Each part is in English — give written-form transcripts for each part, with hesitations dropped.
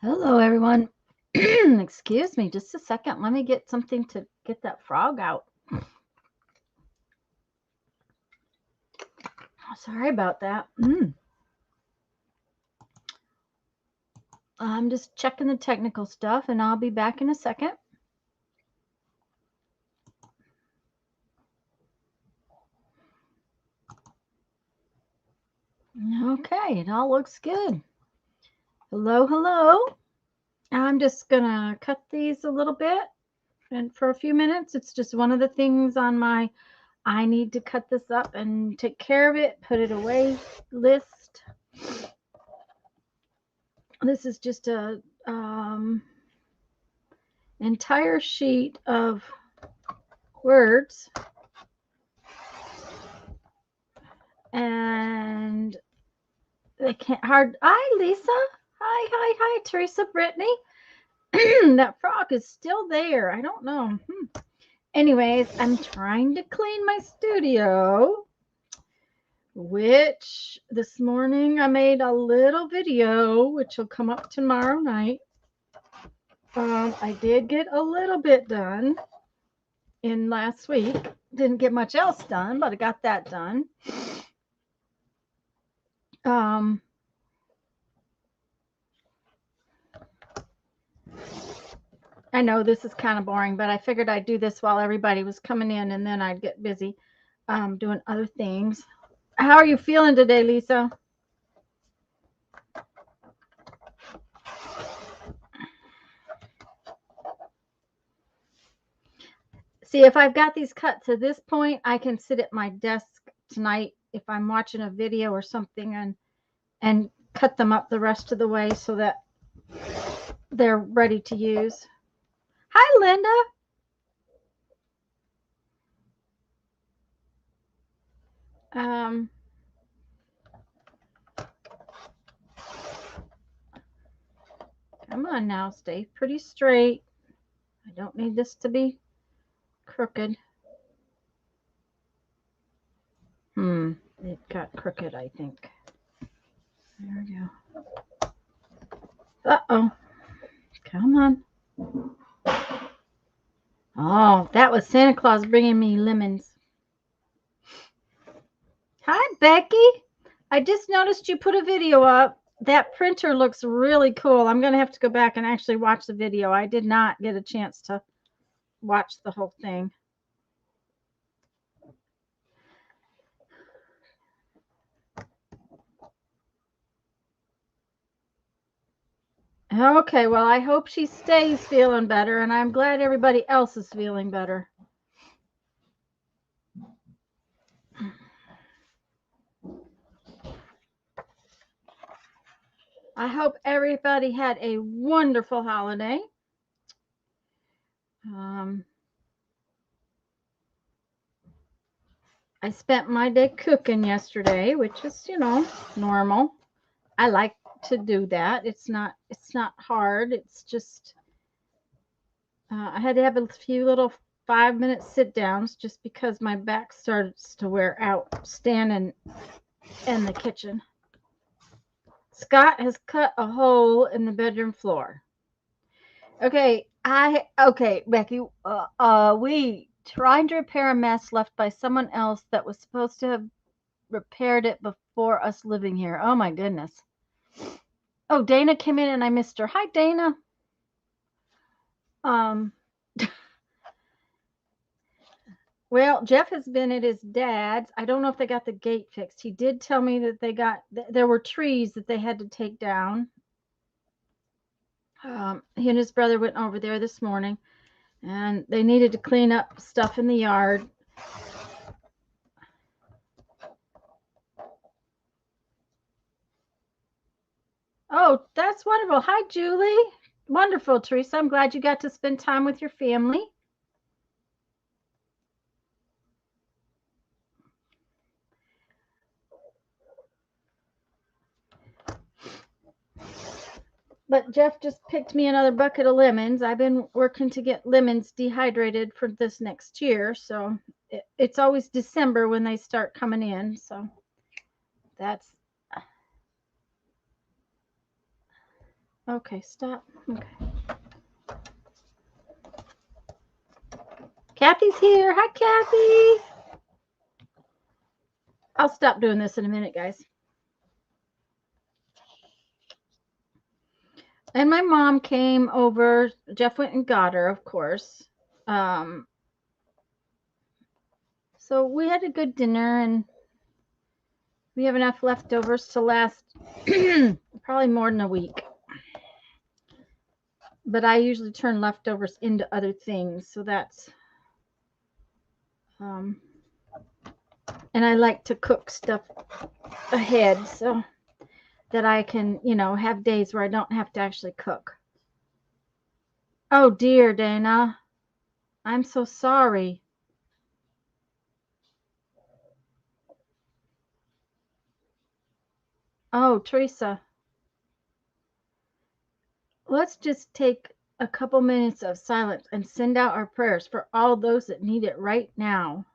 Hello, everyone. Excuse me just a second. Let me get something to get that frog out. Sorry about that. I'm just checking the technical stuff, and I'll be back in a second. Okay, it all looks good. Hello, hello. I'm just going to cut these a little bit, and for a few minutes. It's just one of the things on my I need to cut this up and take care of it, put it away list. This is just a entire sheet of words, and they can't hard. Hi, Lisa. Hi, Teresa, Brittany. That frog is still there. I don't know. Anyways, I'm trying to clean my studio, which this morning I made a little video, which will come up tomorrow night. I did get a little bit done in last week. Didn't get much else done, but I got that done. I know this is kind of boring, but I figured I'd do this while everybody was coming in, and then I'd get busy doing other things. How are you feeling today, Lisa? See, if I've got these cut to this point, I can sit at my desk tonight if I'm watching a video or something and cut them up the rest of the way so that they're ready to use. Hi, Linda. Come on now, stay pretty straight. I don't need this to be crooked. It got crooked, I think. There we go. Uh-oh. Come on. Oh, that was Santa Claus bringing me lemons. Hi, Becky. I just noticed you put a video up. That printer looks really cool. I'm going to have to go back and actually watch the video. I did not get a chance to watch the whole thing. Okay, well, I hope she stays feeling better, and I'm glad everybody else is feeling better. I hope everybody had a wonderful holiday. I spent my day cooking yesterday, which is, normal. I like to do that. It's not hard. It's just I had to have a few little 5-minute sit downs just because my back starts to wear out standing in the kitchen. Scott has cut a hole in the bedroom floor. Okay, Becky, we trying to repair a mess left by someone else that was supposed to have repaired it before us living here. Oh my goodness. Oh, Dana came in and I missed her. Hi, Dana. Well, Jeff has been at his dad's. I don't know if they got the gate fixed. He did tell me that there were trees that they had to take down. He and his brother went over there this morning, and they needed to clean up stuff in the yard. Oh, that's wonderful. Hi, Julie. Wonderful, Teresa. I'm glad you got to spend time with your family. But Jeff just picked me another bucket of lemons. I've been working to get lemons dehydrated for this next year. So it's always December when they start coming in. So that's Okay, stop. Okay. Kathy's here. Hi, Kathy. I'll stop doing this in a minute, guys. And my mom came over. Jeff went and got her, of course. So we had a good dinner, and we have enough leftovers to last probably more than a week. But I usually turn leftovers into other things, so that's and I like to cook stuff ahead so that I can, have days where I don't have to actually cook. Oh dear, Dana. I'm so sorry. Oh, Teresa. Let's just take a couple minutes of silence and send out our prayers for all those that need it right now.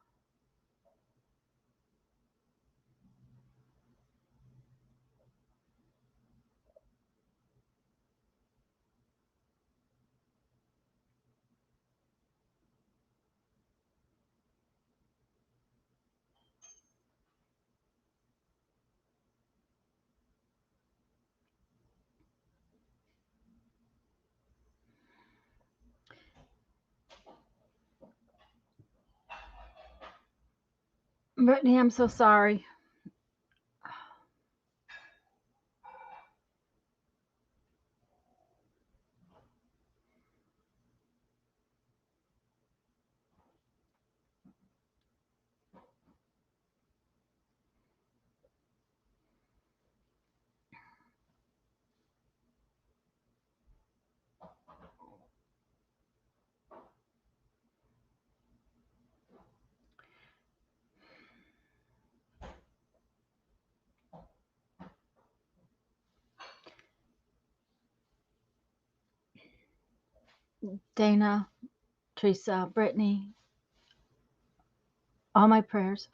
Brittany, I'm so sorry. Dana, Teresa, Brittany, all my prayers.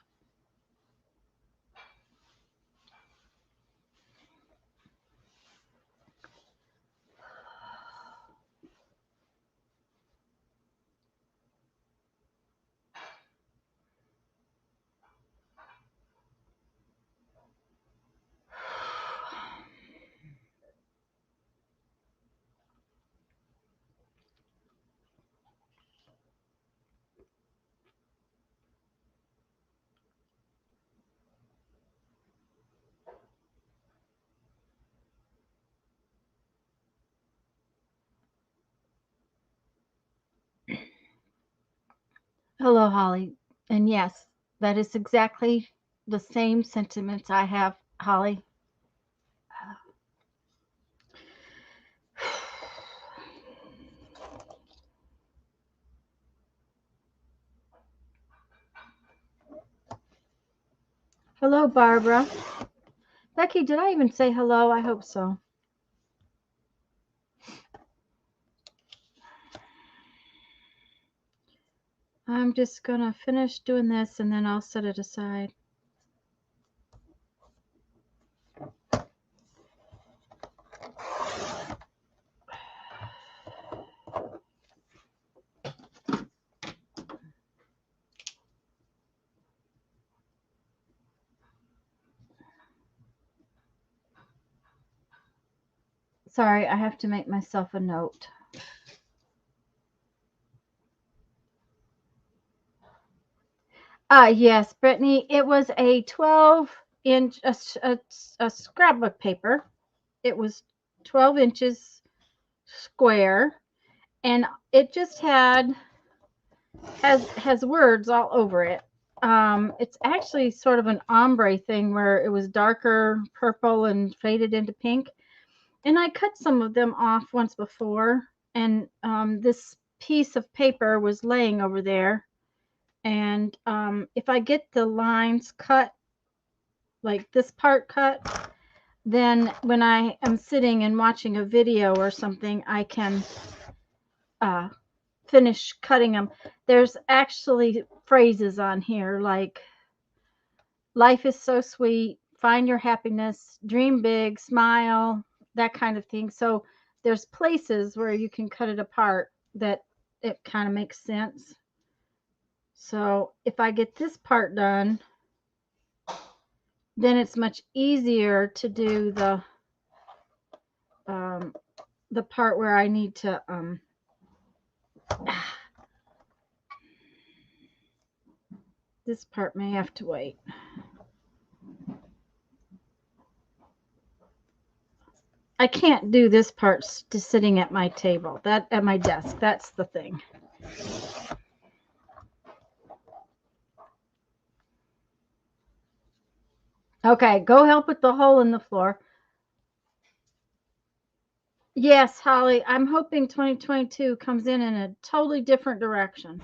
Hello, Holly. And yes, that is exactly the same sentiments I have, Holly. Hello, Barbara. Becky, did I even say hello? I hope so. I'm just going to finish doing this and then I'll set it aside. Sorry, I have to make myself a note. Yes, Brittany, it was a 12-inch, a scrapbook paper. It was 12 inches square, and it just has words all over it. It's actually sort of an ombre thing where it was darker purple and faded into pink. And I cut some of them off once before, and this piece of paper was laying over there. And if I get the lines cut, like this part cut, then when I am sitting and watching a video or something, I can finish cutting them. There's actually phrases on here like, life is so sweet, find your happiness, dream big, smile, that kind of thing. So there's places where you can cut it apart that it kind of makes sense. So if I get this part done, then it's much easier to do the part where I need to this part may have to wait. I can't do this part just sitting at my table, that at my desk. That's the thing. Okay, go help with the hole in the floor. Yes, Holly, I'm hoping 2022 comes in a totally different direction.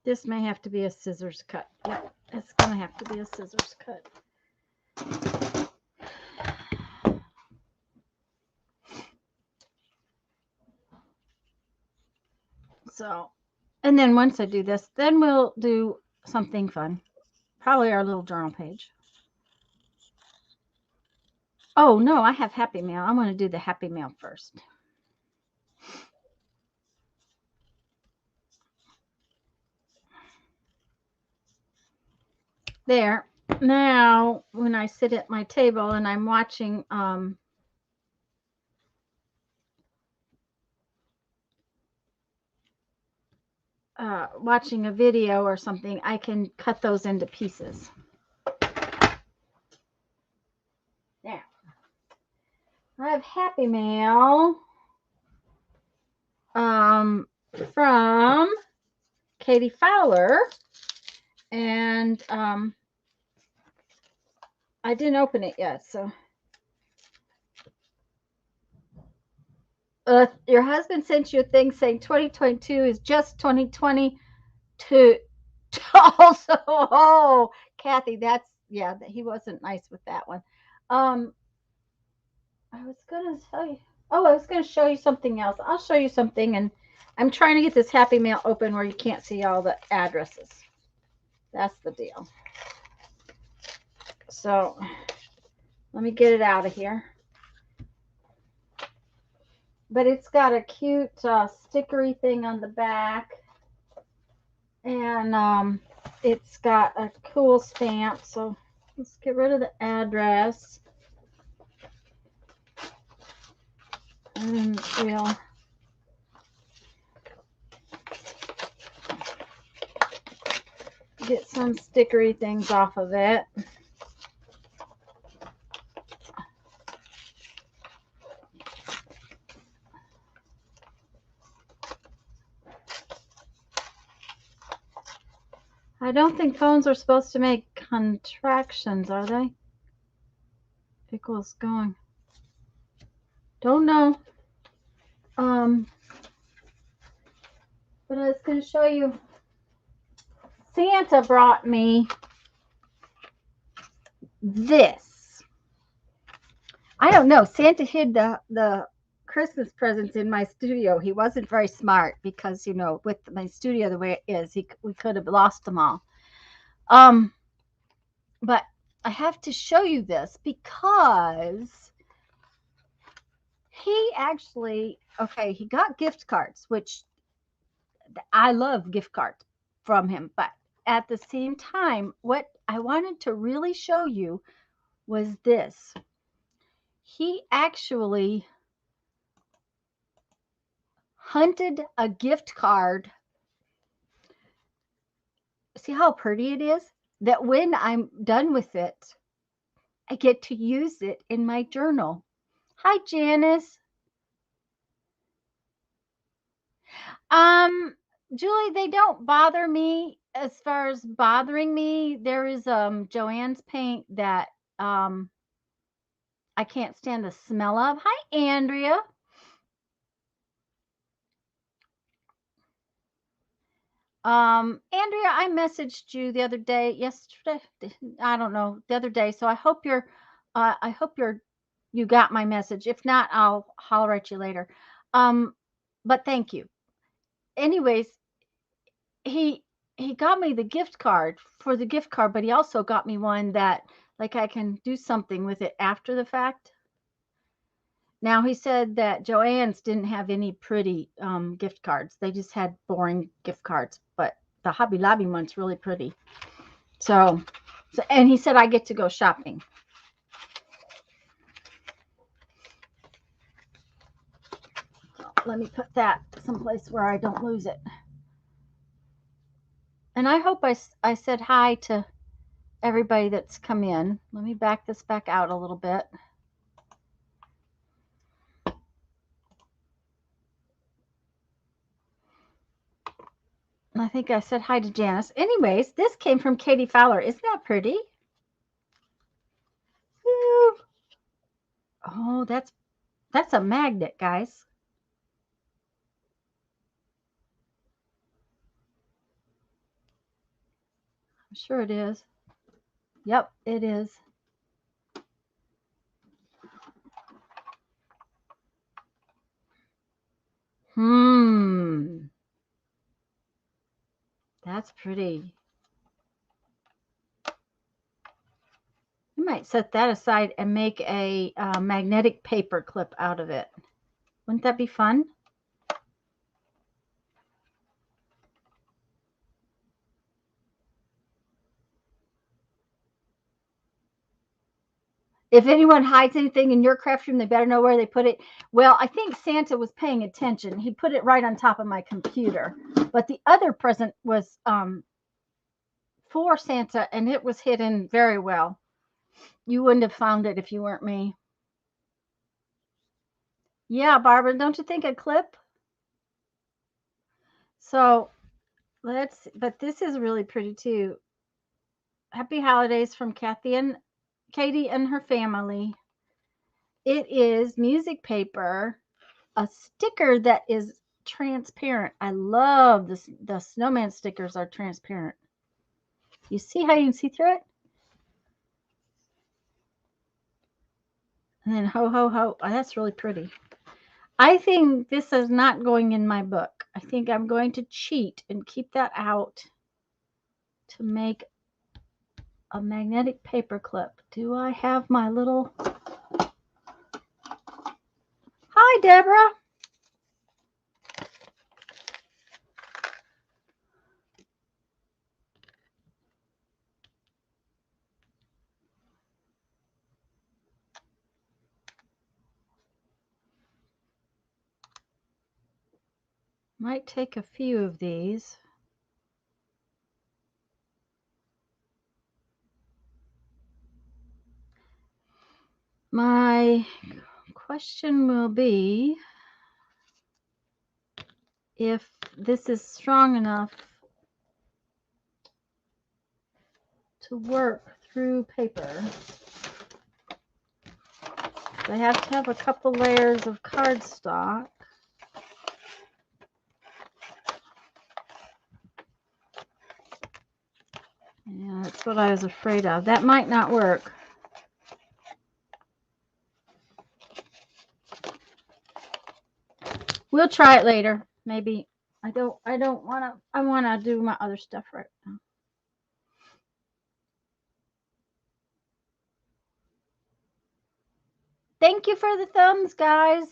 This may have to be a scissors cut. Yep, it's going to have to be a scissors cut. So, and then once I do this, then we'll do something fun. Probably our little journal page. Oh, no, I have Happy Mail. I want to do the Happy Mail first. There. Now, when I sit at my table and I'm watching watching a video or something, I can cut those into pieces. Now, I have Happy Mail from Katie Fowler, and I didn't open it yet, so your husband sent you a thing saying 2022 is just 2022. Also, oh, Kathy, that's yeah, he wasn't nice with that one. I was gonna tell you. Oh, I was gonna show you something else. I'll show you something, and I'm trying to get this Happy Mail open where you can't see all the addresses. That's the deal. So let me get it out of here. But it's got a cute stickery thing on the back, and it's got a cool stamp. So let's get rid of the address, and we'll get some stickery things off of it. I don't think phones are supposed to make contractions, are they? Equals going. Don't know. But I was going to show you. Santa brought me this. I don't know. Santa hid the Christmas presents in my studio. He wasn't very smart because, you know, with my studio the way it is, we could have lost them all. But I have to show you this because he actually, okay, he got gift cards, which I love gift cards from him. But at the same time, what I wanted to really show you was this. He actually hunted a gift card. See how pretty it is? That when I'm done with it, I get to use it in my journal. Hi, Janice. Julie, they don't bother me as far as bothering me. There is Joanne's paint that I can't stand the smell of. Hi, Andrea. Andrea, I messaged you the other day, yesterday, I don't know, the other day. So I hope you got my message. If not, I'll holler at you later. But thank you. Anyways, he got me the gift card for the gift card, but he also got me one that like I can do something with it after the fact. Now he said that Joann's didn't have any pretty gift cards. They just had boring gift cards, but the Hobby Lobby one's really pretty. So and he said I get to go shopping. So let me put that someplace where I don't lose it. And I hope I said hi to everybody that's come in. Let me back this back out a little bit. I think I said hi to Janice. Anyways, this came from Katie Fowler. Isn't that pretty? Woo. Oh, that's a magnet, guys. I'm sure it is. Yep, it is. That's pretty. You might set that aside and make a magnetic paper clip out of it. Wouldn't that be fun? If anyone hides anything in your craft room, they better know where they put it. Well, I think Santa was paying attention. He put it right on top of my computer. But the other present was for Santa, and it was hidden very well. You wouldn't have found it if you weren't me. Yeah, Barbara, don't you think a clip? So but this is really pretty too. Happy holidays from Katie and her family. It is music paper, a sticker that is transparent. I love this. The snowman stickers are transparent. You see how you can see through it? And then ho, ho, ho. Oh, that's really pretty. I think this is not going in my book. I think I'm going to cheat and keep that out to make a magnetic paper clip. Do I have my little... Hi, Deborah. Might take a few of these. My question will be if this is strong enough to work through paper. I have to have a couple layers of cardstock. Yeah, that's what I was afraid of. That might not work. We'll try it later. Maybe. I don't want to. I want to do my other stuff right now. Thank you for the thumbs, guys.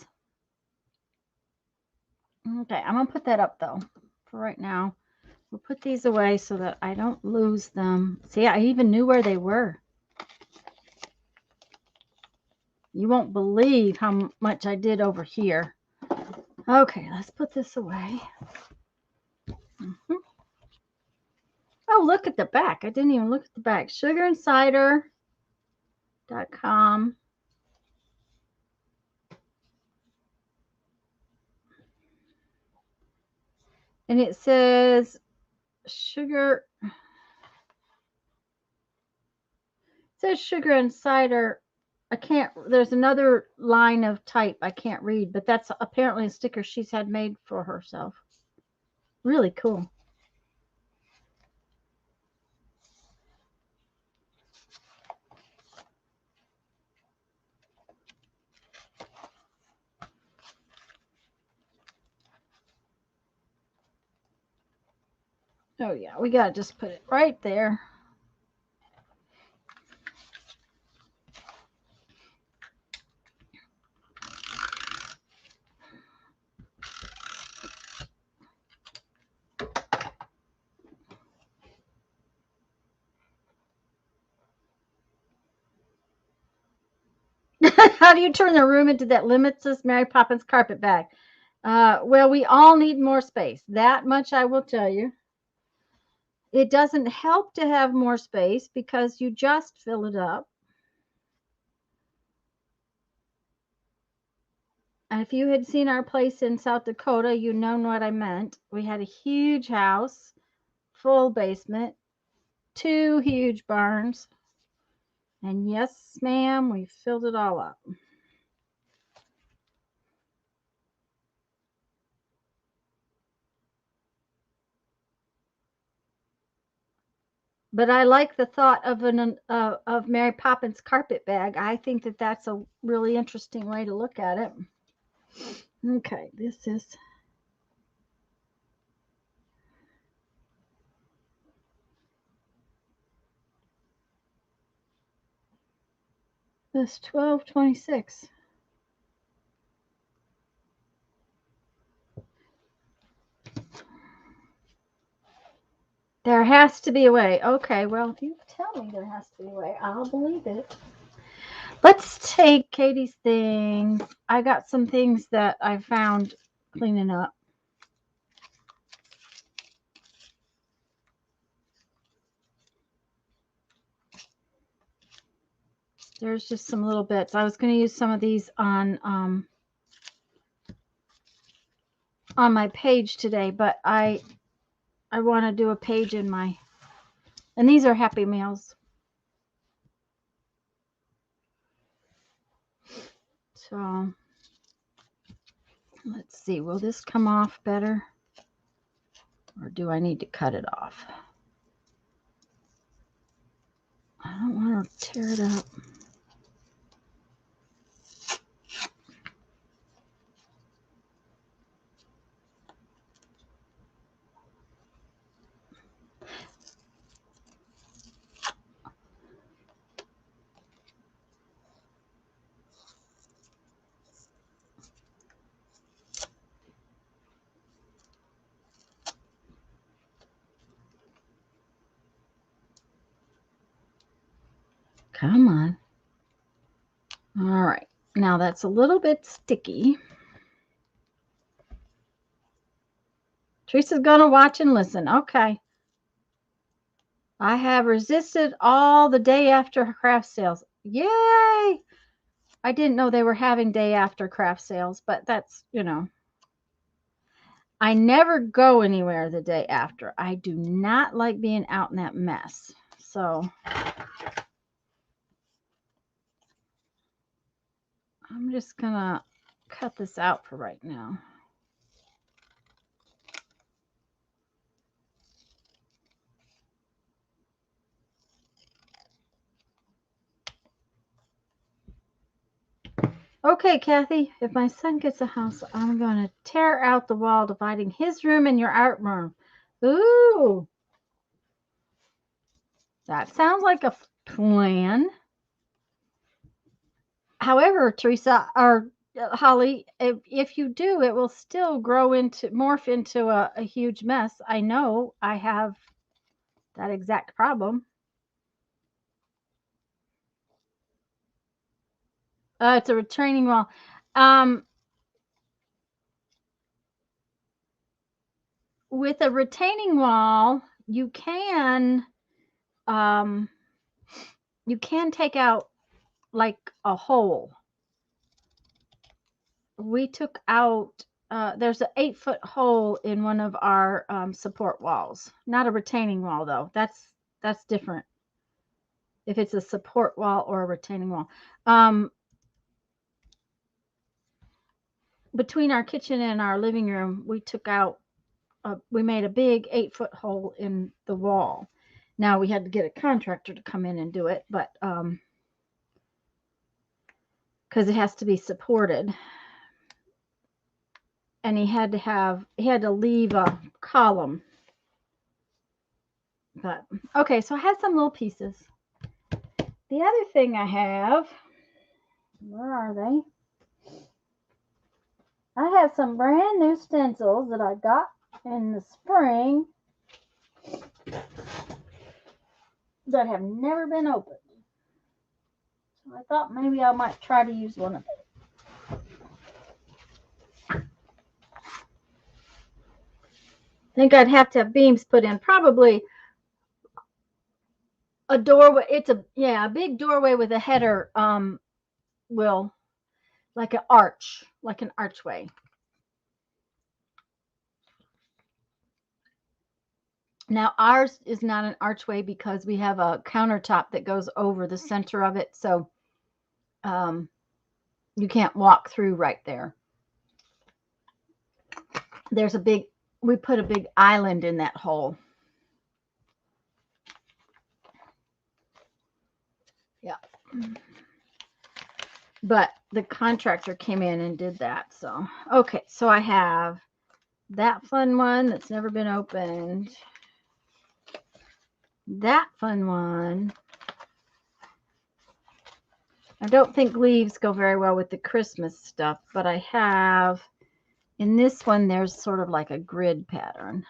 Okay, I'm going to put that up, though, for right now. We'll put these away so that I don't lose them. See, I even knew where they were. You won't believe how much I did over here. Okay, let's put this away. Oh, look at the back. I didn't even look at the back. Sugarinsider.com. And it says sugar. It says sugar and cider. I can't, there's another line of type I can't read, but that's apparently a sticker she's had made for herself. Really cool. Oh yeah, we gotta just put it right there. How do you turn the room into that limitless Mary Poppins carpet bag? Well, we all need more space. That much I will tell you. It doesn't help to have more space because you just fill it up. And if you had seen our place in South Dakota, you know what I meant. We had a huge house, full basement, 2 huge barns. And yes, ma'am, we filled it all up. But I like the thought of of Mary Poppins carpet bag. I think that that's a really interesting way to look at it. Okay, this 1226. There has to be a way. Okay, well, if you tell me there has to be a way, I'll believe it. Let's take Katie's things. I got some things that I found cleaning up. There's just some little bits. I was going to use some of these on my page today, but I want to do a page in my, and these are Happy Meals. So let's see, will this come off better? Or do I need to cut it off? I don't want to tear it up. Come on. All right. Now that's a little bit sticky. Teresa's going to watch and listen. Okay. I have resisted all the day after craft sales. Yay! I didn't know they were having day after craft sales, but that's, I never go anywhere the day after. I do not like being out in that mess. So I'm just going to cut this out for right now. Okay, Kathy, if my son gets a house, I'm going to tear out the wall dividing his room and your art room. Ooh. That sounds like a plan. However, Teresa or Holly, if you do, it will still morph into a huge mess. I know I have that exact problem. It's a retaining wall. With a retaining wall, you can take out like a hole. We took out there's an 8-foot hole in one of our support walls. Not a retaining wall though. That's different. If it's a support wall or a retaining wall. Between our kitchen and our living room, we took out we made a big 8-foot hole in the wall. Now we had to get a contractor to come in and do it, but because it has to be supported. And he had to leave a column But okay, so I have some little pieces. The other thing I have, where are they? I have some brand new stencils that I got in the spring that have never been opened. So I thought maybe I might try to use one of them. I think I'd have to have beams put in, probably a doorway. It's a big doorway with a header will like an arch, like an archway. Now ours is not an archway because we have a countertop that goes over the center of it, so you can't walk through right there. There's we put a big island in that hole. Yeah. But the contractor came in and did that. So, okay. So I have that fun one that's never been opened. That fun one. I don't think leaves go very well with the Christmas stuff, but I have, in this one, there's sort of like a grid pattern.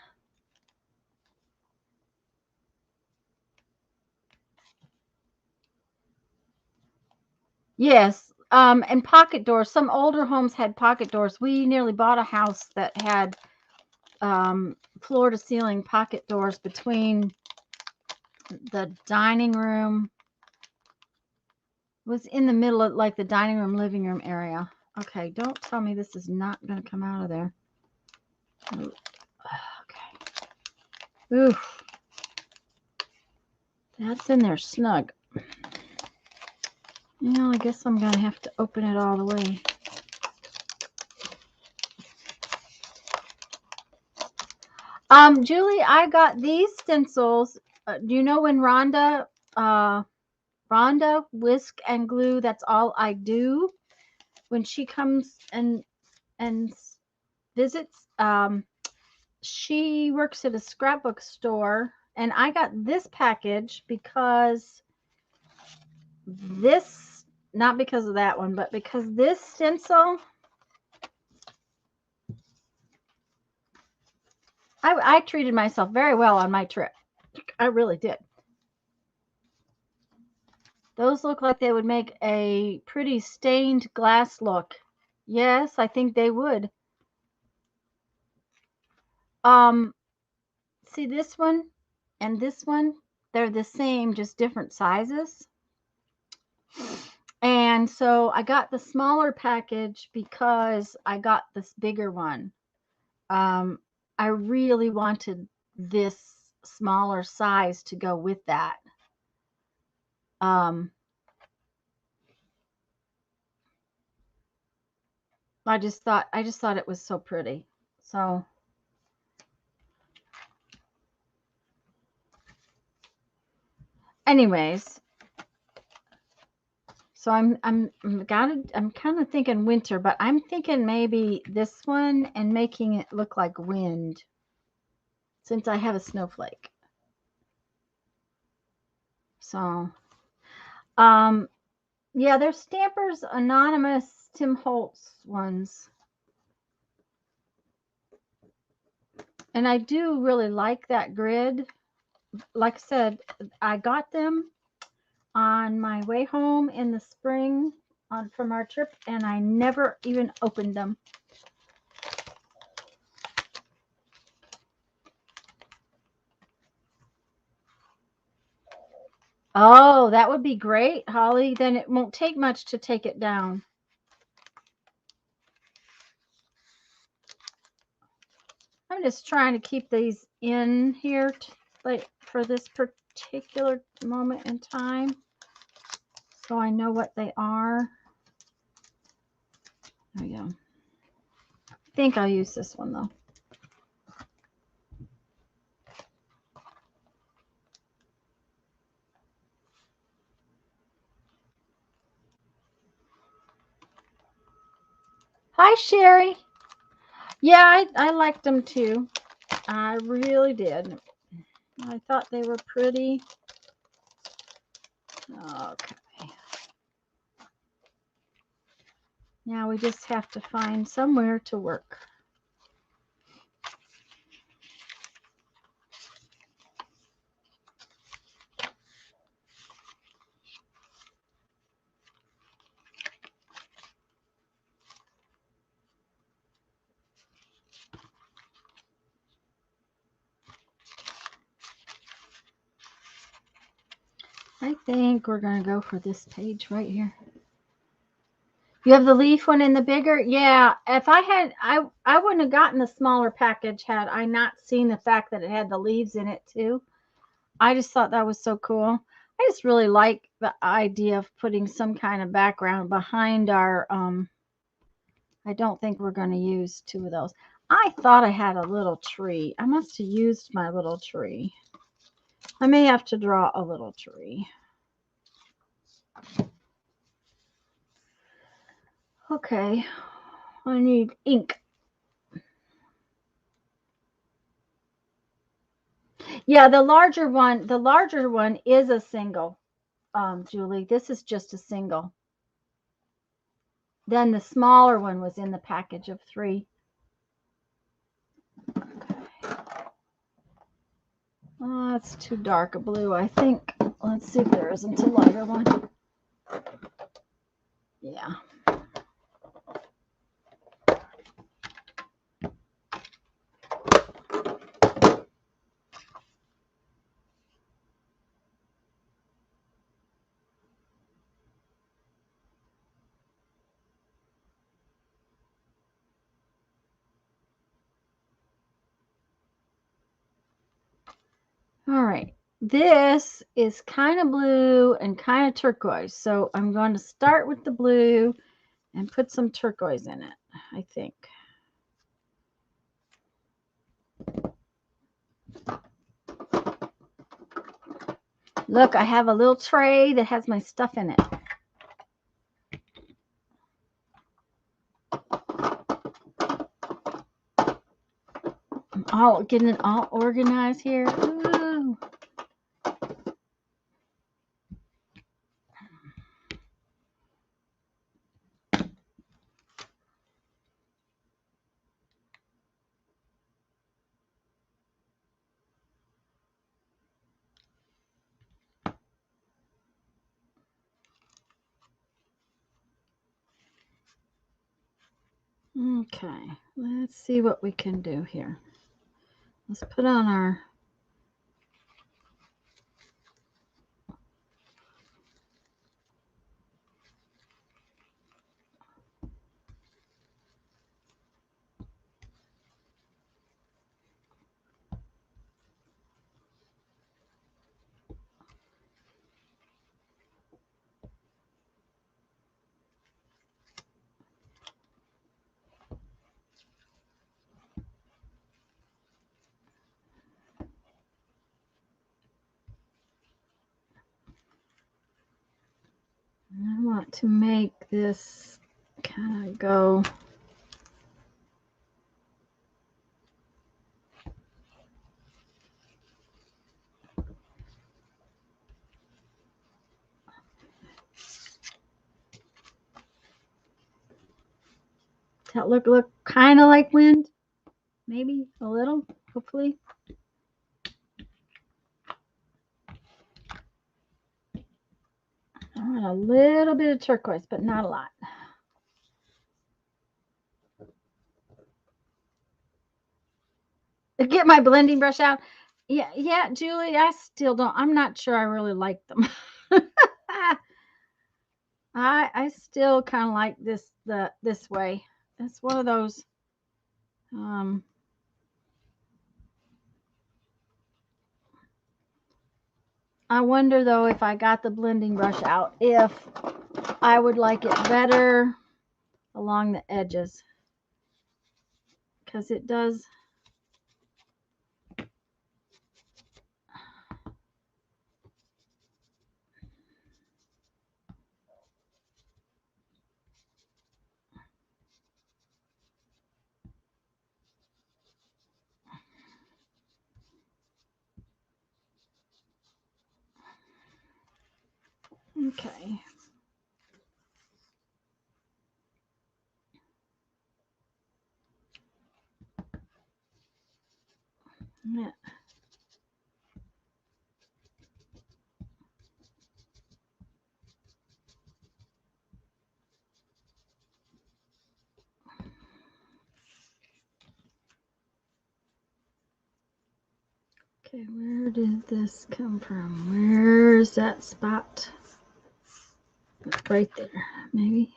Yes, and pocket doors. Some older homes had pocket doors. We nearly bought a house that had floor to ceiling pocket doors between the dining room. It was in the middle of like the dining room, living room area. Okay, don't tell me this is not going to come out of there. Okay. Oof. That's in there snug. I guess I'm going to have to open it all the way. Julie, I got these stencils. Do you know when Rhonda whisk and glue, that's all I do when she comes and visits? She works at a scrapbook store, and I got this package because this, not because of that one, but because this stencil, I treated myself very well on my trip. I really did. Those look like they would make a pretty stained glass look. Yes, I think they would. See this one and this one? They're the same, just different sizes. And so I got the smaller package because I got this bigger one. I really wanted this smaller size to go with that. I just thought it was so pretty. So anyways, so I'm kind of thinking winter, but I'm thinking maybe this one and making it look like wind, since I have a snowflake. So yeah, there's Stampers Anonymous Tim Holtz ones. And I do really like that grid. Like I said, I got them on my way home in the spring from our trip, and I never even opened them. Oh, that would be great, Holly. Then it won't take much to take it down. I'm just trying to keep these in here like for this particular moment in time, so I know what they are. There we go. I think I'll use this one though. Hi, Sherry. Yeah, I liked them too. I really did. I thought they were pretty. Okay. Now we just have to find somewhere to work. I think we're going to go for this page right here. You have the leaf one in the bigger? Yeah, if I had, I wouldn't have gotten the smaller package had I not seen the fact that it had the leaves in it too. I just thought that was so cool. I just really like the idea of putting some kind of background behind our, I don't think we're going to use two of those. I thought I had a little tree. I must have used my little tree. I may have to draw a little tree. Okay, I need ink. Yeah, the larger one is a single, Julie. This is just a single. Then the smaller one was in the package of 3. Oh, it's too dark a blue, I think. Let's see if there isn't a lighter one. Yeah. All right. This is kind of blue and kind of turquoise. So I'm going to start with the blue and put some turquoise in it, I think. Look, I have a little tray that has my stuff in it. I'm all getting it all organized here. Ooh. Okay, let's see what we can do here. Let's put on our I want to make this kind of go. That look kind of like wind, maybe a little, hopefully. I want a little bit of turquoise, but not a lot. Get my blending brush out. Yeah, Julie, I still don't. I'm not sure I really like them. I still kind of like this way. It's one of those. I wonder though if I got the blending brush out, if I would like it better along the edges, because it does. Okay. Yeah. Okay, where did this come from? Where's that spot? Right there, maybe.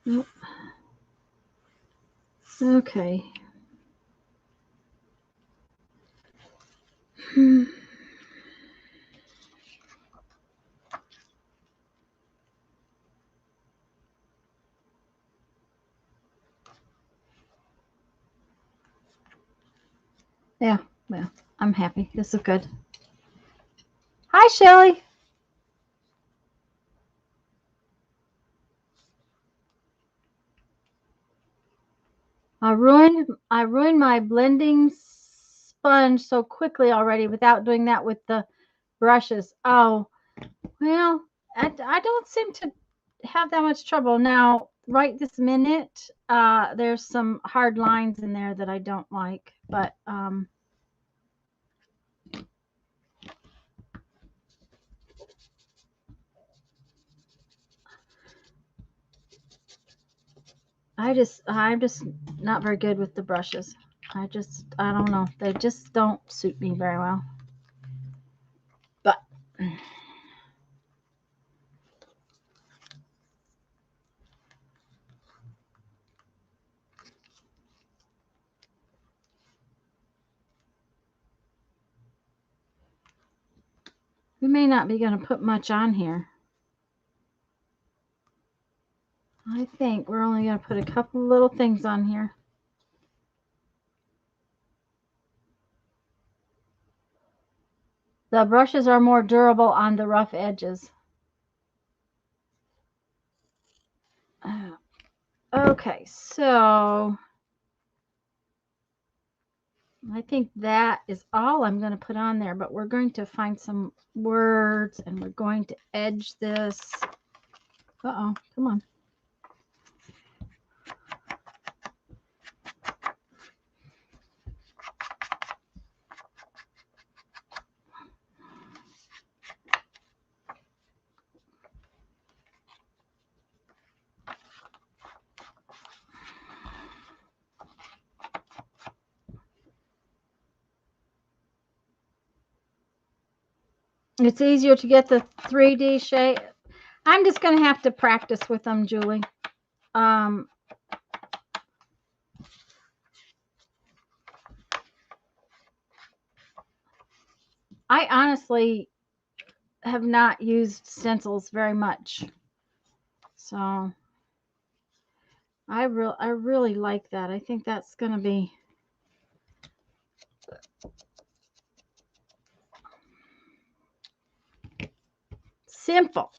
Nope. Okay. Yeah, well, I'm happy. This is good. Hi, Shelly. I ruined my blending sponge so quickly already without doing that with the brushes. Oh, well, I don't seem to have that much trouble now. Right this minute, there's some hard lines in there that I don't like, but I'm just not very good with the brushes. I don't know. They just don't suit me very well. But we may not be going to put much on here. I think we're only going to put a couple little things on here. The brushes are more durable on the rough edges. Okay, so I think that is all I'm going to put on there, but we're going to find some words and we're going to edge this. Uh-oh, come on. It's easier to get the 3D shape. I'm just going to have to practice with them, Julie. I honestly have not used stencils very much. So I really like that. I think that's going to be simple.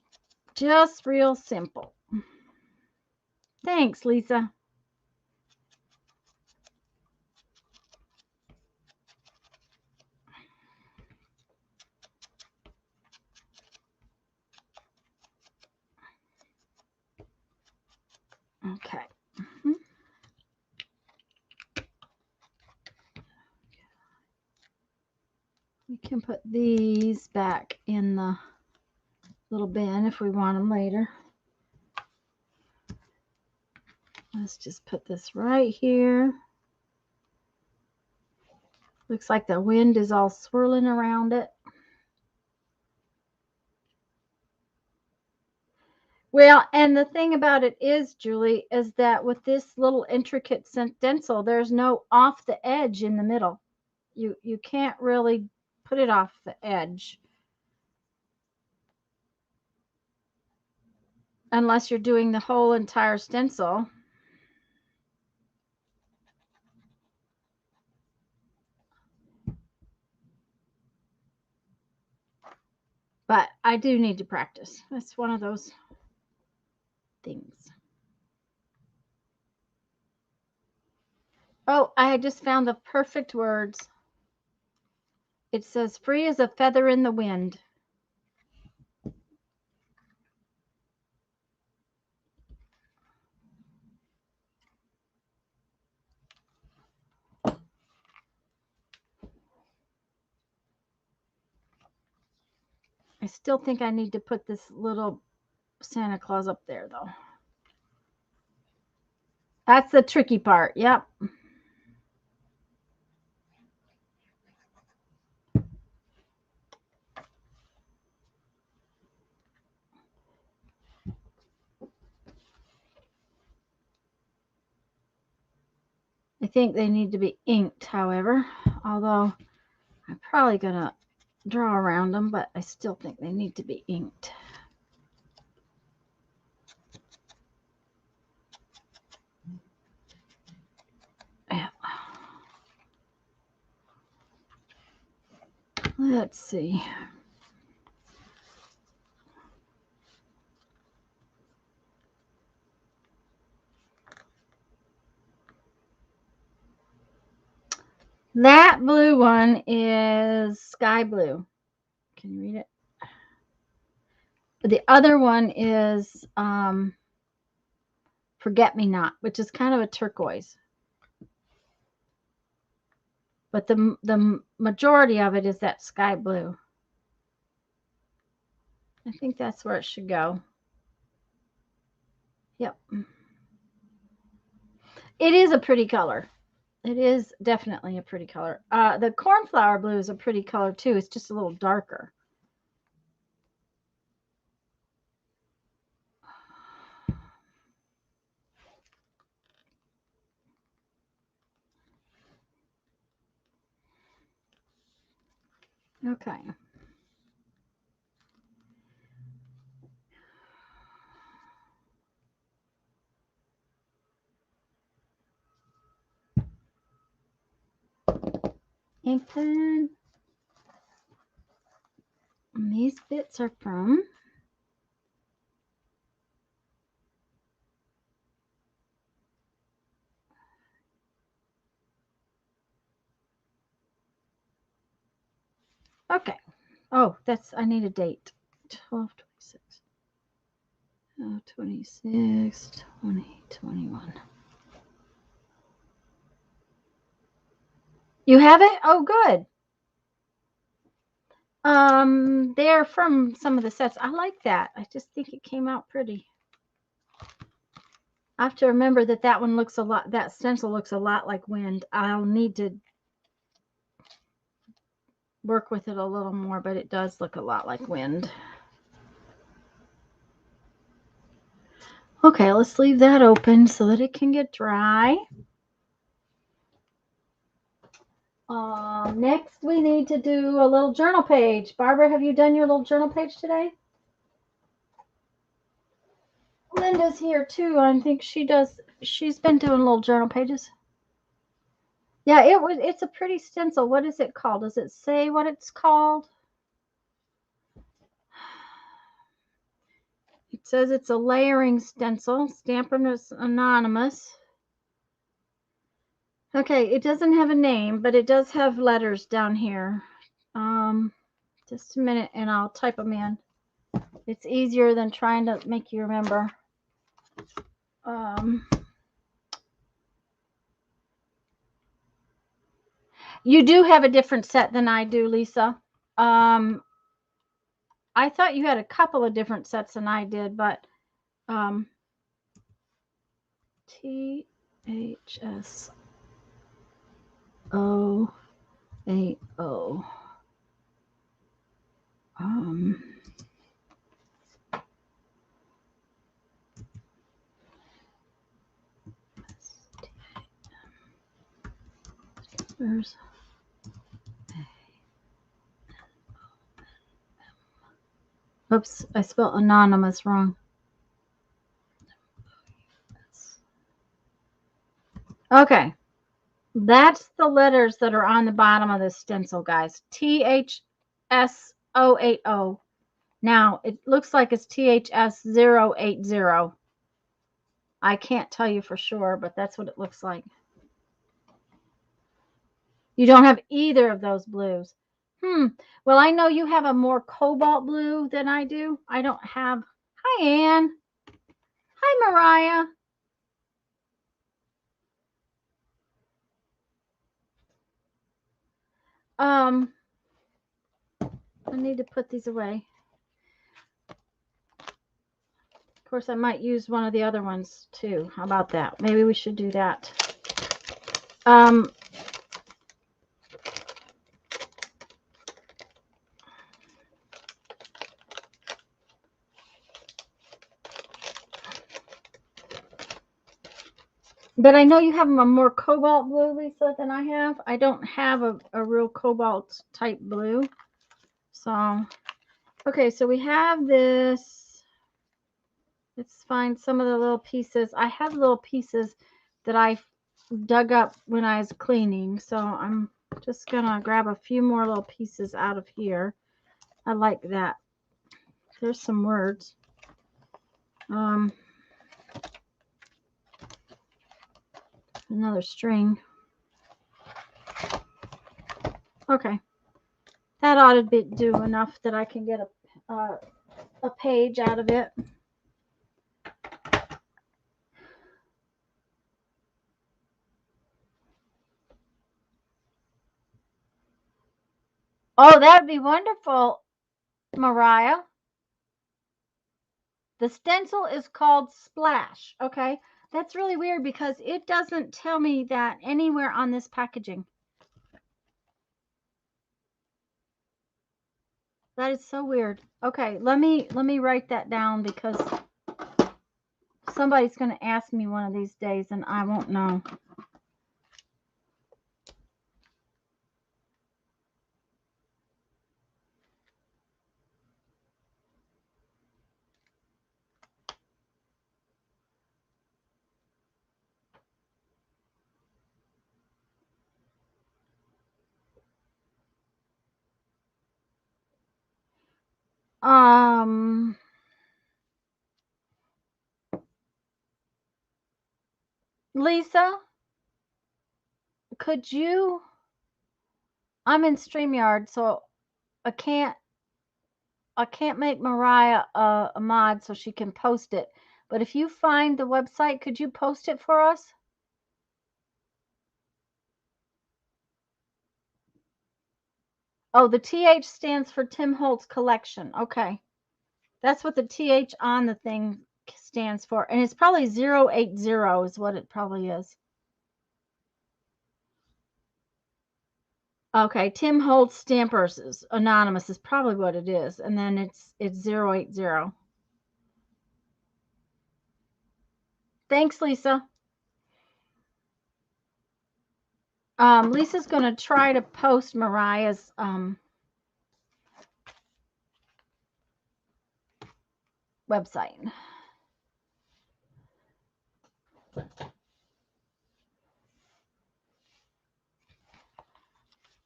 Just real simple. Thanks, Lisa. Okay. We can put these back in the little bin if we want them later. Let's just put this right here. Looks like the wind is all swirling around it. Well, and the thing about it is, Julie, is that with this little intricate stencil, there's no off the edge in the middle. You can't really put it off the edge unless you're doing the whole entire stencil. But I do need to practice. That's one of those things. Oh, I just found the perfect words. It says free as a feather in the wind. I still think I need to put this little Santa Claus up there, though. That's the tricky part. Yep. I think they need to be inked, however, although I'm probably going to draw around them, but I still think they need to be inked. Yeah. Let's see. That blue one is sky blue. Can you read it? The other one is Forget Me Not, which is kind of a turquoise. But the majority of it is that sky blue. I think that's where it should go. Yep. It is a pretty color. It is definitely a pretty color. The cornflower blue is a pretty color too. It's just a little darker. Okay. Inkten. And these bits are from okay. Oh, I need a date. 12/26. 26, 2021. You have it? Oh, good. They're from some of the sets. I like that. I just think it came out pretty. I have to remember that one looks a lot, that stencil looks a lot like wind. I'll need to work with it a little more, but it does look a lot like wind. Okay, let's leave that open so that it can get dry. Next, we need to do a little journal page. Barbara, have you done your little journal page today? Linda's here too. I think she does. She's been doing little journal pages. Yeah, it's a pretty stencil. What is it called? Does it say what it's called? It says it's a layering stencil. Stamper is anonymous. Okay, it doesn't have a name, but it does have letters down here. Just a minute and I'll type them in. It's easier than trying to make you remember. You do have a different set than I do, Lisa. I thought you had a couple of different sets than I did, but THSO80. There's oops, I spelled anonymous wrong. Okay. That's the letters that are on the bottom of this stencil, guys. THSO80. Now, it looks like it's THS080. I can't tell you for sure, but that's what it looks like. You don't have either of those blues. Well, I know you have a more cobalt blue than I do. I don't have. Hi, Anne. Hi, Mariah. I need to put these away. course, I might use one of the other ones too. How about that? Maybe we should do that. But I know you have a more cobalt blue, Lisa, than I have. I don't have a real cobalt type blue. So, okay, so we have this. Let's find some of the little pieces. I have little pieces that I dug up when I was cleaning. So I'm just going to grab a few more little pieces out of here. I like that. There's some words. Another string. Okay. That ought to do enough that I can get a page out of it. Oh, that'd be wonderful, Mariah. The stencil is called Splash. Okay. That's really weird because it doesn't tell me that anywhere on this packaging. That is so weird. Okay, let me write that down because somebody's going to ask me one of these days and I won't know. Lisa, could you, I'm in StreamYard, so I can't make Mariah a mod so she can post it. But if you find the website, could you post it for us? Oh, the TH stands for Tim Holtz Collection. Okay. That's what the TH on the thing stands for. And it's probably 080 is what it probably is. Okay, Tim Holtz Stampers is Anonymous is probably what it is. And then it's 080. Thanks, Lisa. Lisa's going to try to post Mariah's website.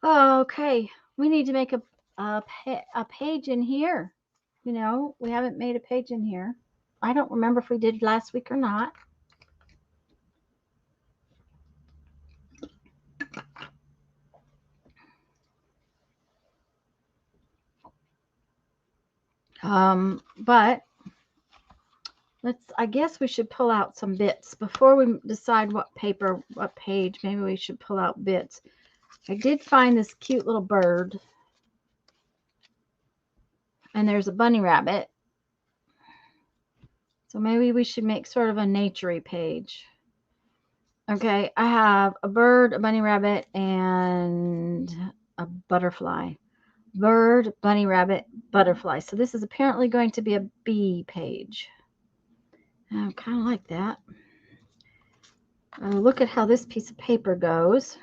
Okay, we need to make a page in here. You know, we haven't made a page in here. I don't remember if we did last week or not. But I guess we should pull out some bits before we decide what paper, what page. Maybe we should pull out bits. I did find this cute little bird. And there's a bunny rabbit. So maybe we should make sort of a naturey page. Okay, I have a bird, a bunny rabbit, and a butterfly. Bird, bunny rabbit, butterfly. So this is apparently going to be a bee page. I kind of like that. Look at how this piece of paper goes.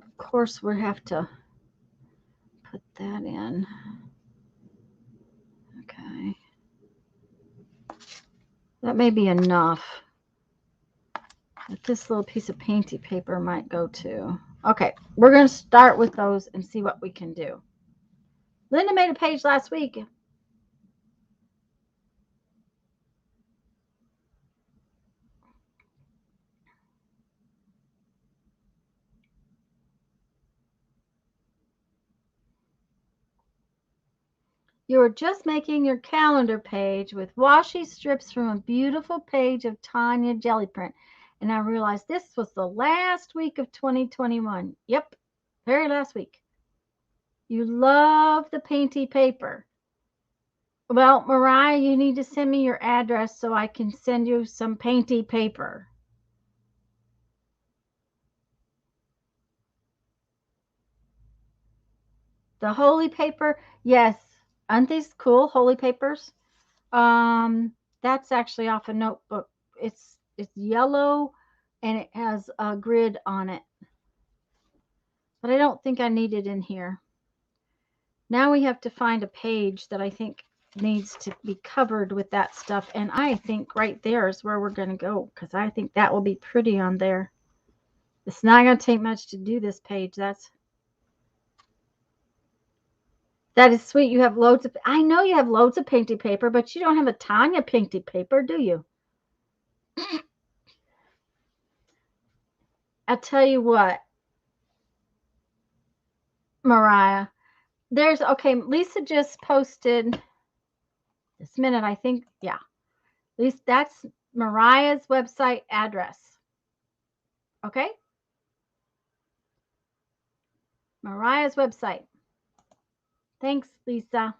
Of course, we have to put that in. Okay. That may be enough. But this little piece of painty paper might go too. Okay, we're going to start with those and see what we can do. Linda made a page last week. You are just making your calendar page with washi strips from a beautiful page of Tanya jelly print. And I realized this was the last week of 2021. Yep, very last week. You love the painty paper. Well, Mariah, you need to send me your address so I can send you some painty paper. The holy paper, yes. Aren't these cool holy papers? That's actually off a notebook. It's yellow and it has a grid on it. But I don't think I need it in here. Now we have to find a page that I think needs to be covered with that stuff. And I think right there is where we're going to go because I think that will be pretty on there. It's not going to take much to do this page. That is sweet. You have loads of, I know you have loads of painted paper, but you don't have a ton of painted paper, do you? I tell you what, Mariah, there's, okay, Lisa just posted this minute, I think, yeah. At least that's Mariah's website address. Okay? Mariah's website. Thanks, Lisa.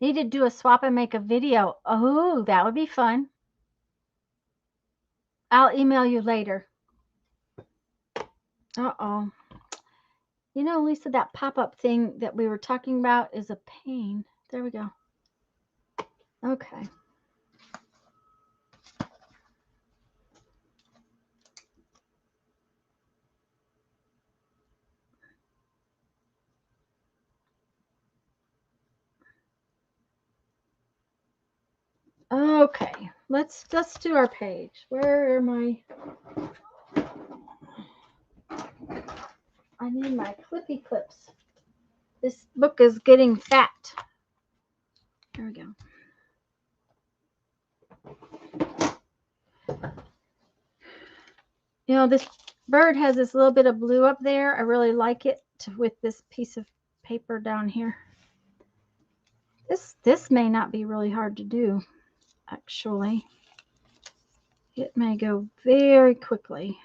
Need to do a swap and make a video. Oh, that would be fun. I'll email you later. Uh-oh. You know, Lisa, that pop-up thing that we were talking about is a pain. There we go. Okay. Okay. Let's do our page. Where are my, I need my clippy clips. This book is getting fat. There we go. You know, this bird has this little bit of blue up there. I really like it with this piece of paper down here. This may not be really hard to do, actually. It may go very quickly.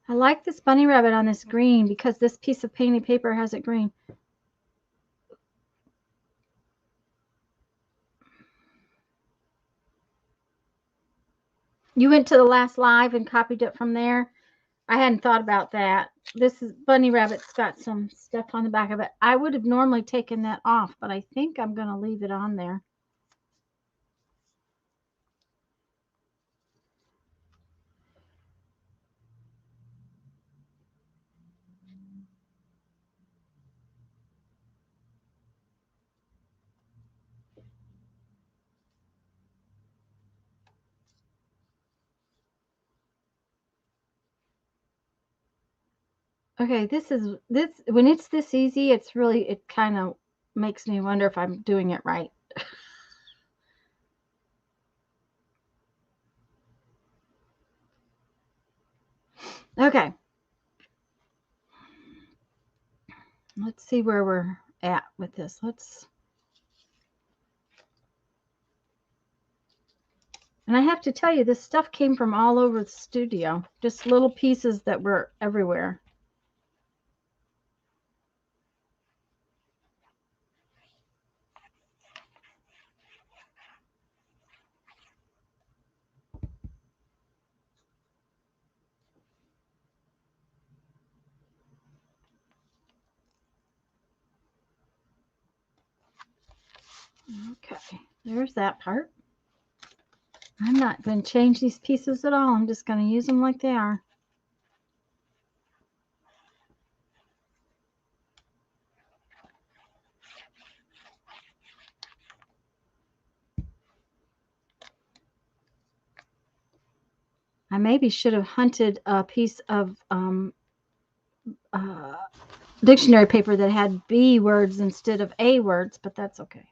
I like this bunny rabbit on this green because this piece of painted paper has it green. You went to the last live and copied it from there? I hadn't thought about that. This is bunny rabbit's got some stuff on the back of it. I would have normally taken that off, but I think I'm going to leave it on there. Okay, this when it's this easy, it's really, it kind of makes me wonder if I'm doing it right. Okay. Let's see where we're at with this. And I have to tell you, this stuff came from all over the studio. Just little pieces that were everywhere. Okay, there's that part. I'm not going to change these pieces at all. I'm just going to use them like they are. I maybe should have hunted a piece of dictionary paper that had B words instead of A words, but that's okay.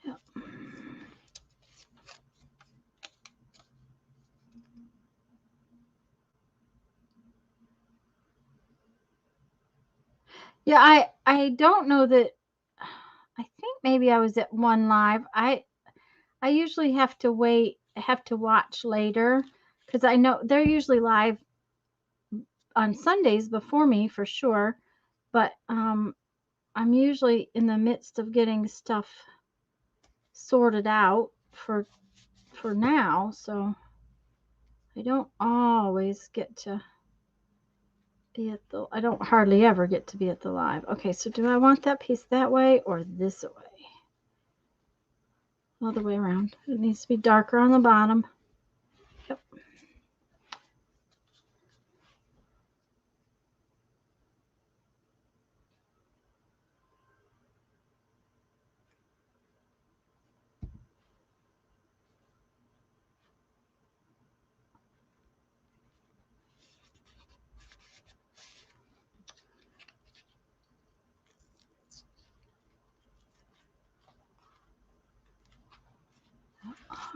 Yep. Yeah, I don't know that. I think maybe I was at one live. I usually have to watch later because I know they're usually live on Sundays before me for sure. But I'm usually in the midst of getting stuff sorted out for now, so I don't always get to be at the. I don't hardly ever get to be at the live. Okay, so do I want that piece that way or this way? All the way around. It needs to be darker on the bottom. Yep.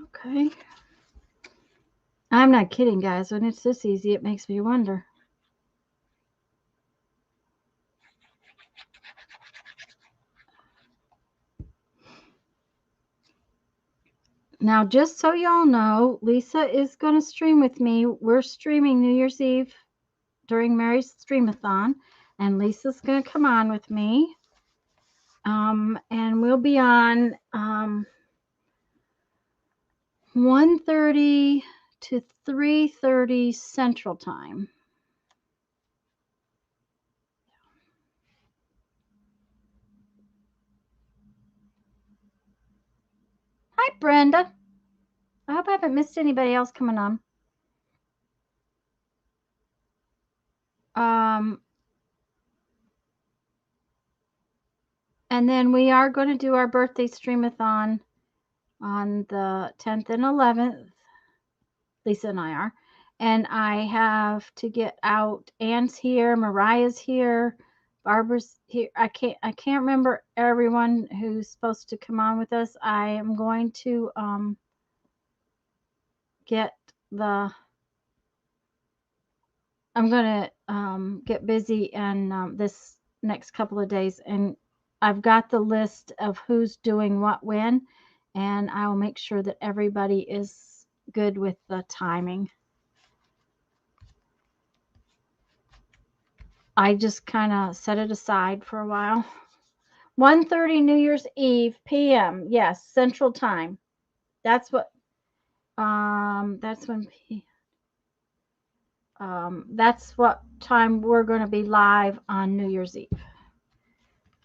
Okay. I'm not kidding, guys. When it's this easy, it makes me wonder. Now, just so y'all know, Lisa is going to stream with me. We're streaming New Year's Eve during Mary's Streamathon, and Lisa's going to come on with me. And we'll be on 1:30 to 3:30 Central Time. Hi, Brenda. I hope I haven't missed anybody else coming on. And then we are going to do our birthday streamathon on the 10th and 11th. Lisa and I are. And I have to get out. Anne's here, Mariah's here, Barbara's here. I can't remember everyone who's supposed to come on with us. I am going to get the I'm going to get busy and this next couple of days, and I've got the list of who's doing what when, and I will make sure that everybody is good with the timing. I just kind of set it aside for a while. 1:30 New Year's Eve p.m. Yes, Central Time. That's what that's when that's what time we're going to be live on New Year's Eve.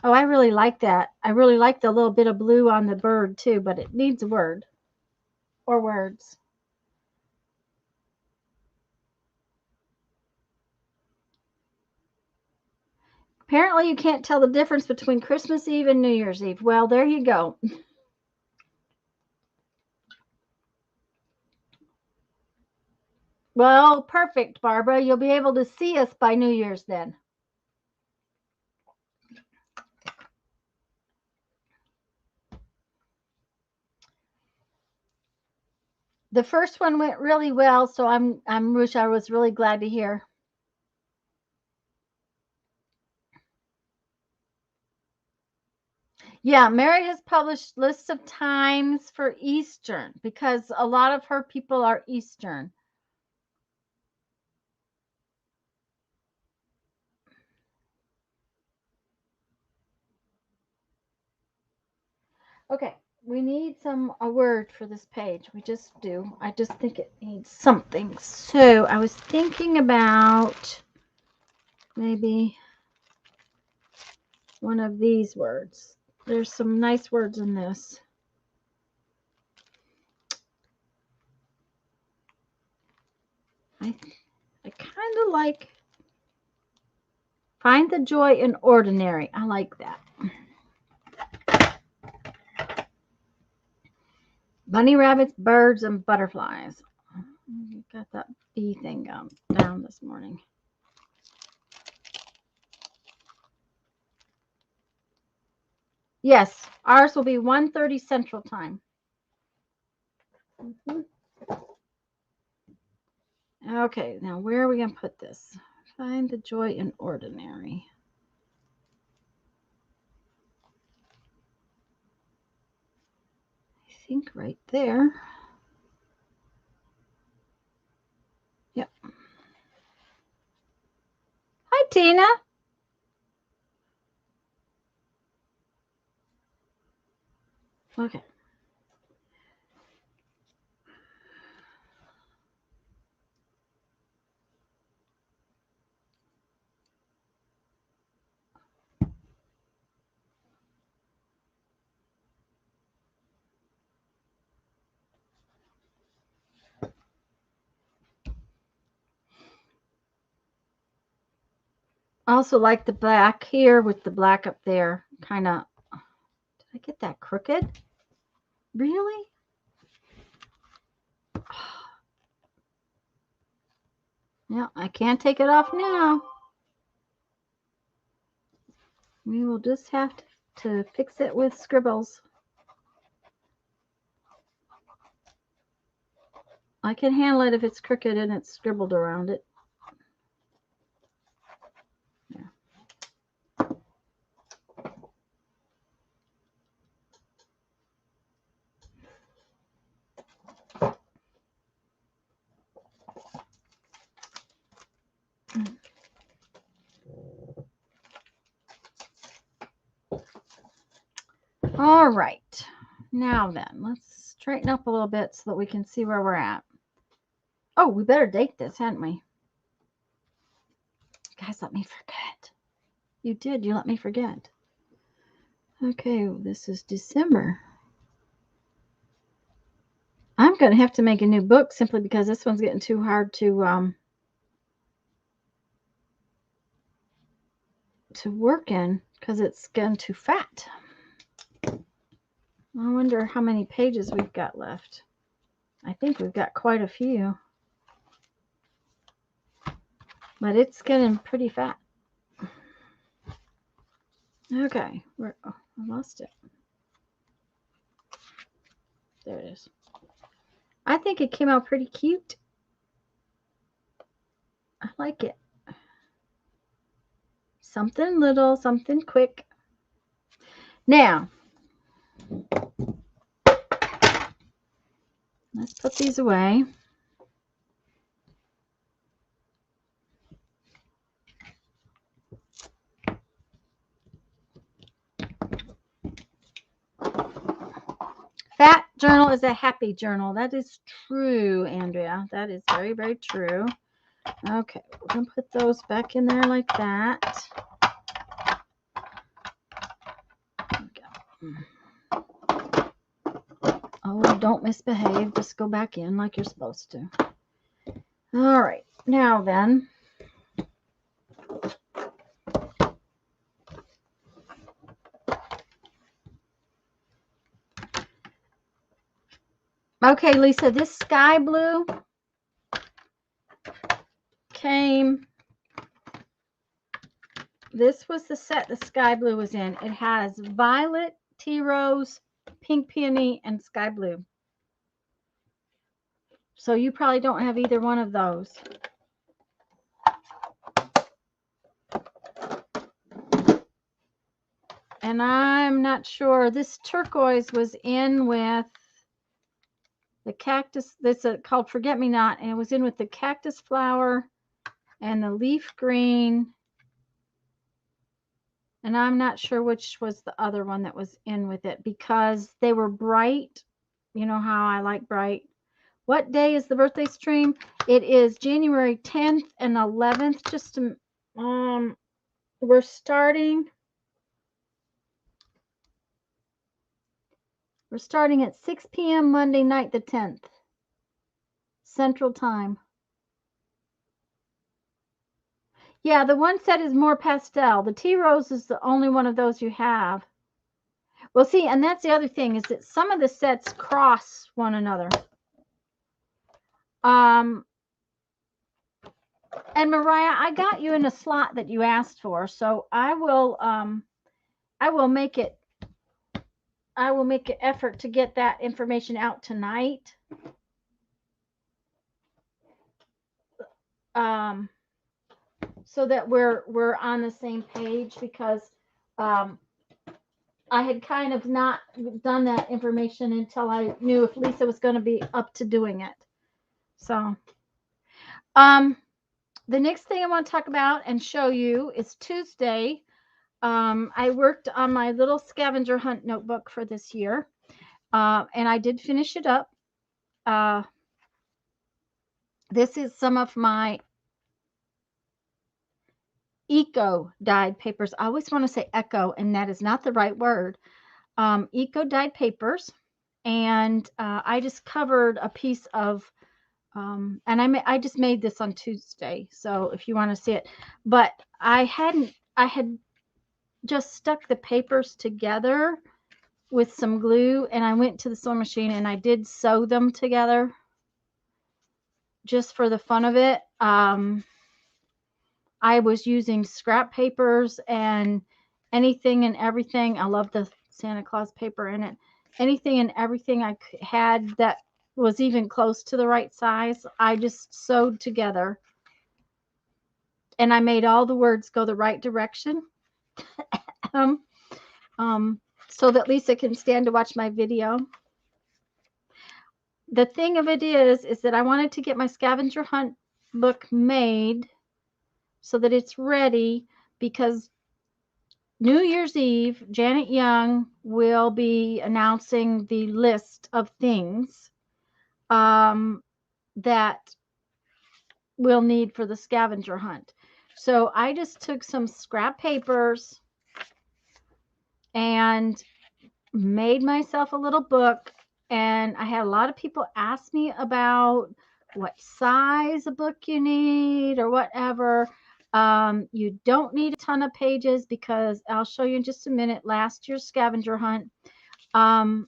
Oh, I really like that. I really like the little bit of blue on the bird too, but it needs a word or words. Apparently, you can't tell the difference between Christmas Eve and New Year's Eve. Well, there you go. Well, perfect, Barbara. You'll be able to see us by New Year's then. The first one went really well, so Rush, I was really glad to hear. Yeah, Mary has published lists of times for Eastern because a lot of her people are Eastern. Okay, we need a word for this page. We just do. I just think it needs something. So I was thinking about maybe one of these words. There's some nice words in this. I kind of like find the joy in ordinary. I like that. Bunny rabbits, birds, and butterflies. Got that bee thing down this morning. Yes, ours will be 1:30 Central Time. Okay, now where are we going to put this? Find the joy in ordinary. think right there. Yep. Hi, Tina. Okay. I also like the black here with the black up there. Kind of, did I get that crooked? Really? Yeah, I can't take it off now. We will just have to fix it with scribbles. I can handle it if it's crooked and it's scribbled around it. Yeah. All right. Now then, let's straighten up a little bit so that we can see where we're at. Oh, we better date this, hadn't we? Guys, let me forget. You did. You let me forget. Okay, this is December. I'm going to have to make a new book simply because this one's getting too hard to work in because it's getting too fat. I wonder how many pages we've got left. I think we've got quite a few. But it's getting pretty fat. Okay, oh, I lost it. There it is. I think it came out pretty cute. I like it. Something little, something quick. Now, let's put these away. Fat journal is a happy journal. That is true, Andrea. That is very, very true. Okay, we're going to put those back in there like that. Oh, don't misbehave. Just go back in like you're supposed to. All right, now then. Okay, Lisa, this sky blue came. This was the set the sky blue was in. It has violet, tea rose, pink peony, and sky blue. So you probably don't have either one of those. And I'm not sure. This turquoise was in with the cactus. This is called Forget Me Not, and it was in with the cactus flower and the leaf green. And I'm not sure which was the other one that was in with it because they were bright. You know how I like bright. What day is the birthday stream? It is January 10th and 11th. Just to, we're starting. We're starting at 6 p.m. Monday night, the 10th, Central Time. Yeah, the one set is more pastel. The tea rose is the only one of those you have. Well, see, and that's the other thing is that some of the sets cross one another. And Mariah, I got you in a slot that you asked for, so I will make it. I will make an effort to get that information out tonight. So that we're on the same page because I had kind of not done that information until I knew if Lisa was going to be up to doing it. So, the next thing I want to talk about and show you is Tuesday. I worked on my little scavenger hunt notebook for this year, and I did finish it up. This is some of my eco dyed papers. I always want to say echo, and that is not the right word. Eco dyed papers, and I just covered a piece of, and I just made this on Tuesday. So if you want to see it, but I had just stuck the papers together with some glue, and I went to the sewing machine and I did sew them together just for the fun of it. I was using scrap papers and anything and everything. I love the Santa Claus paper in it. Anything and everything I had that was even close to the right size, I just sewed together. And I made all the words go the right direction. um, so that Lisa can stand to watch my video. The thing of it is that I wanted to get my scavenger hunt book made so that it's ready, because New Year's Eve, Janet Young will be announcing the list of things that we'll need for the scavenger hunt. So I just took some scrap papers and made myself a little book, and I had a lot of people ask me about what size of book you need or whatever. You don't need a ton of pages, because I'll show you in just a minute last year's scavenger hunt. But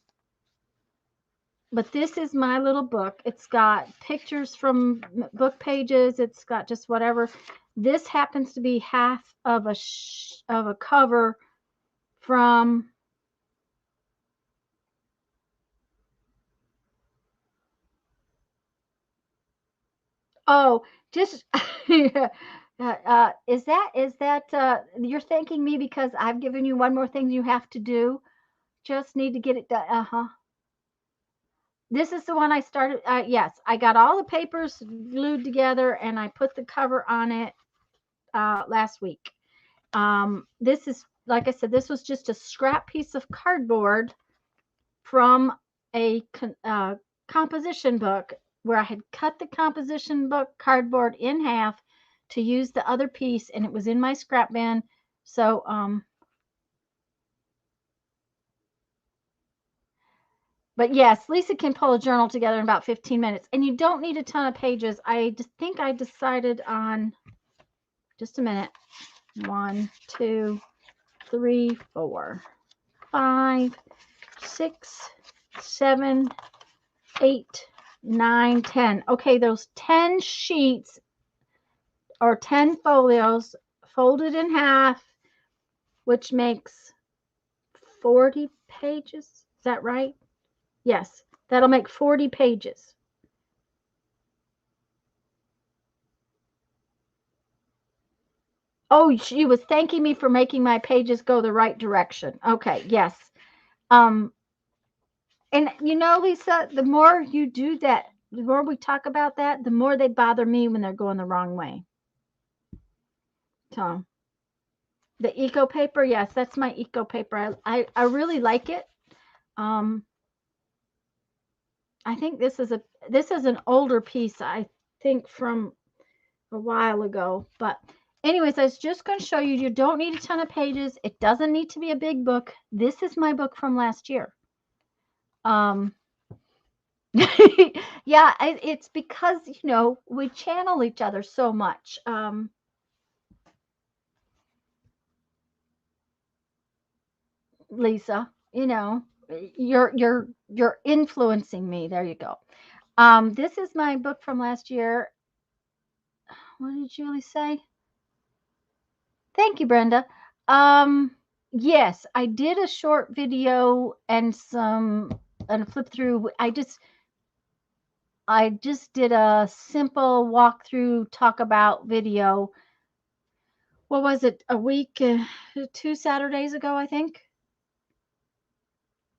this is my little book. It's got pictures from book pages. It's got just whatever. This happens to be half of a cover from just is that you're thanking me because I've given you one more thing you have to do? Just need to get it done. This is the one I started. Yes, I got all the papers glued together and I put the cover on it last week. This is, like I said, this was just a scrap piece of cardboard from a composition book, where I had cut the composition book cardboard in half to use the other piece, and it was in my scrap bin. So, but yes, Lisa can pull a journal together in about 15 minutes, and you don't need a ton of pages. I just think I decided on, just a minute, 1, 2, 3, 4, 5, 6, 7, 8, 9, 10. Okay, those 10 sheets or 10 folios folded in half, which makes 40 pages. Is that right? Yes, that'll make 40 pages. Oh, she was thanking me for making my pages go the right direction. Okay, yes. And you know, Lisa, the more you do that, the more we talk about that, the more they bother me when they're going the wrong way. So, the eco paper, yes, that's my eco paper. I really like it. Um, I think this is an older piece, I think, from a while ago. But anyways, I was just going to show you, you don't need a ton of pages. It doesn't need to be a big book. This is my book from last year. Yeah, it's because, we channel each other so much. Lisa, you're influencing me. There you go. This is my book from last year. What did Julie say? Thank you, Brenda. Yes, I did a short video and a flip through. I just did a simple walkthrough talk about video. What was it? A week, 2 Saturdays ago, I think.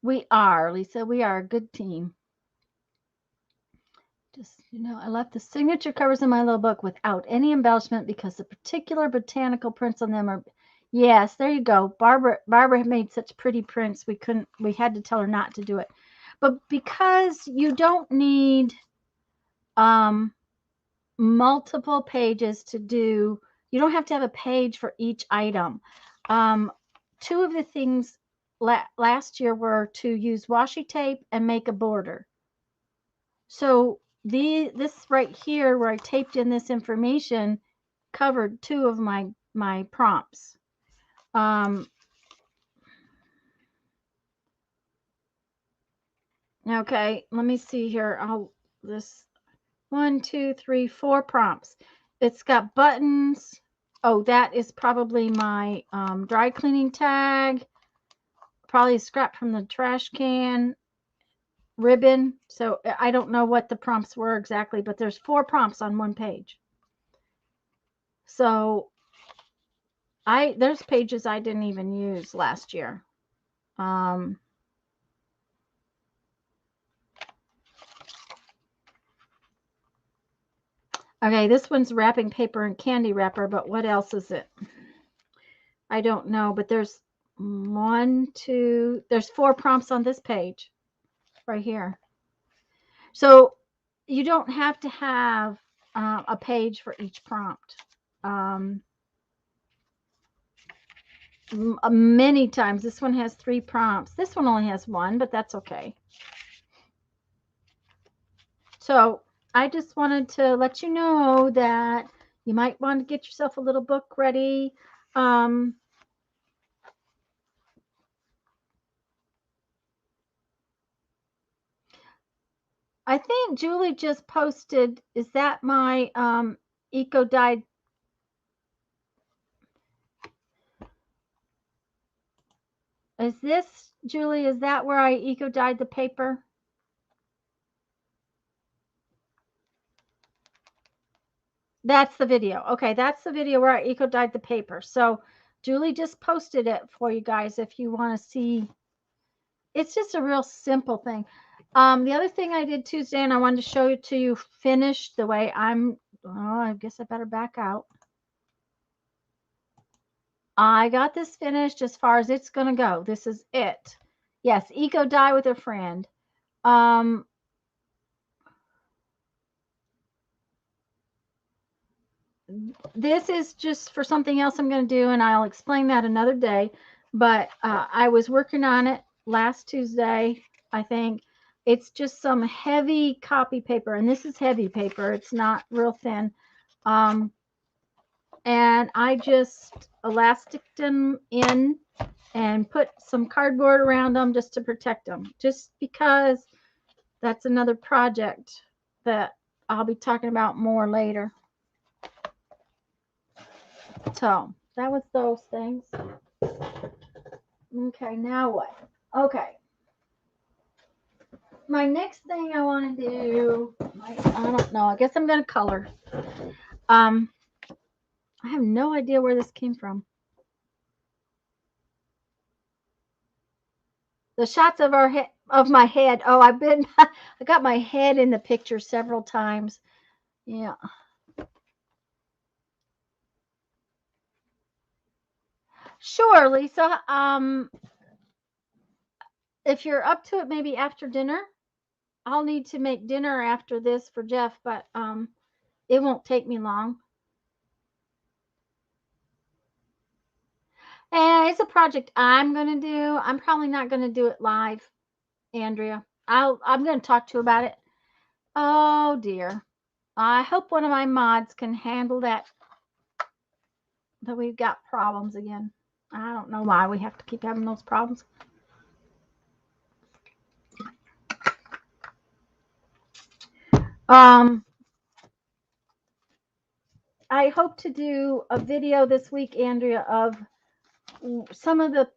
We are, Lisa. We are a good team. Just, I left the signature covers in my little book without any embellishment because the particular botanical prints on them are, yes, there you go. Barbara made such pretty prints. We had to tell her not to do it. But because you don't need multiple pages to do, you don't have to have a page for each item. Two of the things last year were to use washi tape and make a border. So this right here where I taped in this information covered two of my prompts. Okay, let me see here. This 1, 2, 3, 4 prompts. It's got buttons. Oh, that is probably my dry cleaning tag. Probably a scrap from the trash can. Ribbon. So I don't know what the prompts were exactly, but there's 4 prompts on one page. So there's pages I didn't even use last year. Okay, this one's wrapping paper and candy wrapper, but what else is it? I don't know, but there's 4 prompts on this page right here. So you don't have to have a page for each prompt. Many times, this one has 3 prompts. This one only has 1, but that's okay. So I just wanted to let you know that you might want to get yourself a little book ready. I think Julie just posted, is that my eco dyed? Is this, Julie, is that where I eco dyed the paper? That's the video. Okay, that's the video where I eco dyed the paper. So Julie just posted it for you guys if you want to see. It's just a real simple thing. The other thing I did Tuesday, and I wanted to show it to you finished the way I guess I better back out. I got this finished as far as it's going to go. This is it. Yes, eco dye with a friend. This is just for something else I'm going to do, and I'll explain that another day. But I was working on it last Tuesday, I think. It's just some heavy copy paper, and this is heavy paper. It's not real thin. And I just elasticed them in and put some cardboard around them just to protect them, just because that's another project that I'll be talking about more later. So that was those things. Okay, now what? Okay. My next thing I want to do, I don't know. I guess I'm going to color. I have no idea where this came from. The shots of my head. Oh, I got my head in the picture several times. Yeah. Sure, Lisa. If you're up to it, maybe after dinner. I'll need to make dinner after this for Jeff, but it won't take me long. And it's a project I'm going to do. I'm probably not going to do it live, Andrea. I'm going to talk to you about it. Oh dear. I hope one of my mods can handle that we've got problems again. I don't know why we have to keep having those problems. I hope to do a video this week, Andrea, of some of the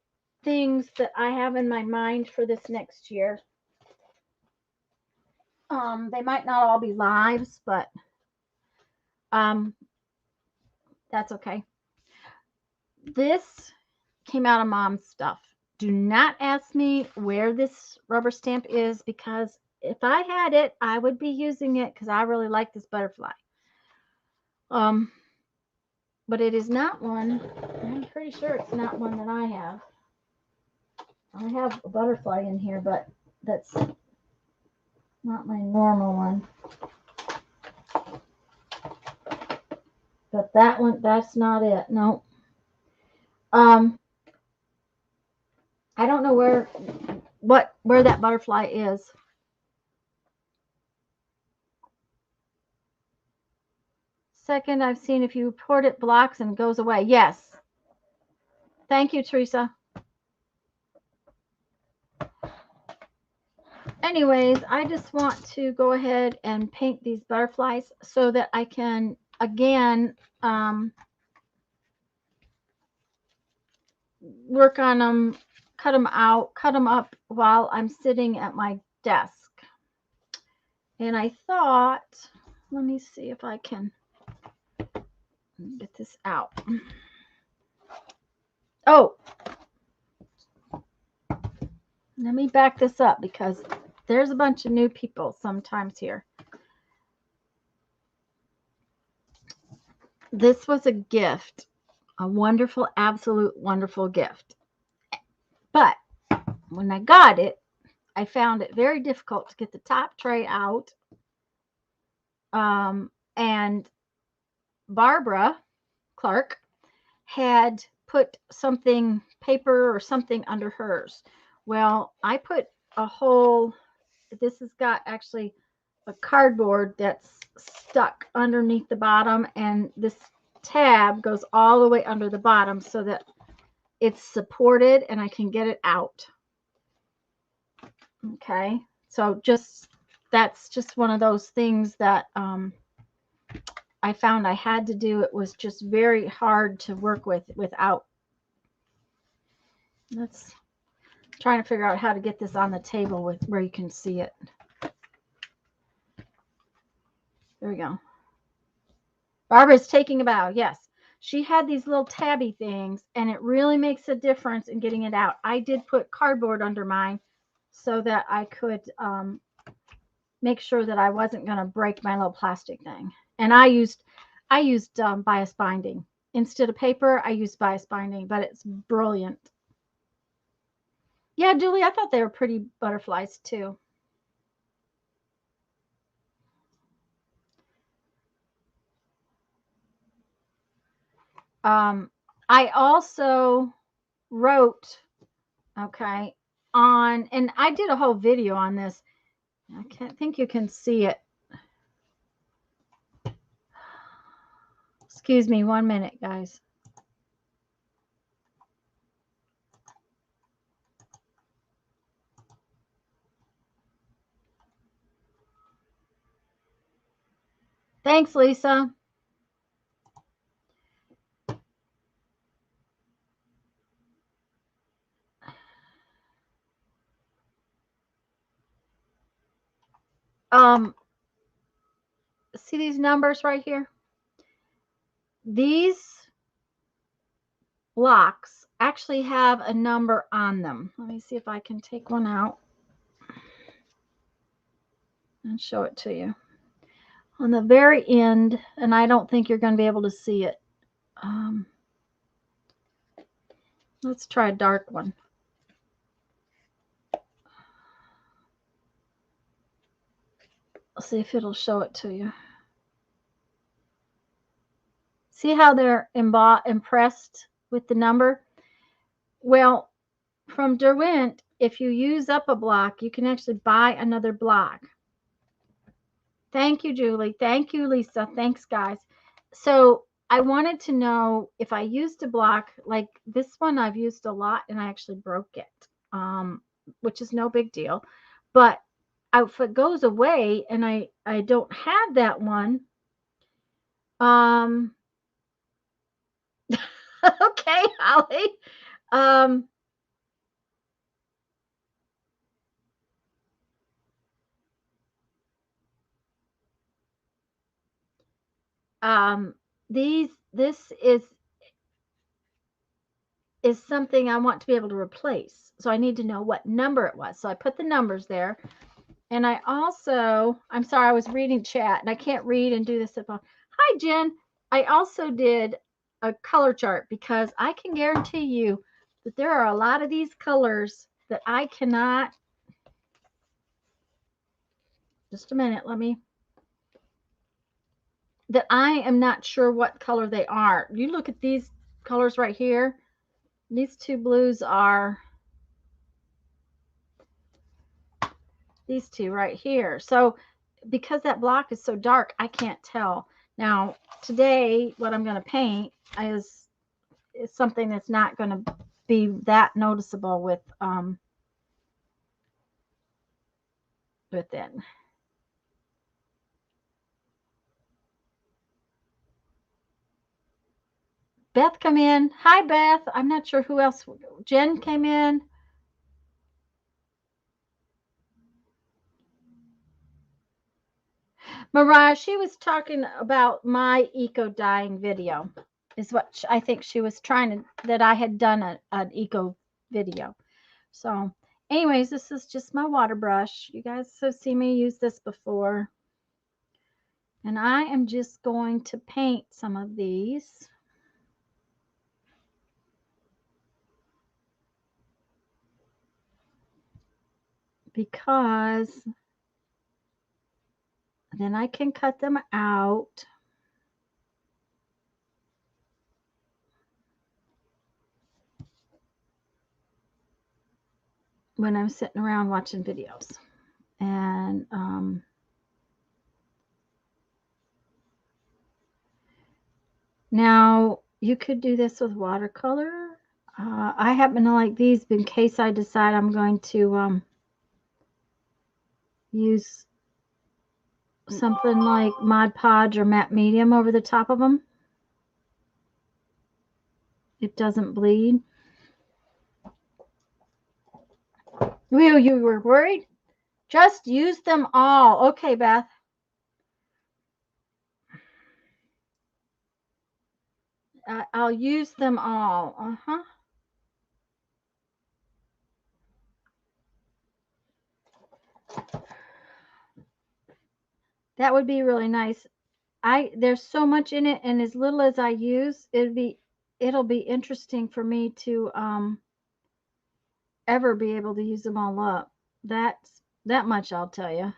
things that I have in my mind for this next year. They might not all be lives, but that's okay. This came out of Mom's stuff. Do not ask me where this rubber stamp is, because if I had it, I would be using it because I really like this butterfly. But it is not one. I'm pretty sure it's not one that I have. I have a butterfly in here, but that's not my normal one. But that one, that's not it. No. I don't know where that butterfly is. Second, I've seen if you port it blocks and it goes away. Yes. Thank you, Teresa. Anyways, I just want to go ahead and paint these butterflies so that I can, again, work on them, cut them out, cut them up while I'm sitting at my desk. And I thought, let me see if I can get this out. Oh, let me back this up because there's a bunch of new people sometimes here. This was a gift, a wonderful, absolute wonderful gift. But when I got it, I found it very difficult to get the top tray out. And Barbara Clark had put something, paper or something, under hers. Well, I put a hole. This has got actually a cardboard that's stuck underneath the bottom, and this tab goes all the way under the bottom so that it's supported and I can get it out. Okay, so that's just one of those things that I found I had to do. It was just very hard to work with without. Let's trying to figure out how to get this on the table with where you can see it. There we go. Barbara's taking a bow. Yes, she had these little tabby things, and it really makes a difference in getting it out. I did put cardboard under mine so that I could make sure that I wasn't going to break my little plastic thing. And I used bias binding instead of paper. I used bias binding, but it's brilliant. Yeah, Julie, I thought they were pretty butterflies too. I also wrote, okay, on, and I did a whole video on this. I can't think you can see it. Excuse me 1 minute, guys. Thanks, Lisa. See these numbers right here? These blocks actually have a number on them. Let me see if I can take one out and show it to you. On the very end, and I don't think you're going to be able to see it. Let's try a dark one. Let's see if it'll show it to you. See how they're impressed with the number? Well, from Derwent, if you use up a block, you can actually buy another block. Thank you, Julie. Thank you, Lisa. Thanks, guys. So I wanted to know if I used a block, like this one I've used a lot and I actually broke it, which is no big deal. But if it goes away and I don't have that one, okay, Holly. This is, is something I want to be able to replace. So I need to know what number it was. So I put the numbers there. And I also, I'm sorry, I was reading chat and I can't read and do this at all. Hi, Jen. I also did a color chart because I can guarantee you that there are a lot of these colors that I cannot. Just a minute, that I am not sure what color they are. You look at these colors right here. These two blues are these two right here. So because that block is so dark, I can't tell. Now, today, what I'm going to paint is something that's not going to be that noticeable within. Beth come in. Hi, Beth. I'm not sure who else. Jen came in. Mariah, she was talking about my eco dyeing video, is what I think she was trying to, that I had done an eco video. So, anyways, this is just my water brush. You guys have seen me use this before. And I am just going to paint some of these. Because then I can cut them out. When I'm sitting around watching videos. And now you could do this with watercolor. I happen to like these in case I decide I'm going to use something like Mod Podge or Matte Medium over the top of them. It doesn't bleed. Will, you were worried? Just use them all. Okay, Beth. I'll use them all. Uh-huh. That would be really nice. There's so much in it, and as little as I use, it'll be interesting for me to ever be able to use them all up. That much I'll tell you.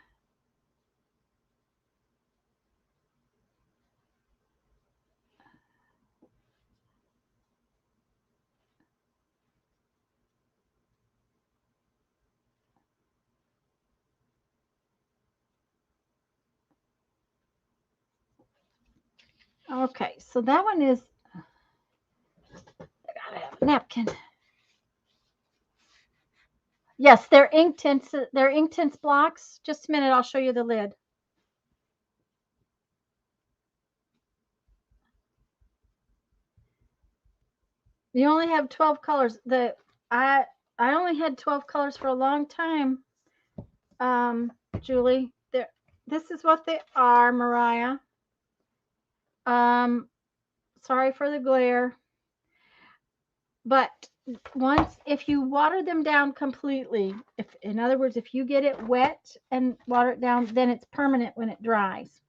Okay, so that one is, I gotta have a napkin. Yes, they're Inktense blocks. Just a minute, I'll show you the lid. You only have 12 colors. I only had 12 colors for a long time. Julie, this is what they are, Mariah. Sorry for the glare. But if you water them down completely, in other words, if you get it wet and water it down, then it's permanent when it dries.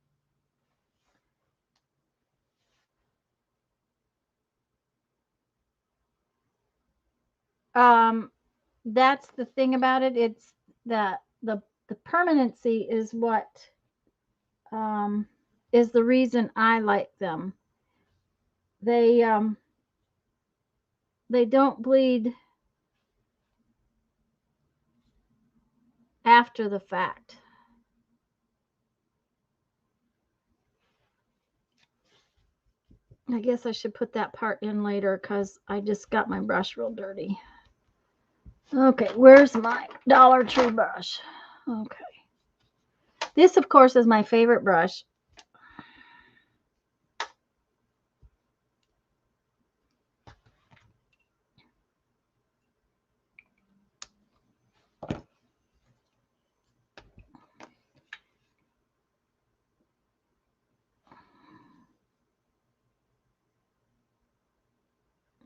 That's the thing about it. It's the permanency is what is the reason I like them. They don't bleed after the fact. I guess I should put that part in later because I just got my brush real dirty. Okay, where's my Dollar Tree brush? Okay. This, of course, is my favorite brush.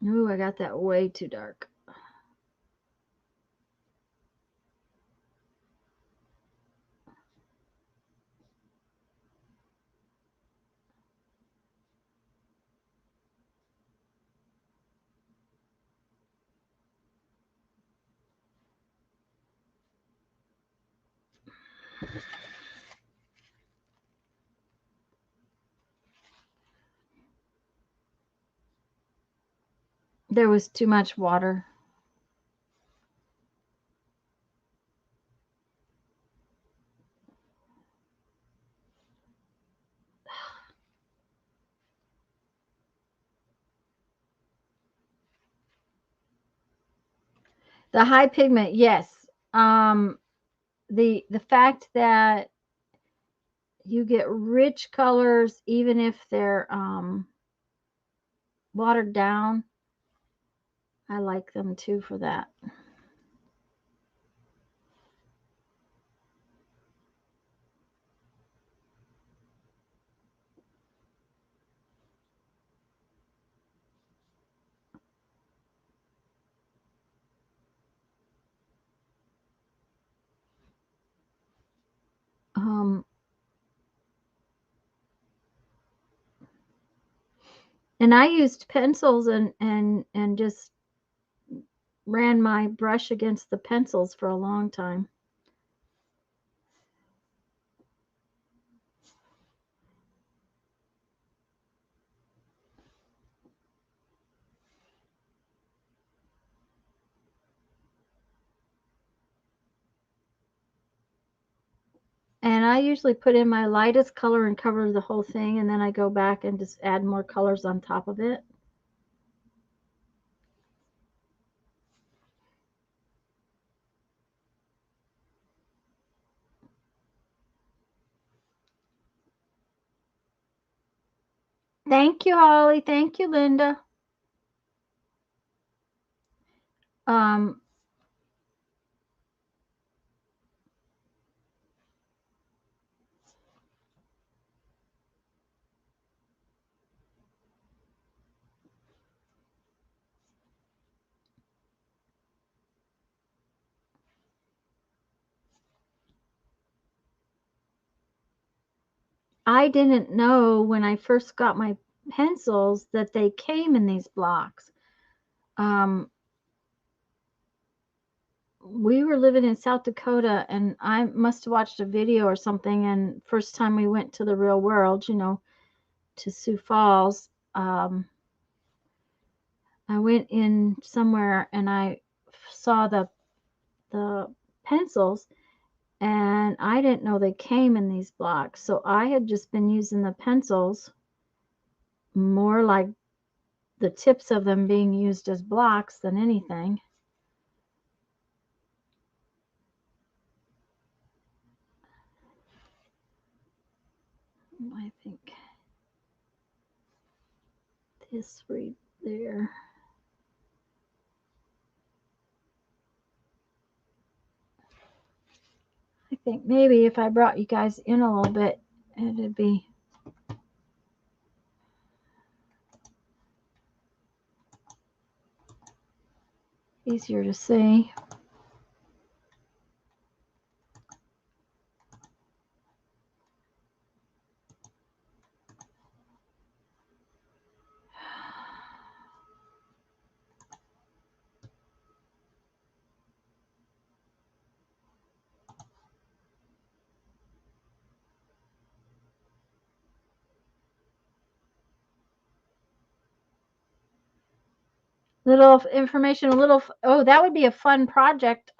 Ooh, I got that way too dark. There was too much water. The high pigment, yes. The fact that you get rich colors even if they're watered down, I like them too for that. Um, and I used pencils and just ran my brush against the pencils for a long time. And I usually put in my lightest color and cover the whole thing, and then I go back and just add more colors on top of it. Thank you, Holly. Thank you, Linda. Um, I didn't know when I first got my pencils that they came in these blocks. Um, we were living in South Dakota, and I must have watched a video or something. And first time we went to the real world, to Sioux Falls, I went in somewhere and I saw the pencils, and I didn't know they came in these blocks. So I had just been using the pencils more like the tips of them being used as blocks than anything. I think this right there. I think maybe if I brought you guys in a little bit, it'd be easier to see. Little information, a little. Oh, that would be a fun project,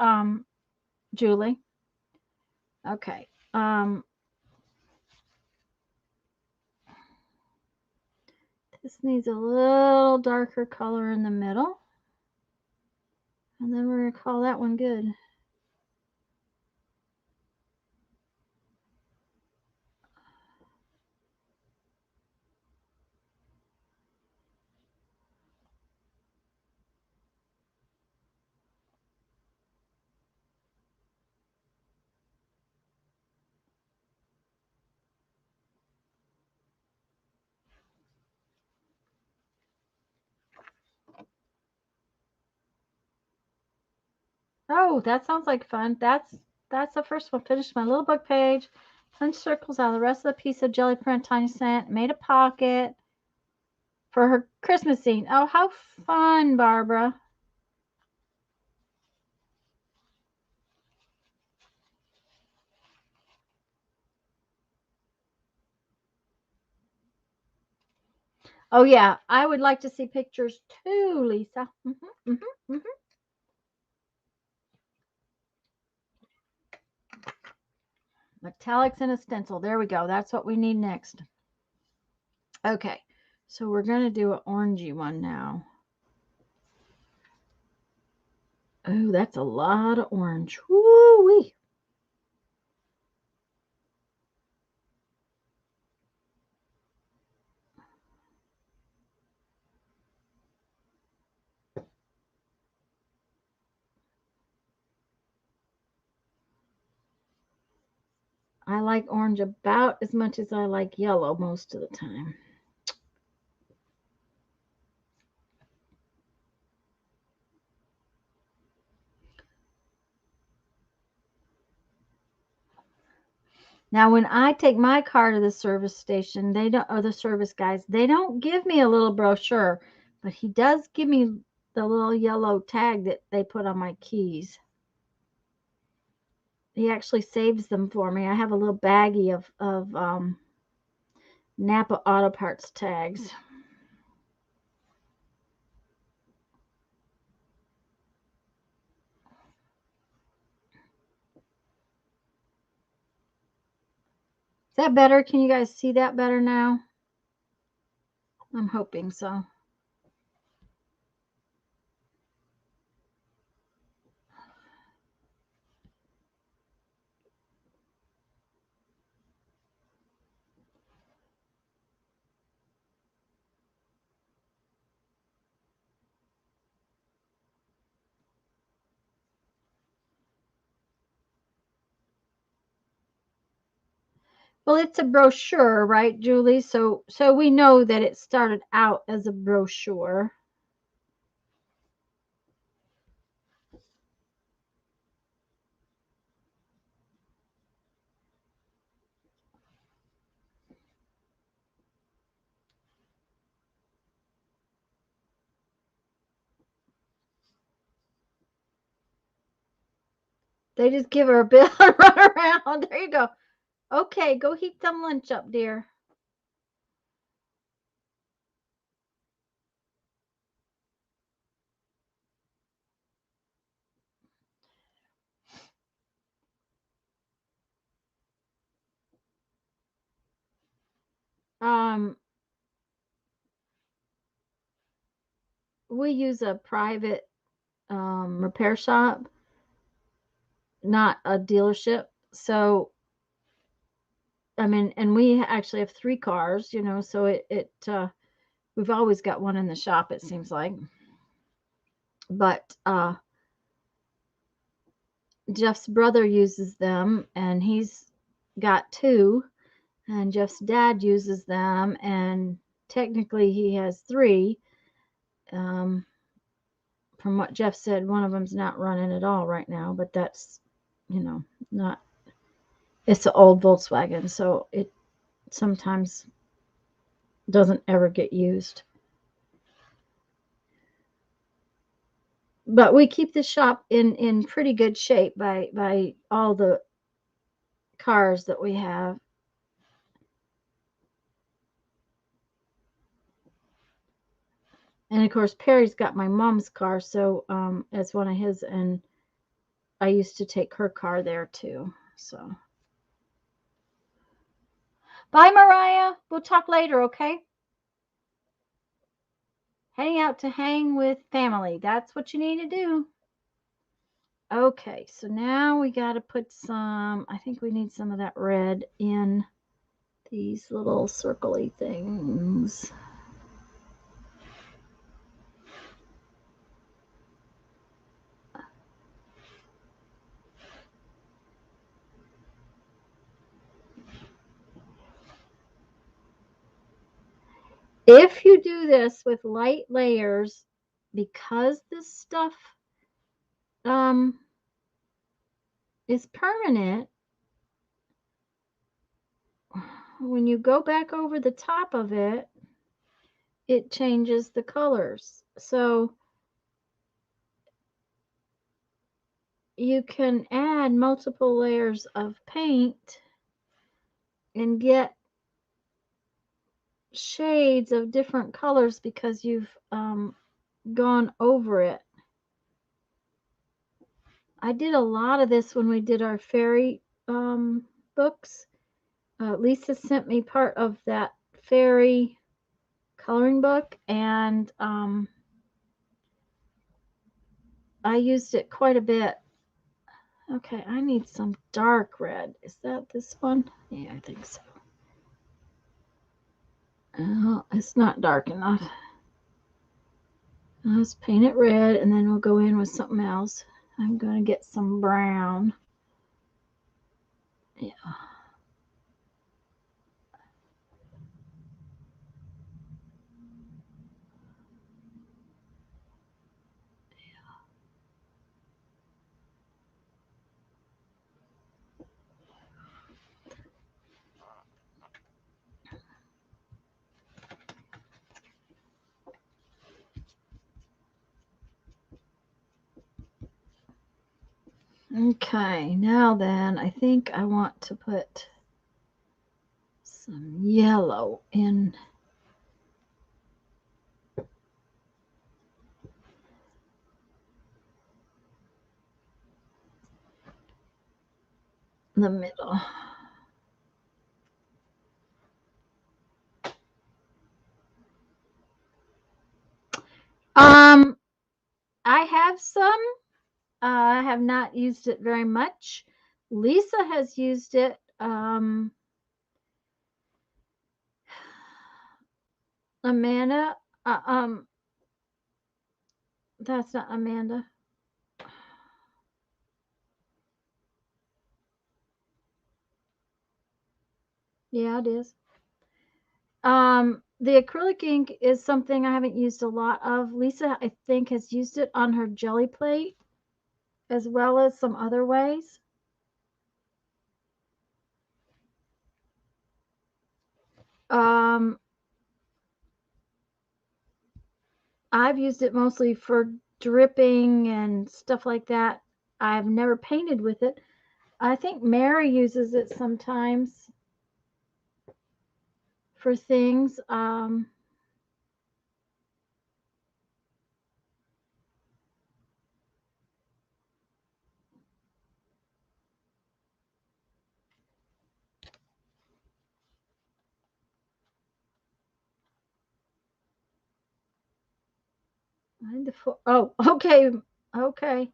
Julie. Okay. This needs a little darker color in the middle. And then we're going to call that one good. Oh, that sounds like fun. That's the first one. Finished my little book page. Punched circles out of the rest of the piece of jelly print, tiny cent. Made a pocket for her Christmas scene. Oh, how fun, Barbara. Oh yeah, I would like to see pictures too, Lisa. Metallics and a stencil. There we go. That's what we need next. Okay, so we're gonna do an orangey one now. Oh, that's a lot of orange. Woo-wee. I like orange about as much as I like yellow most of the time. Now, when I take my car to the service station, they don't, or the service guys, they don't give me a little brochure, but he does give me the little yellow tag that they put on my keys. He actually saves them for me. I have a little baggie of Napa Auto Parts tags. Is that better? Can you guys see that better now? I'm hoping so. Well, it's a brochure, right, Julie? So we know that it started out as a brochure. They just give her a bill and run around. There you go. Okay, go heat some lunch up, dear. Um, we use a private repair shop, not a dealership. So, I mean, and we actually have 3 cars, so we've always got one in the shop, it seems like. But Jeff's brother uses them, and he's got 2, and Jeff's dad uses them, and technically he has 3. Um, from what Jeff said, one of them's not running at all right now, but that's, not, it's an old Volkswagen, so it sometimes doesn't ever get used. But we keep the shop in pretty good shape by all the cars that we have. And of course, Perry's got my mom's car, so as one of his, and I used to take her car there too. So, bye, Mariah. We'll talk later, okay? Heading out to hang with family. That's what you need to do. Okay, so now we got to put some, I think we need some of that red in these little circly things. If you do this with light layers, because this stuff is permanent, when you go back over the top of it, it changes the colors. So you can add multiple layers of paint and get shades of different colors because you've gone over it. I did a lot of this when we did our fairy books. Lisa sent me part of that fairy coloring book, and I used it quite a bit. Okay, I need some dark red. Is that this one? Yeah, I think so. Oh, it's not dark enough. Let's paint it red, and then we'll go in with something else. I'm going to get some brown. Yeah. Okay, now then, I think I want to put some yellow in the middle. I have some. I have not used it very much. Lisa has used it. Amanda, that's not Amanda. Yeah, it is. The acrylic ink is something I haven't used a lot of. Lisa, I think, has used it on her jelly plate as well as some other ways. I've used it mostly for dripping and stuff like that. I've never painted with it. I think Mary uses it sometimes for things. Oh, okay, okay.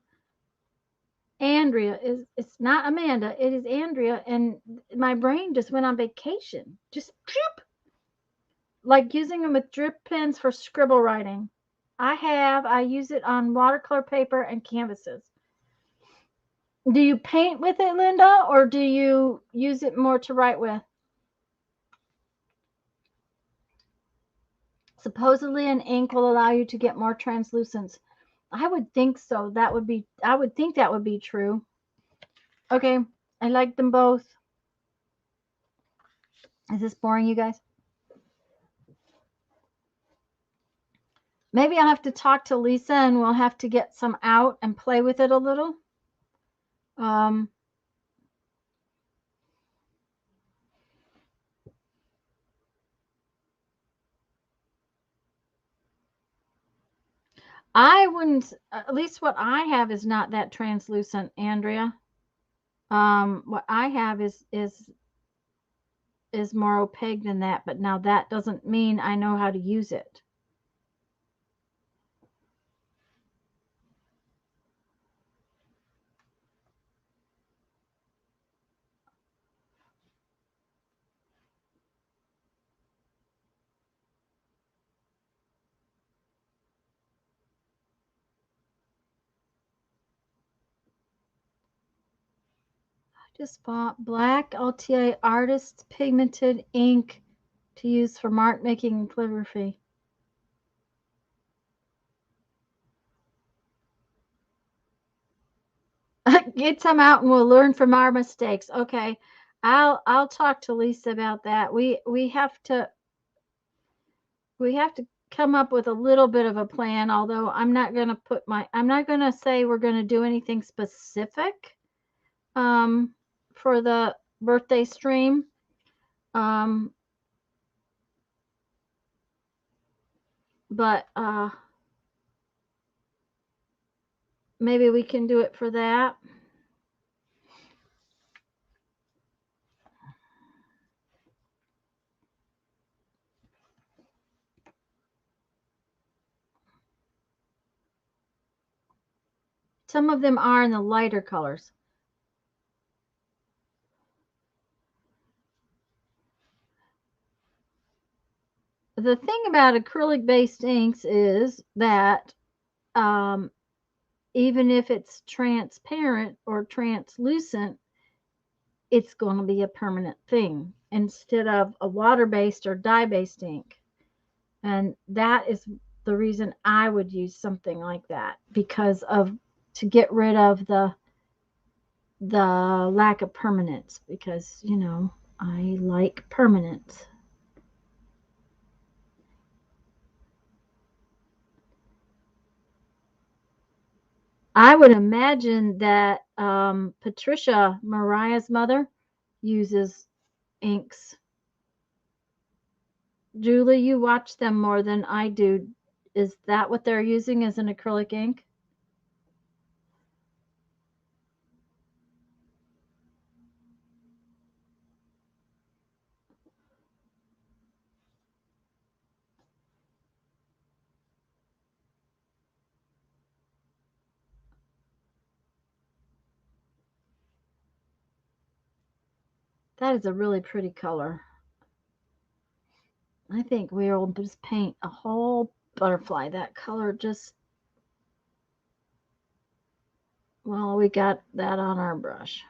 Andrea is, it's not Amanda, it is Andrea, and my brain just went on vacation. Just like using them with drip pens for scribble writing. I use it on watercolor paper and canvases. Do you paint with it, Linda, or do you use it more to write with? Supposedly an ink will allow you to get more translucence. I would think so. I would think that would be true. Okay, I like them both. Is this boring, you guys? Maybe I'll have to talk to Lisa and we'll have to get some out and play with it a little. I wouldn't, at least what I have is not that translucent, Andrea. What I have is more opaque than that, but now that doesn't mean I know how to use it. Just bought black LTA Artist Pigmented ink to use for mark making and calligraphy. Get some out and we'll learn from our mistakes. Okay. I'll talk to Lisa about that. We have to come up with a little bit of a plan, although I'm not going to say we're going to do anything specific for the birthday stream. But maybe we can do it for that. Some of them are in the lighter colors. The thing about acrylic-based inks is that even if it's transparent or translucent, it's going to be a permanent thing instead of a water-based or dye-based ink. And that is the reason I would use something like that, because of to get rid of the lack of permanence, because you know I like permanence. I would imagine that Patricia, Mariah's mother, uses inks. Julie, you watch them more than I do. Is that what they're using as an acrylic ink? That is a really pretty color. I think we'll just paint a whole butterfly that color. Just, well, we got that on our brush.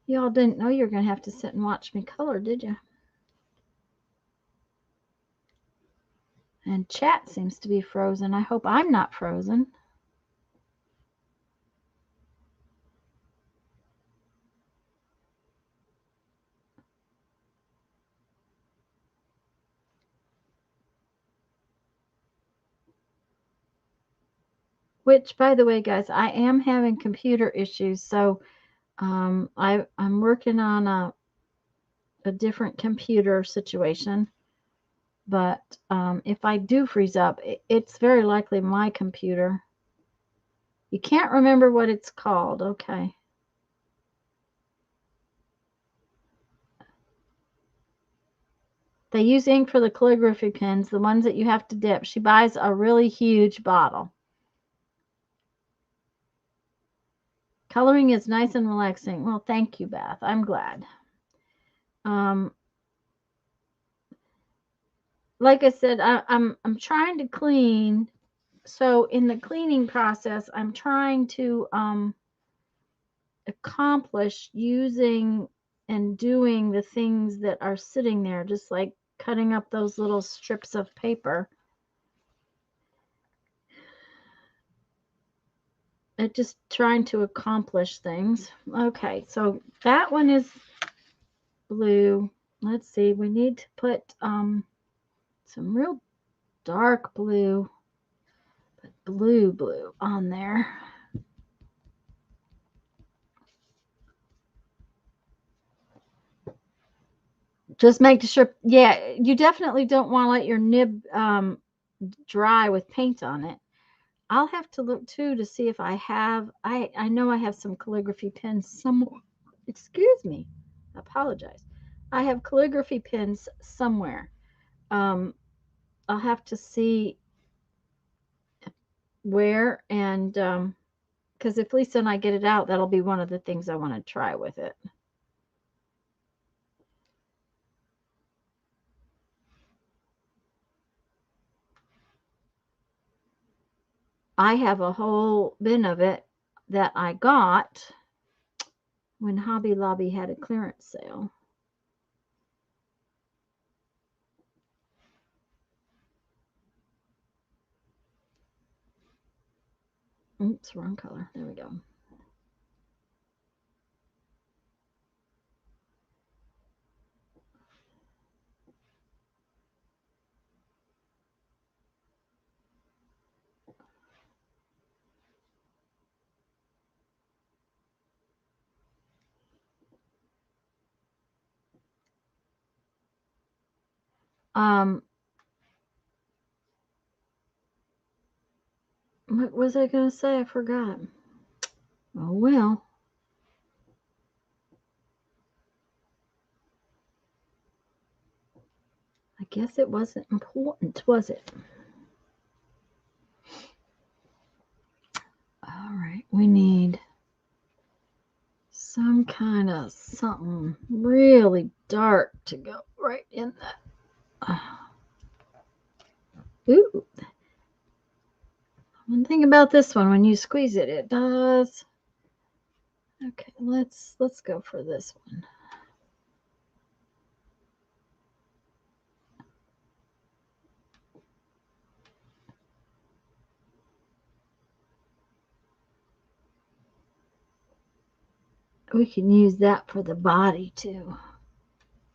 Y'all didn't know you're going to have to sit and watch me color, did you? And chat seems to be frozen. I hope I'm not frozen. Which, by the way, guys, I am having computer issues, so I'm working on a different computer situation. But if I do freeze up, it's very likely my computer. You can't remember what it's called. Okay. They use ink for the calligraphy pens, the ones that you have to dip. She buys a really huge bottle. Coloring is nice and relaxing. Well, thank you, Beth. I'm glad. Like I said, I'm trying to clean. So in the cleaning process, I'm trying to accomplish using and doing the things that are sitting there, just like cutting up those little strips of paper. Just trying to accomplish things. Okay, so that one is blue. Let's see, we need to put some real dark blue, but blue on there. Just make sure, yeah, you definitely don't want to let your nib dry with paint on it. I'll have to look too to see if I have, I know I have some calligraphy pens somewhere. Excuse me, I apologize. I have calligraphy pens somewhere. I'll have to see where, and because if Lisa and I get it out, that'll be one of the things I want to try with it. I have a whole bin of it that I got when Hobby Lobby had a clearance sale. Oops, wrong color. There we go. What was I going to say? I forgot. Oh, well. I guess it wasn't important, was it? All right, we need some kind of something really dark to go right in that. Ooh. One thing about this one, when you squeeze it, it does. Okay, let's go for this one. We can use that for the body too.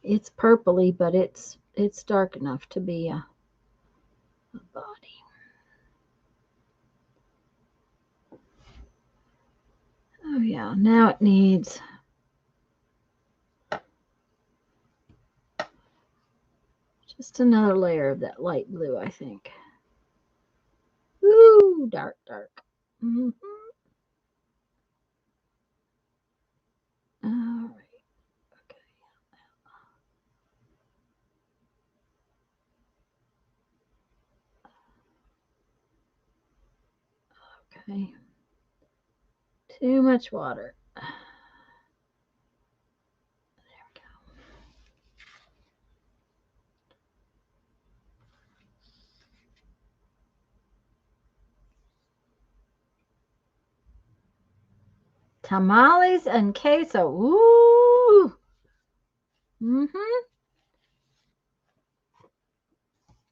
It's purpley, but it's dark enough to be a body. Oh yeah, now it needs just another layer of that light blue, I think. Ooh, dark, dark. Mm-hmm. All right. Okay. Okay. Too much water. There we go. Tamales and queso. Ooh. Mm-hmm.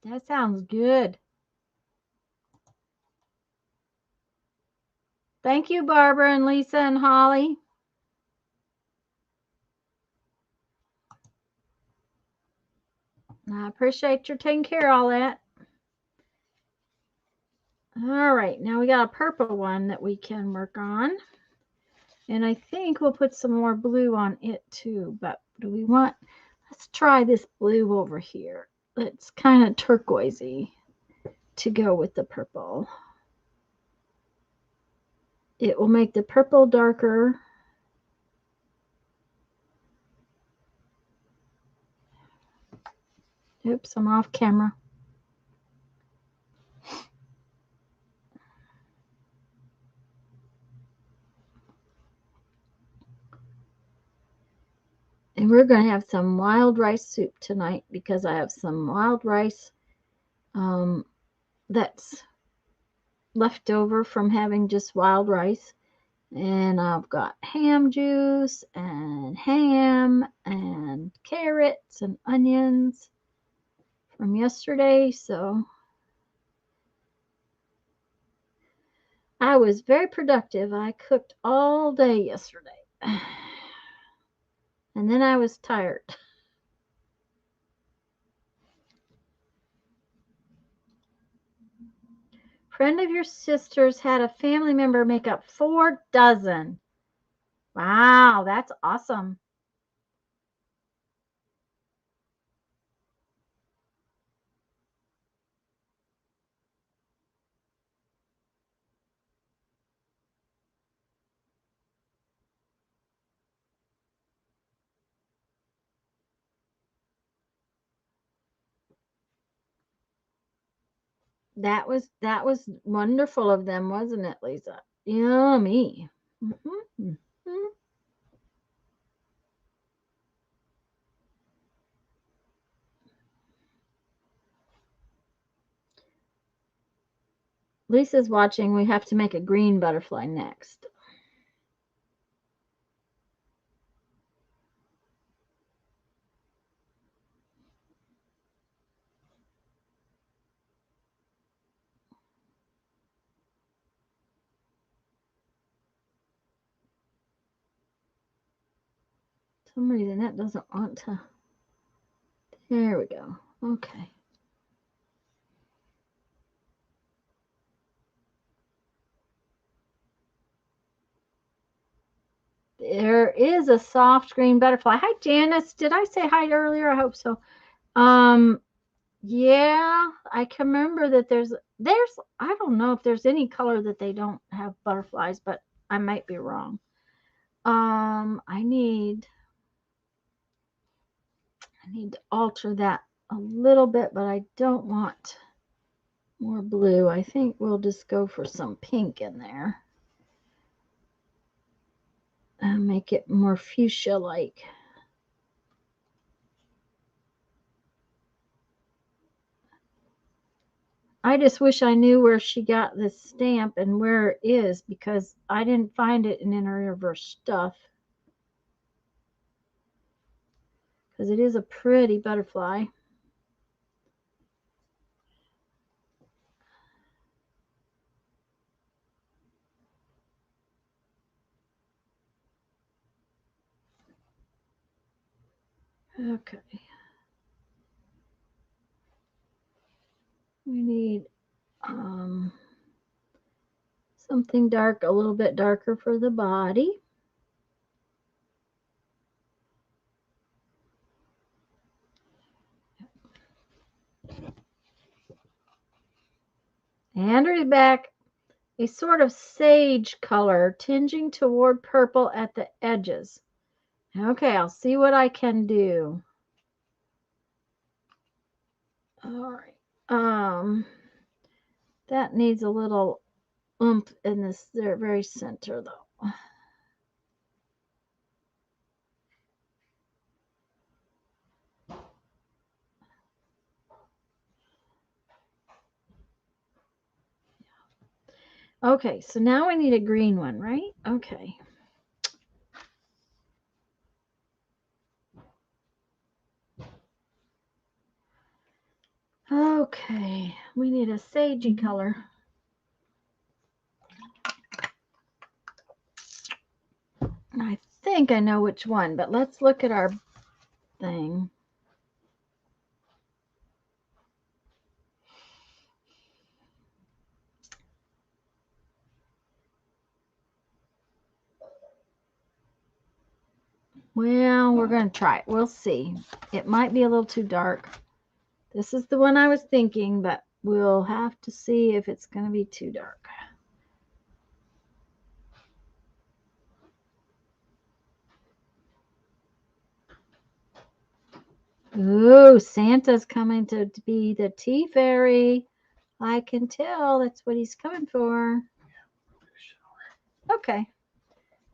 That sounds good. Thank you, Barbara and Lisa and Holly. I appreciate your taking care of all that. All right, now we got a purple one that we can work on. And I think we'll put some more blue on it too. But do we want, let's try this blue over here. It's kind of turquoisey to go with the purple. It will make the purple darker. Oops, I'm off camera. And we're going to have some wild rice soup tonight because I have some wild rice that's left over from having just wild rice. And I've got ham juice and ham and carrots and onions from yesterday. So I was very productive. I cooked all day yesterday. And then I was tired. Friend of your sister's had a family member make up 4 dozen. Wow, that's awesome. That was wonderful of them, wasn't it, Lisa? Yummy. Mm-hmm. Mm-hmm. Lisa's watching. We have to make a green butterfly next. some reason that doesn't want to. There we go. Okay. There is a soft green butterfly. Hi, Janice. Did I say hi earlier? I hope so. Yeah, I can remember that there's I don't know if there's any color that they don't have butterflies, but I might be wrong. I need to alter that a little bit, but I don't want more blue. I think we'll just go for some pink in there and make it more fuchsia-like. I just wish I knew where she got this stamp and where it is, because I didn't find it in any of her stuff. Because it is a pretty butterfly. Okay. We need something dark, a little bit darker for the body. Andrew's back. A sort of sage color, tinging toward purple at the edges. Okay, I'll see what I can do. All right. That needs a little oomph in this there very center, though. Okay, so now I need a green one, right? Okay. Okay, we need a sagey color. I think I know which one, but let's look at our thing. Well, we're going to try it. We'll see. It might be a little too dark. This is the one I was thinking, but we'll have to see if it's going to be too dark. Ooh, Santa's coming to be the tea fairy. I can tell that's what he's coming for. Okay.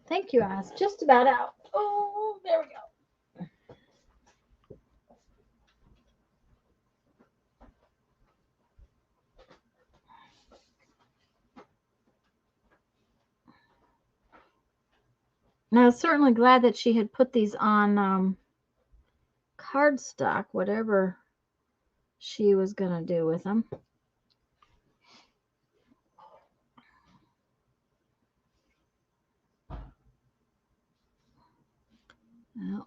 Thank you, I was just about out. Oh, there we go. And I was certainly glad that she had put these on cardstock, whatever she was going to do with them. Well,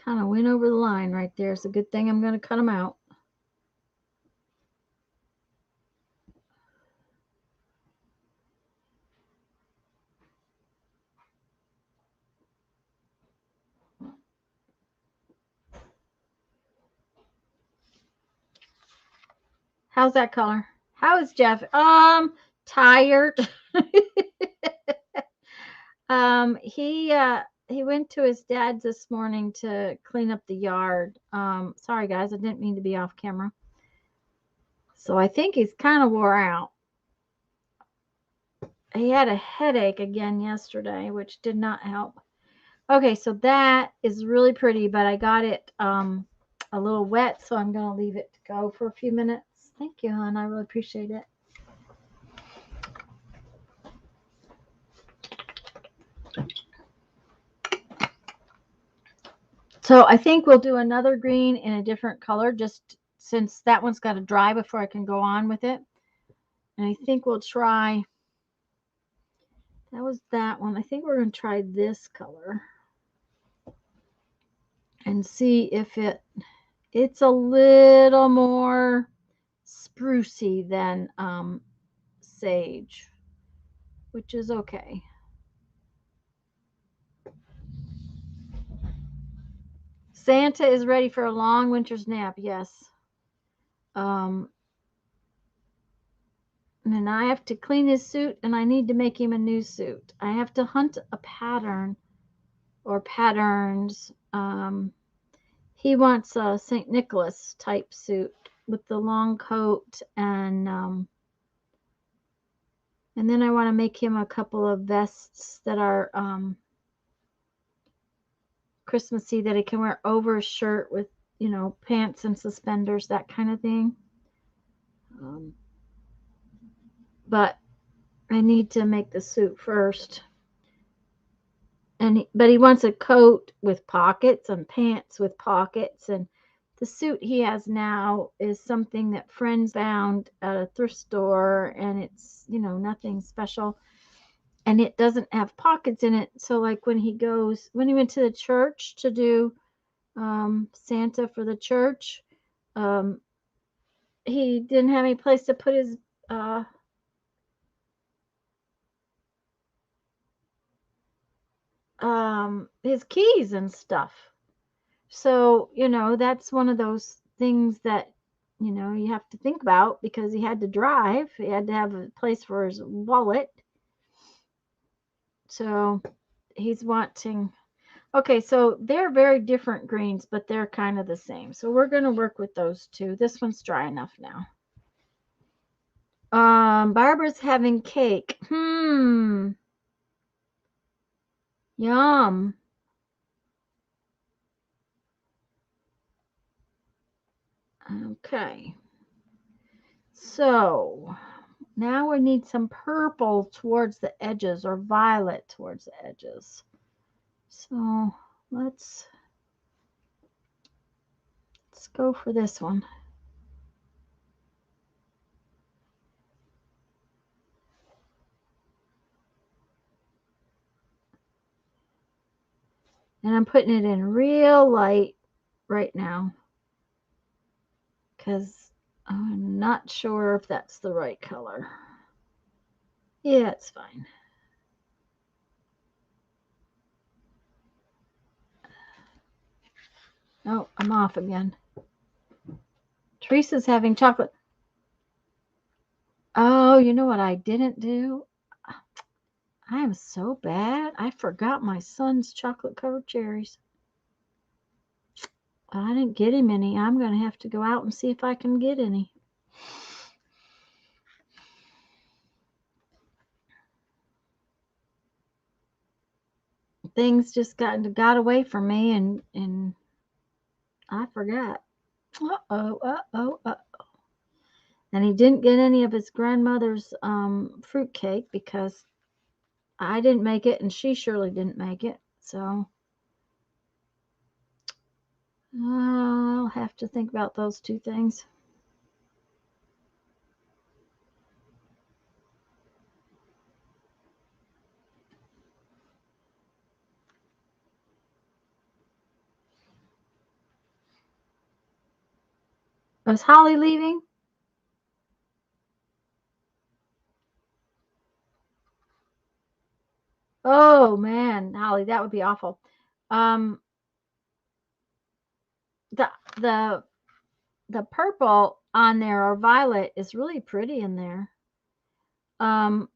kind of went over the line right there. It's a good thing I'm going to cut them out. How's that color? How is Jeff? Tired. He went to his dad's this morning to clean up the yard. Sorry guys, I didn't mean to be off camera. So I think he's kind of wore out. He had a headache again yesterday, which did not help. Okay, so that is really pretty, but I got it a little wet, so I'm going to leave it to go for a few minutes. Thank you, hon. I really appreciate it. So I think we'll do another green in a different color, just since that one's got to dry before I can go on with it. And I think we'll try That was that one. I think we're going to try this color and see if it's a little more sprucey than sage, which is okay. Santa is ready for a long winter's nap. Yes. And I have to clean his suit, and I need to make him a new suit. I have to hunt a pattern or patterns. He wants a St. Nicholas type suit with the long coat, and then I want to make him a couple of vests that are Christmassy, that he can wear over a shirt with, pants and suspenders, that kind of thing. But I need to make the suit first. But he wants a coat with pockets and pants with pockets, and the suit he has now is something that friends found at a thrift store, and it's, nothing special, and it doesn't have pockets in it. So like when he went to the church to do Santa for the church, he didn't have any place to put his keys and stuff. So, that's one of those things that, you have to think about, because he had to drive. He had to have a place for his wallet. So he's wanting, okay, so they're very different greens, but they're kind of the same. So we're going to work with those two. This one's dry enough now. Barbara's having cake. Yum. Okay. So now we need some purple towards the edges, or violet towards the edges. So let's go for this one. And I'm putting it in real light right now, because I'm not sure if that's the right color. Yeah, it's fine. Oh, I'm off again. Teresa's having chocolate. Oh, you know what I didn't do? I am so bad. I forgot my son's chocolate covered cherries. I didn't get him any. I'm going to have to go out and see if I can get any. Things just got away from me, and I forgot. Uh-oh, uh-oh, uh-oh. And he didn't get any of his grandmother's fruit cake, because I didn't make it, and she surely didn't make it. So I'll have to think about those two things. Was Holly leaving? Oh man, Holly, that would be awful. Um, the the the purple on there, or violet, is really pretty in there. I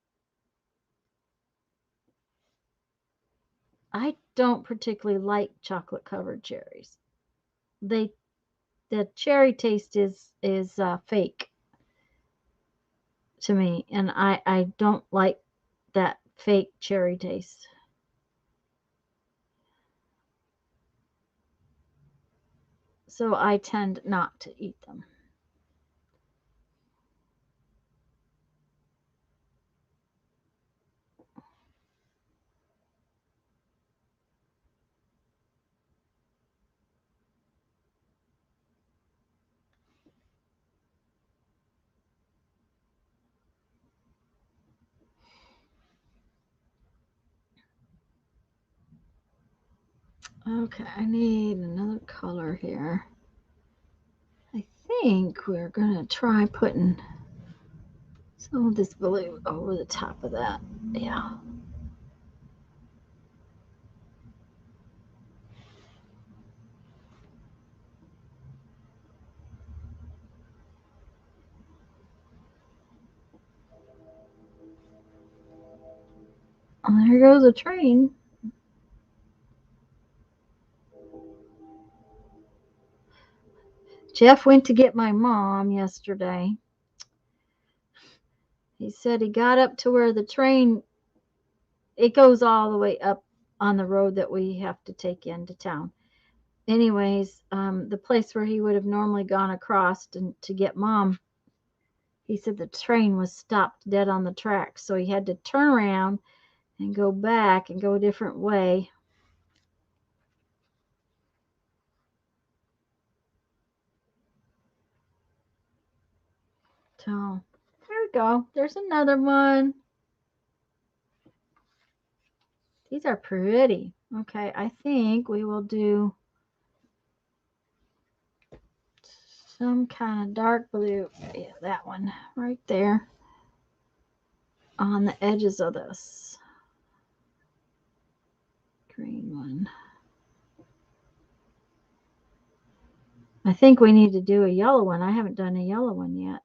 don't particularly like chocolate covered cherries. The cherry taste is fake to me, and I don't like that fake cherry taste. So I tend not to eat them. Okay, I need another color here. I think we're gonna try putting some of this blue over the top of that. Yeah. Oh, there goes a train. Jeff went to get my mom yesterday. He said he got up to where the train, it goes all the way up on the road that we have to take into town. Anyways, the place where he would have normally gone across to get mom, he said the train was stopped dead on the track. So he had to turn around and go back and go a different way. So there we go. There's another one. These are pretty. Okay, I think we will do some kind of dark blue. Yeah, that one right there on the edges of this green one. I think we need to do a yellow one. I haven't done a yellow one yet.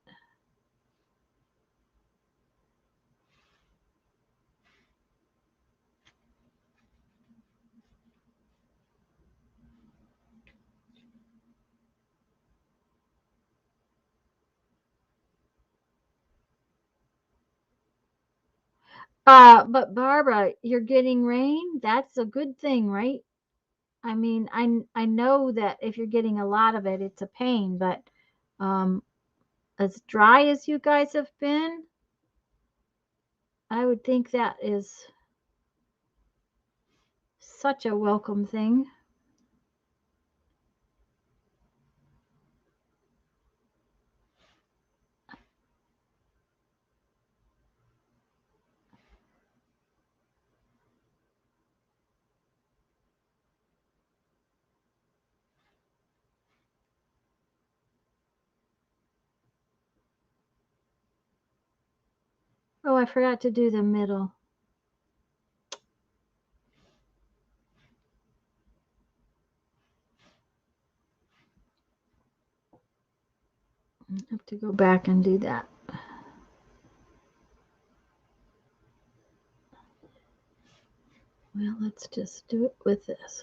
But Barbara, you're getting rain. That's a good thing, right? I mean, I know that if you're getting a lot of it, it's a pain, but um, as dry as you guys have been, I would think that is such a welcome thing. Oh, I forgot to do the middle. I have to go back and do that. Well, let's just do it with this.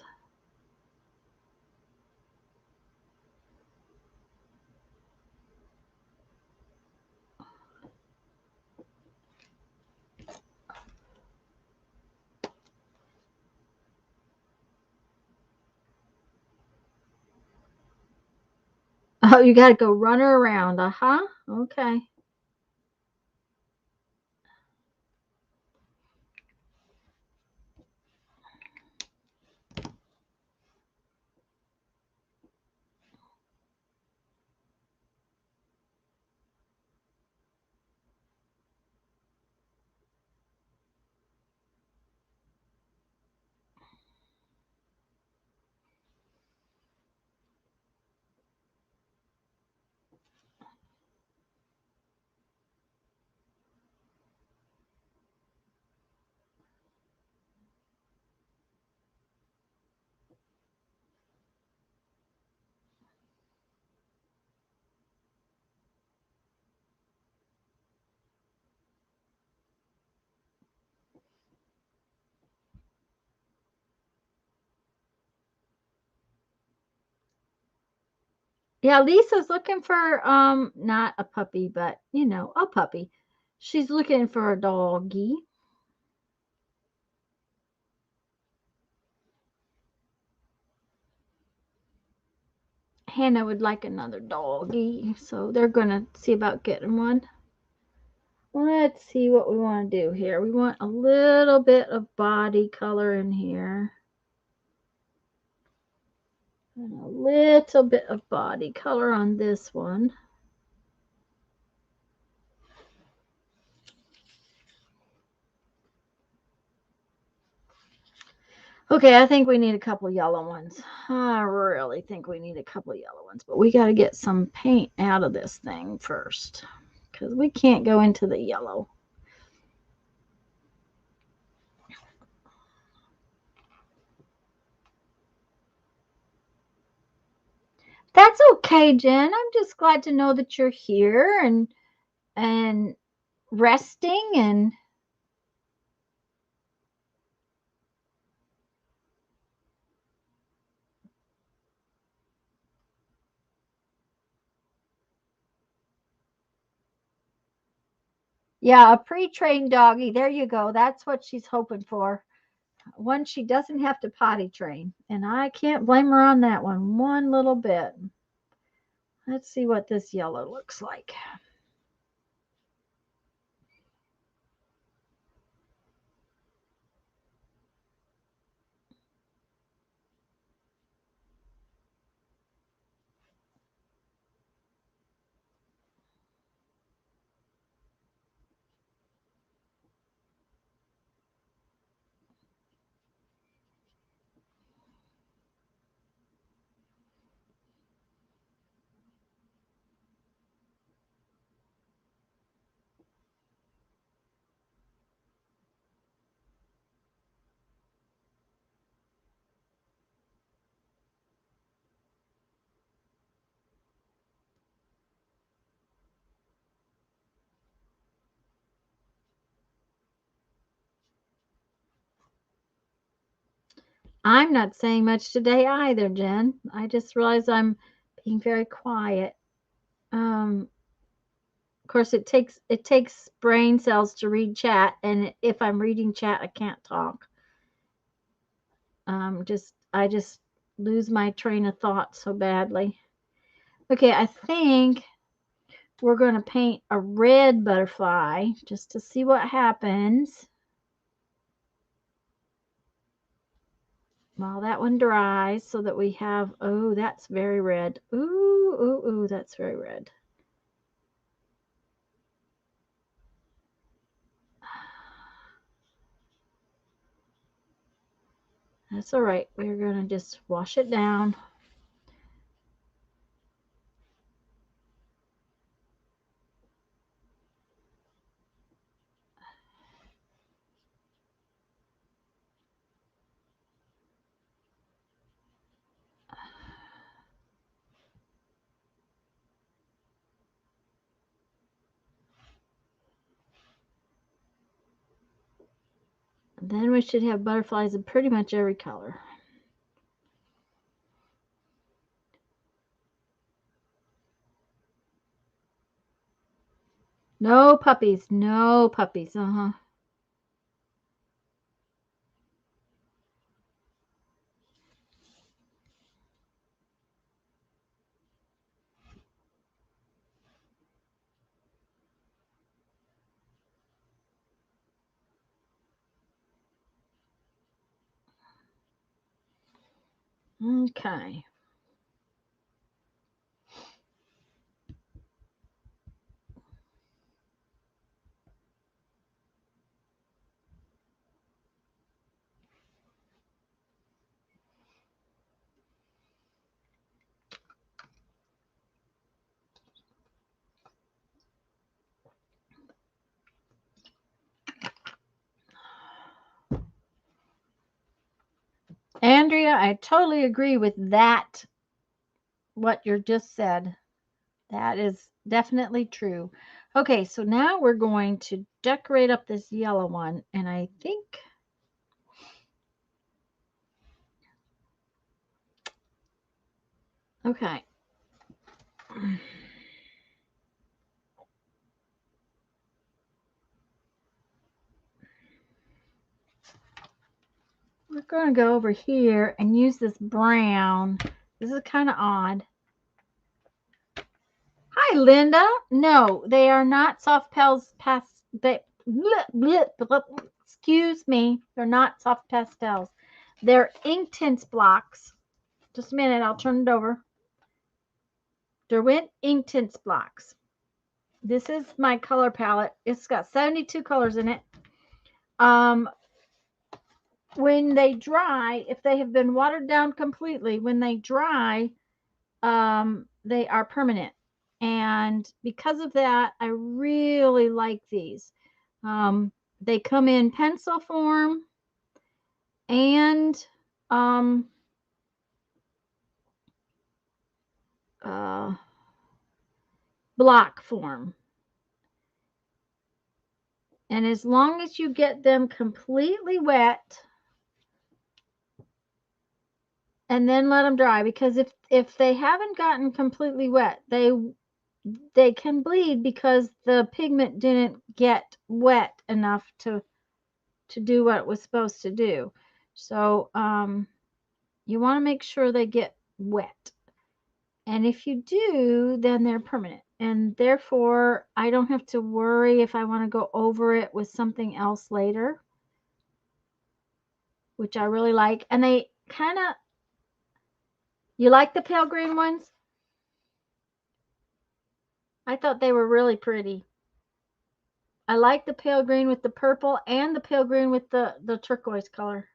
Oh, you got to go run her around. Uh-huh. Okay. Yeah, Lisa's looking for not a puppy, but you know, a puppy. She's looking for a doggy. Hannah would like another doggy, so they're gonna see about getting one. Let's see what we want to do here. We want a little bit of body color in here. And a little bit of body color on this one. Okay, I think we need a couple yellow ones. I really think we need a couple yellow ones, but we got to get some paint out of this thing first because we can't go into the yellow. That's okay, Jen. I'm just glad to know that you're here and resting and yeah, a pre-trained doggy. There you go. That's what she's hoping for. One she doesn't have to potty train. And I can't blame her on that one little bit. Let's see what this yellow looks like. I'm not saying much today either, Jen. I just realized I'm being very quiet. Of course, it takes brain cells to read chat, and if I'm reading chat, I can't talk. Just I just lose my train of thought so badly. Okay, I think we're going to paint a red butterfly just to see what happens while that one dries so that we have, oh, that's very red. Ooh, that's very red. That's all right. We're going to just wash it down. Then we should have butterflies in pretty much every color. No puppies. No puppies. Uh-huh. Okay. Andrea, I totally agree with that, what you just said. That is definitely true. Okay, so now we're going to decorate up this yellow one, and I think okay. We're going to go over here and use this brown. This is kind of odd. Hi, Linda. No, they are not soft pastels. Excuse me. They're not soft pastels. They're Inktense blocks. Just a minute. I'll turn it over. Derwent Inktense blocks. This is my color palette. It's got 72 colors in it. Um, when they dry, if they have been watered down completely, when they dry, they are permanent. And because of that, I really like these. They come in pencil form and um, uh, block form. And as long as you get them completely wet and then let them dry, because if they haven't gotten completely wet, they can bleed because the pigment didn't get wet enough to do what it was supposed to do. So you want to make sure they get wet. And if you do, then they're permanent. And therefore, I don't have to worry if I want to go over it with something else later, which I really like. And they kind of, you like the pale green ones? I thought they were really pretty. I like the pale green with the purple and the pale green with the turquoise color.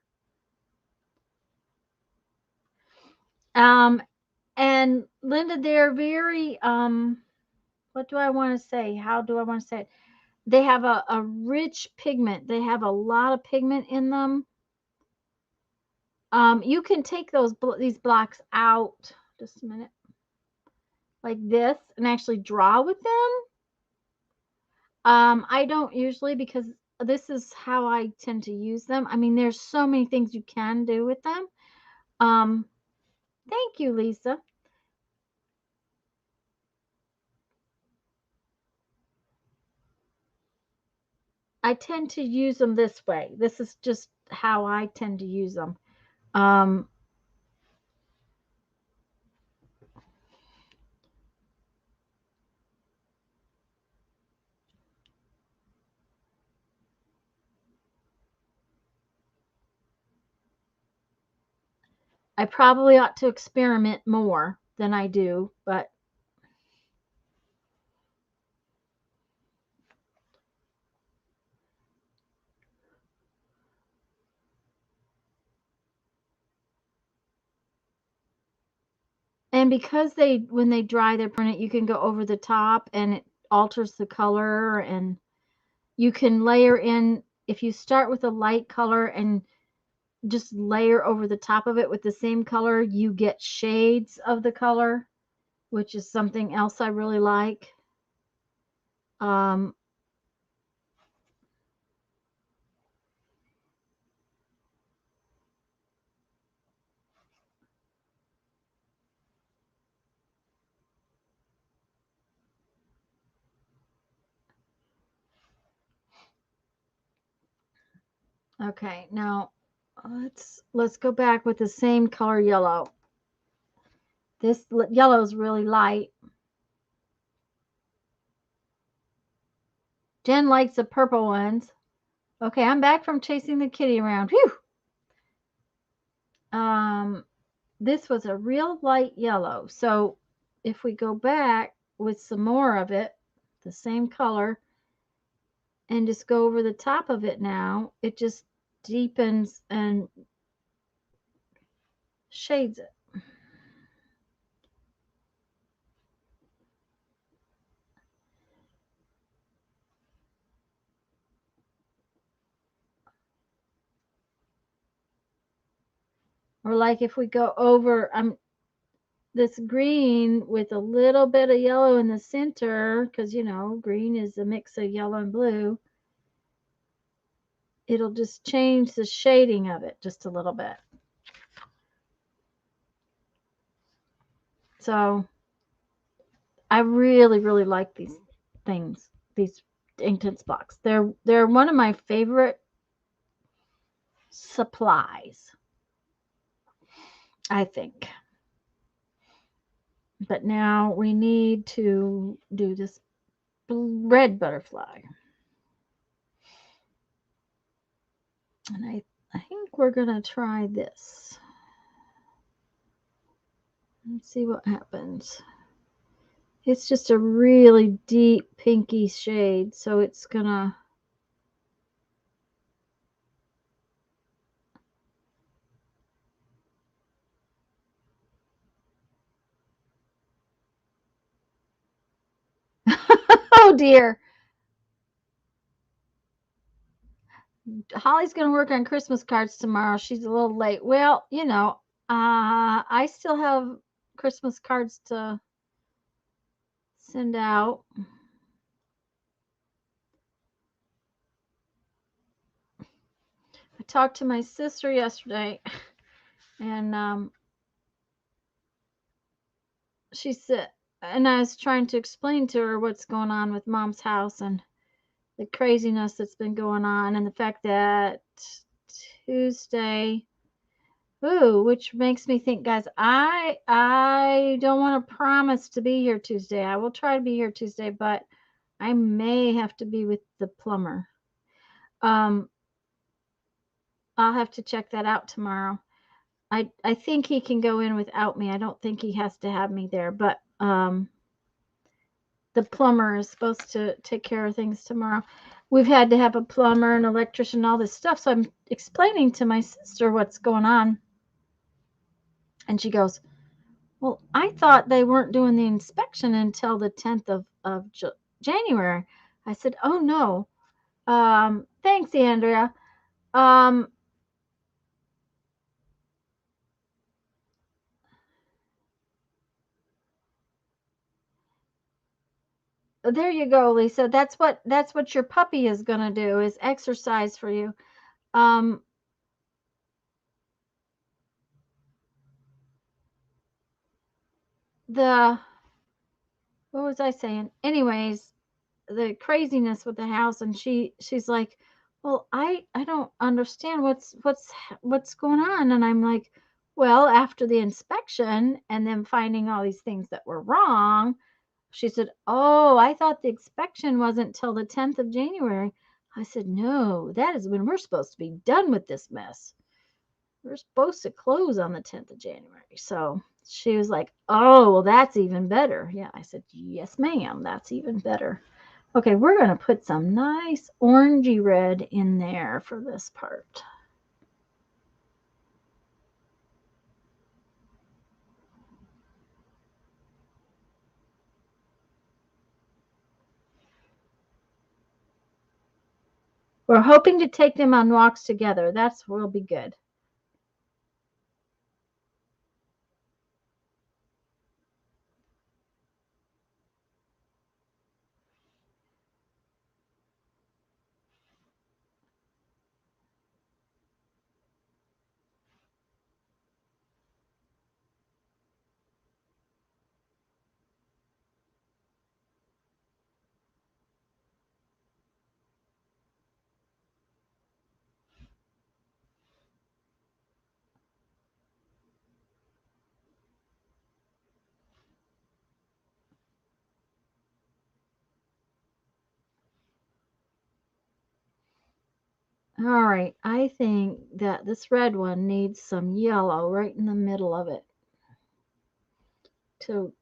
And Linda, they're very, what do I want to say? How do I want to say it? They have a rich pigment. They have a lot of pigment in them. You can take these blocks out, just a minute, like this, and actually draw with them. I don't usually, because this is how I tend to use them. I mean, there's so many things you can do with them. Thank you, Lisa. I tend to use them this way. This is just how I tend to use them. Um, I probably ought to experiment more than I do, but and because when they dry, they're permanent, you can go over the top and it alters the color, and you can layer in, if you start with a light color and just layer over the top of it with the same color, you get shades of the color, which is something else I really like. Um, okay, now let's go back with the same color yellow. This yellow is really light. Jen likes the purple ones. Okay, I'm back from chasing the kitty around. Whew. This was a real light yellow. So if we go back with some more of it, the same color, and just go over the top of it now, it just deepens and shades it. Or like if we go over this green with a little bit of yellow in the center, because you know green is a mix of yellow and blue, it'll just change the shading of it just a little bit. So I really, really like these things, these Inktense blocks. They're one of my favorite supplies, I think. But now we need to do this red butterfly. And I think we're going to try this. Let's see what happens. It's just a really deep pinky shade, so it's going to dear. Holly's going to work on Christmas cards tomorrow. She's a little late. Well, you know, I still have Christmas cards to send out. I talked to my sister yesterday, and she said, and I was trying to explain to her what's going on with Mom's house and the craziness that's been going on, and the fact that Tuesday, ooh, which makes me think, guys, I don't want to promise to be here Tuesday. I will try to be here Tuesday, but I may have to be with the plumber. I'll have to check that out tomorrow. I think he can go in without me. I don't think he has to have me there, but the plumber is supposed to take care of things tomorrow. We've had to have a plumber, an electrician, all this stuff. So I'm explaining to my sister what's going on. And she goes, well, I thought they weren't doing the inspection until the 10th of January. I said, oh, no. Thanks, Andrea. There you go, Lisa. That's what your puppy is going to do, is exercise for you. Um, the what was I saying? Anyways, the craziness with the house, and she's like, well, I don't understand what's going on. And I'm like, well, after the inspection and then finding all these things that were wrong, she said, oh, I thought the inspection wasn't till the 10th of January. I said, no, that is when we're supposed to be done with this mess. We're supposed to close on the 10th of January. So she was like, oh, well, that's even better. Yeah, I said, yes, ma'am, that's even better. Okay, we're going to put some nice orangey red in there for this part. We're hoping to take them on walks together. That's will be good. All right, I think that this red one needs some yellow right in the middle of it to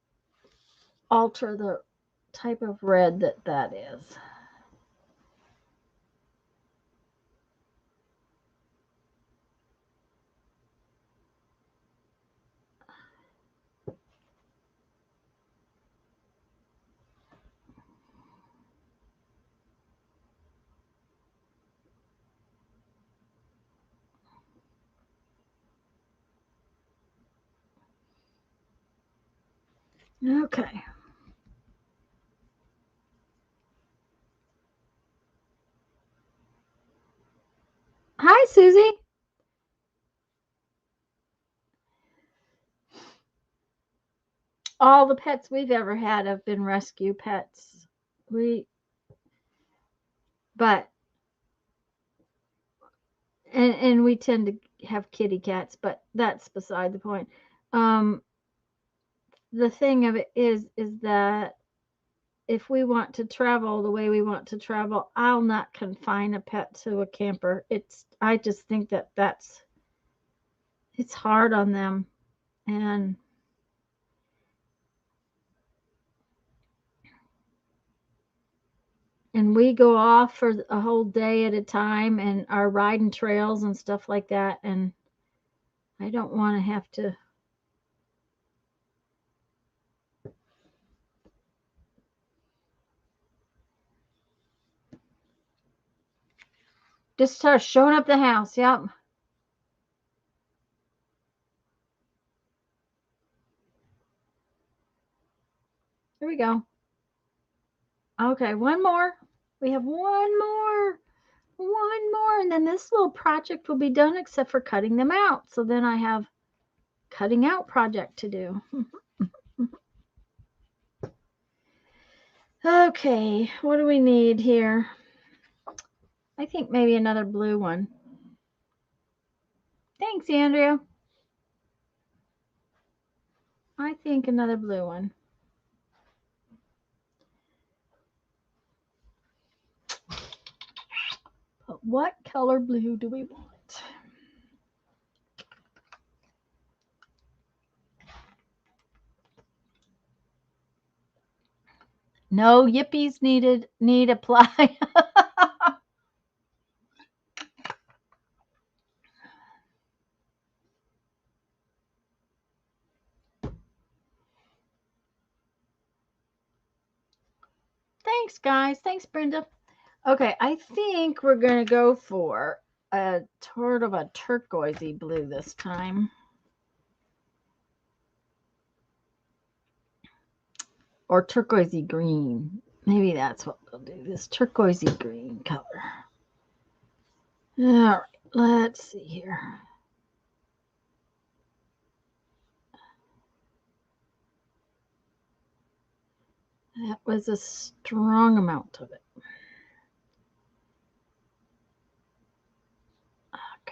alter the type of red that is. Okay. Hi, Susie. All the pets we've ever had have been rescue pets. We, but, and we tend to have kitty cats, but that's beside the point. Um, the thing of it is that if we want to travel the way we want to travel, I'll not confine a pet to a camper. I just think that's it's hard on them, and we go off for a whole day at a time and are riding trails and stuff like that, and I don't want to have to. Just start showing up the house. Yep. Here we go. Okay, one more. We have one more. One more. And then this little project will be done except for cutting them out. So then I have cutting out project to do. Okay, what do we need here? I think maybe another blue one. Thanks, Andrea. I think another blue one. But what color blue do we want? No yippies need apply. Thanks, guys. Thanks, Brenda. Okay, I think we're going to go for a sort of a turquoisey blue this time. Or turquoisey green. Maybe that's what we'll do. This turquoisey green color. All right, let's see here. That was a strong amount of it. Okay.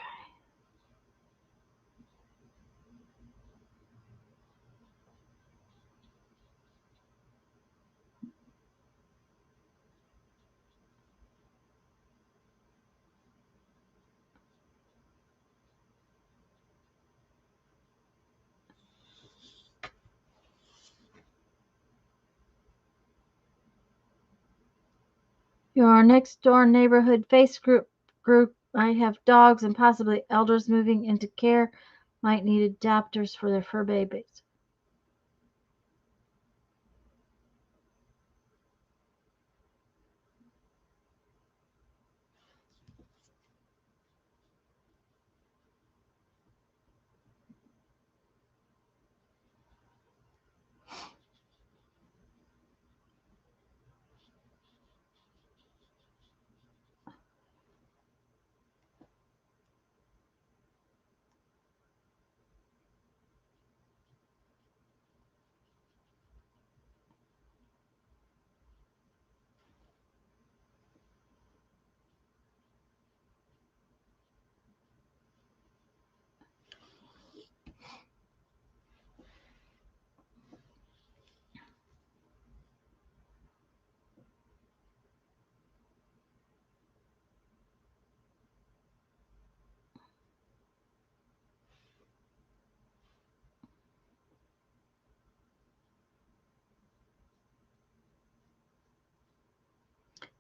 Your next door neighborhood face group might have dogs and possibly elders moving into care, might need adapters for their fur babies.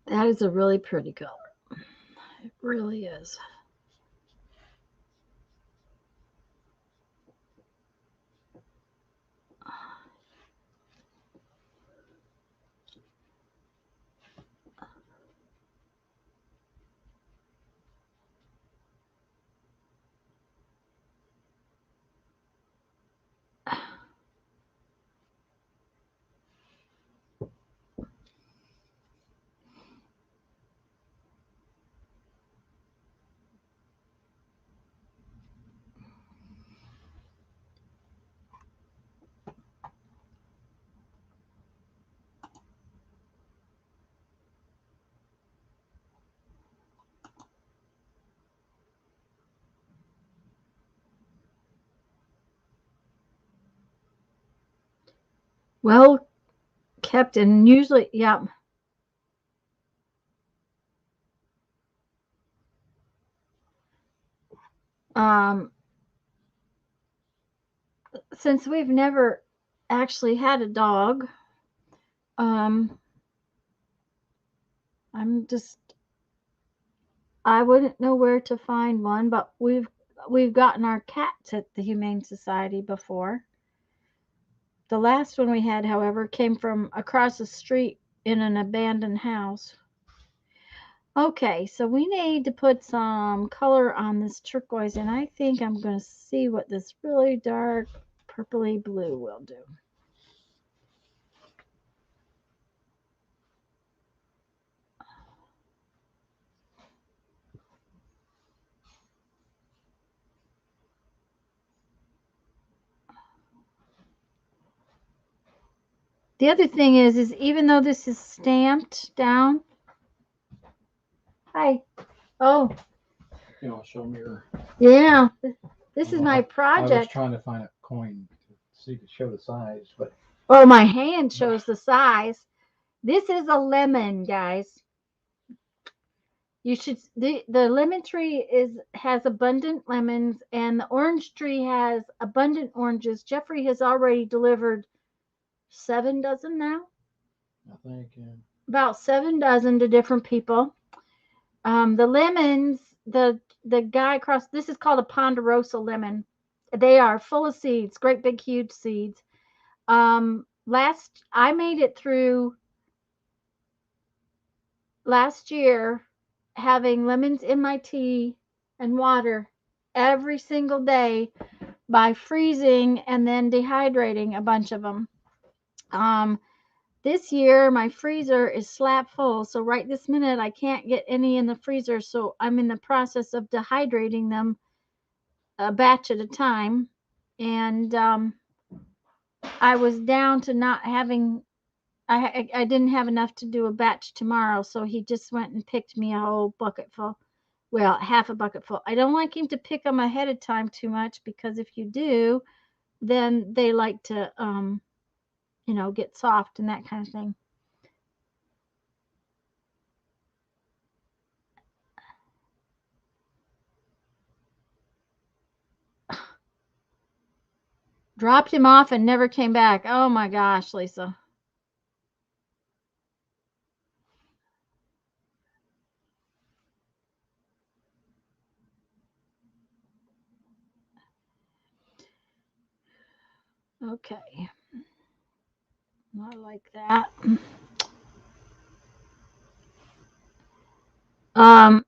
That is a really pretty color. It really is. Well kept and usually, yeah. Um, since we've never actually had a dog, um, I wouldn't know where to find one, but we've gotten our cats at the Humane Society before. The last one we had, however, came from across the street in an abandoned house. Okay, so we need to put some color on this turquoise, and I think I'm going to see what this really dark purpley blue will do. The other thing is even though this is stamped down, hi, oh, You know, show me your. yeah, this is my I was project. trying to find a coin so you could show the size, but Oh, my hand shows the size. This is a lemon, guys. You should the lemon tree has abundant lemons, and the orange tree has abundant oranges. Jeffrey has already delivered 7 dozen now, I think about 7 dozen to different people. The lemons, the guy across, this is called a ponderosa lemon. They are full of seeds, great big huge seeds. Last I made it through last year having lemons in my tea and water every single day by freezing and then dehydrating a bunch of them. Um, this year my freezer is slap full, so right this minute I can't get any in the freezer, so I'm in the process of dehydrating them a batch at a time. And I was down to not having I didn't have enough to do a batch tomorrow, so he just went and picked me a whole bucket full. Well, half a bucket full. I don't like him to pick them ahead of time too much, because if you do, then they like to get soft and that kind of thing. Dropped him off and never came back. Oh my gosh, Lisa. Okay. I like that. Um,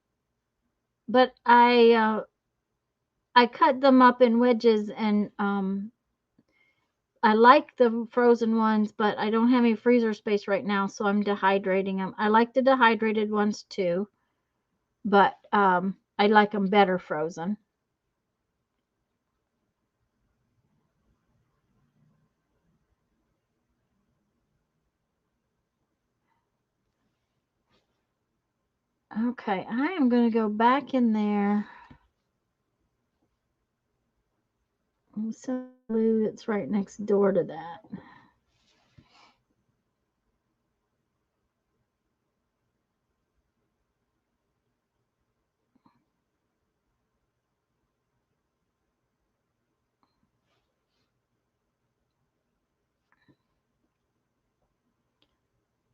but I cut them up in wedges, and I like the frozen ones, but I don't have any freezer space right now, so I'm dehydrating them. I like the dehydrated ones too, but I like them better frozen. Okay, I am going to go back in there. Some glue that's right next door to that.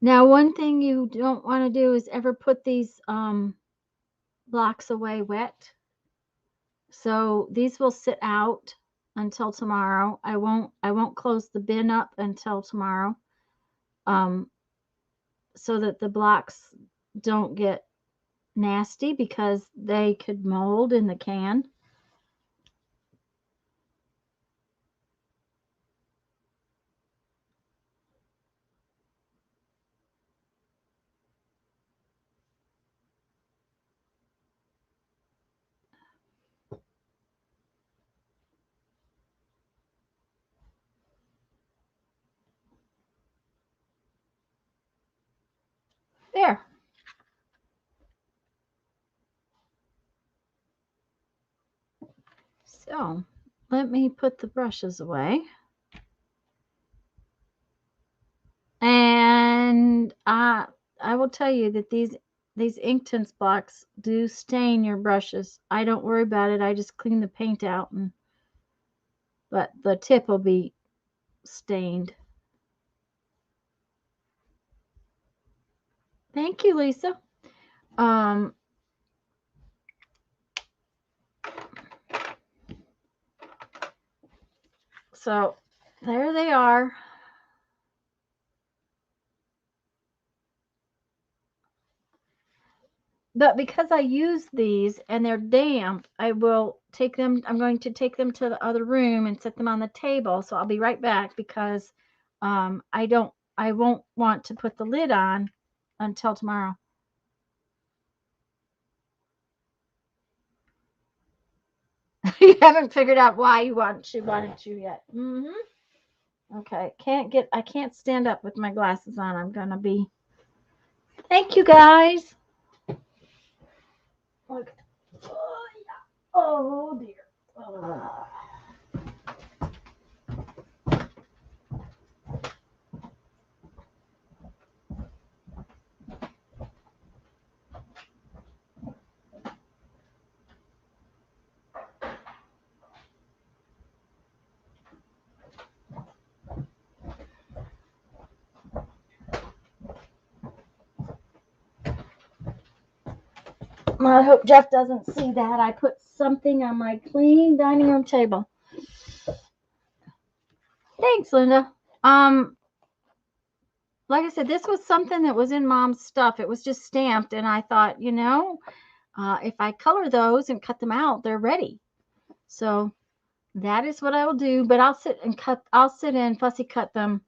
Now, one thing you don't want to do is ever put these blocks away wet. So these will sit out until tomorrow. I won't close the bin up until tomorrow. Um, so that the blocks don't get nasty, because they could mold in the can. There. So let me put the brushes away. And I will tell you that these Inktense blocks do stain your brushes. I don't worry about it. I just clean the paint out, but the tip will be stained. Thank you, Lisa. Um, so there they are. But because I use these and they're damp, I will take them. I'm going to take them to the other room and set them on the table. So I'll be right back because I won't want to put the lid on until tomorrow. You haven't figured out why she wanted to yet. Okay, I can't stand up with my glasses on. I'm gonna be. Thank you guys. Okay. Oh, yeah. Oh dear. Oh. I hope Jeff doesn't see that. I put something on my clean dining room table. Thanks, Linda. Like I said, this was something that was in Mom's stuff. It was just stamped, and I thought, if I color those and cut them out, they're ready. So that is what I will do. But I'll sit and fussy cut them.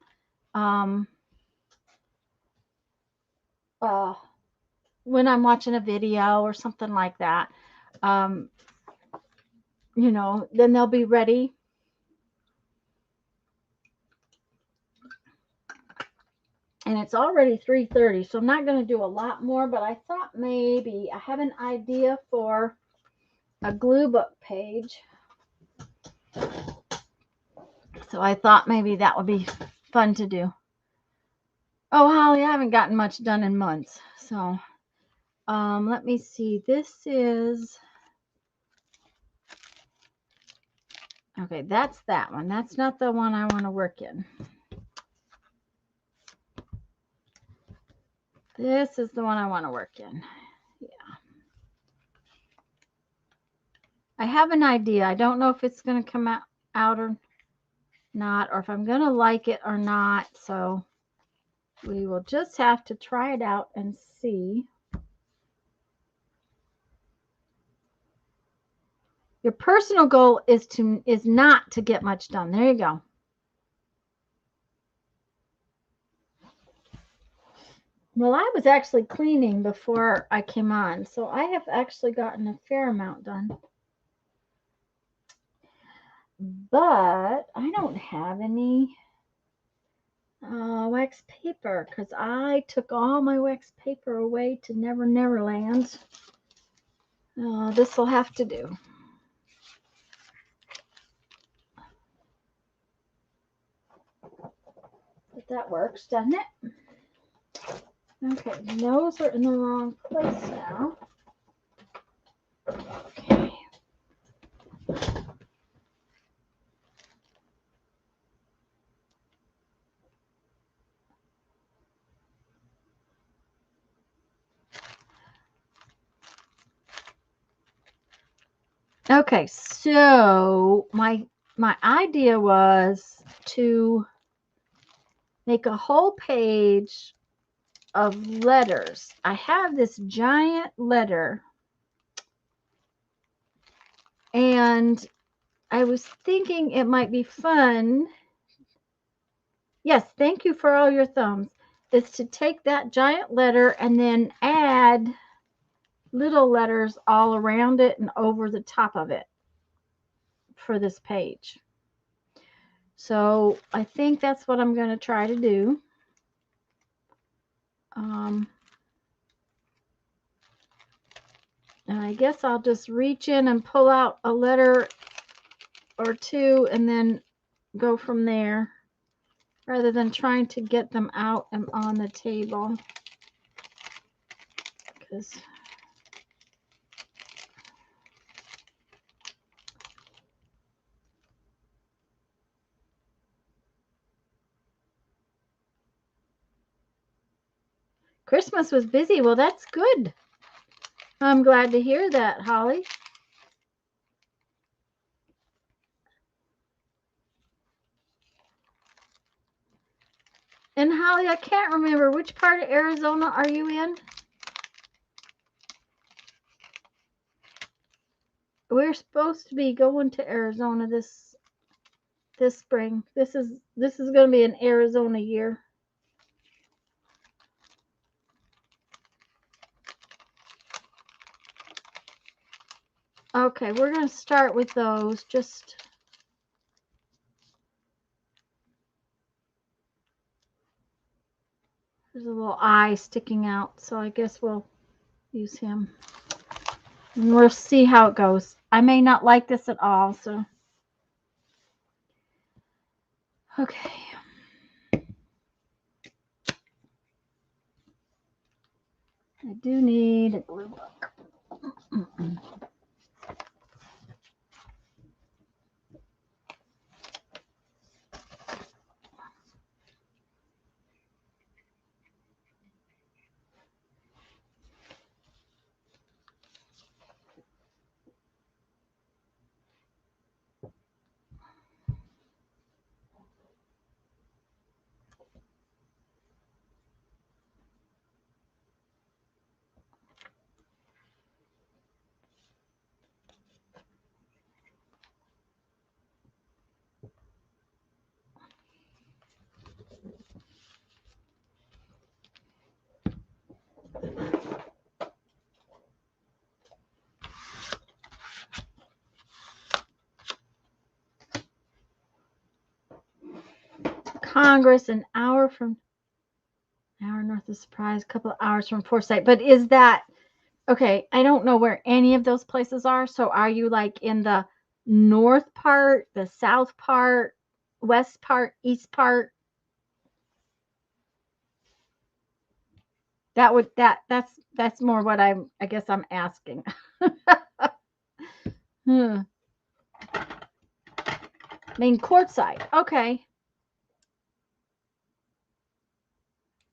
When I'm watching a video or something like that, then they'll be ready. And it's already 3:30, so I'm not going to do a lot more, but I thought maybe I have an idea for a glue book page. So I thought maybe that would be fun to do. Oh, Holly, I haven't gotten much done in months. So let me see. This is... Okay, that's that one. That's not the one I want to work in. This is the one I want to work in. Yeah. I have an idea. I don't know if it's going to come out or not, or if I'm going to like it or not. So we will just have to try it out and see. Your personal goal is not to get much done. There you go. Well, I was actually cleaning before I came on, so I have actually gotten a fair amount done. But I don't have any wax paper because I took all my wax paper away to Never Neverland. This will have to do. But that works, doesn't it? Okay, those are in the wrong place now. Okay. Okay, so my idea was to make a whole page of letters. I have this giant letter, and I was thinking it might be fun. Yes, thank you for all your thumbs. Is to take that giant letter and then add little letters all around it and over the top of it for this page. So I think that's what I'm going to try to do. And I guess I'll just reach in and pull out a letter or two and then go from there rather than trying to get them out and on the table. Because Christmas was busy. Well, that's good. I'm glad to hear that, Holly. And Holly, I can't remember, which part of Arizona are you in? we're supposed to be going to Arizona this spring. This is going to be an Arizona year. Okay, we're going to start with those. Just there's a little eye sticking out, so I guess we'll use him. And we'll see how it goes. I may not like this at all, so okay. I do need a glue book. Congress, an hour north of Surprise, a couple of hours from Forsyth. But is that okay? I don't know where any of those places are. So are you like in the north part, the south part, west part, east part? That's more what I guess I'm asking. I mean, Quartzsite. Okay.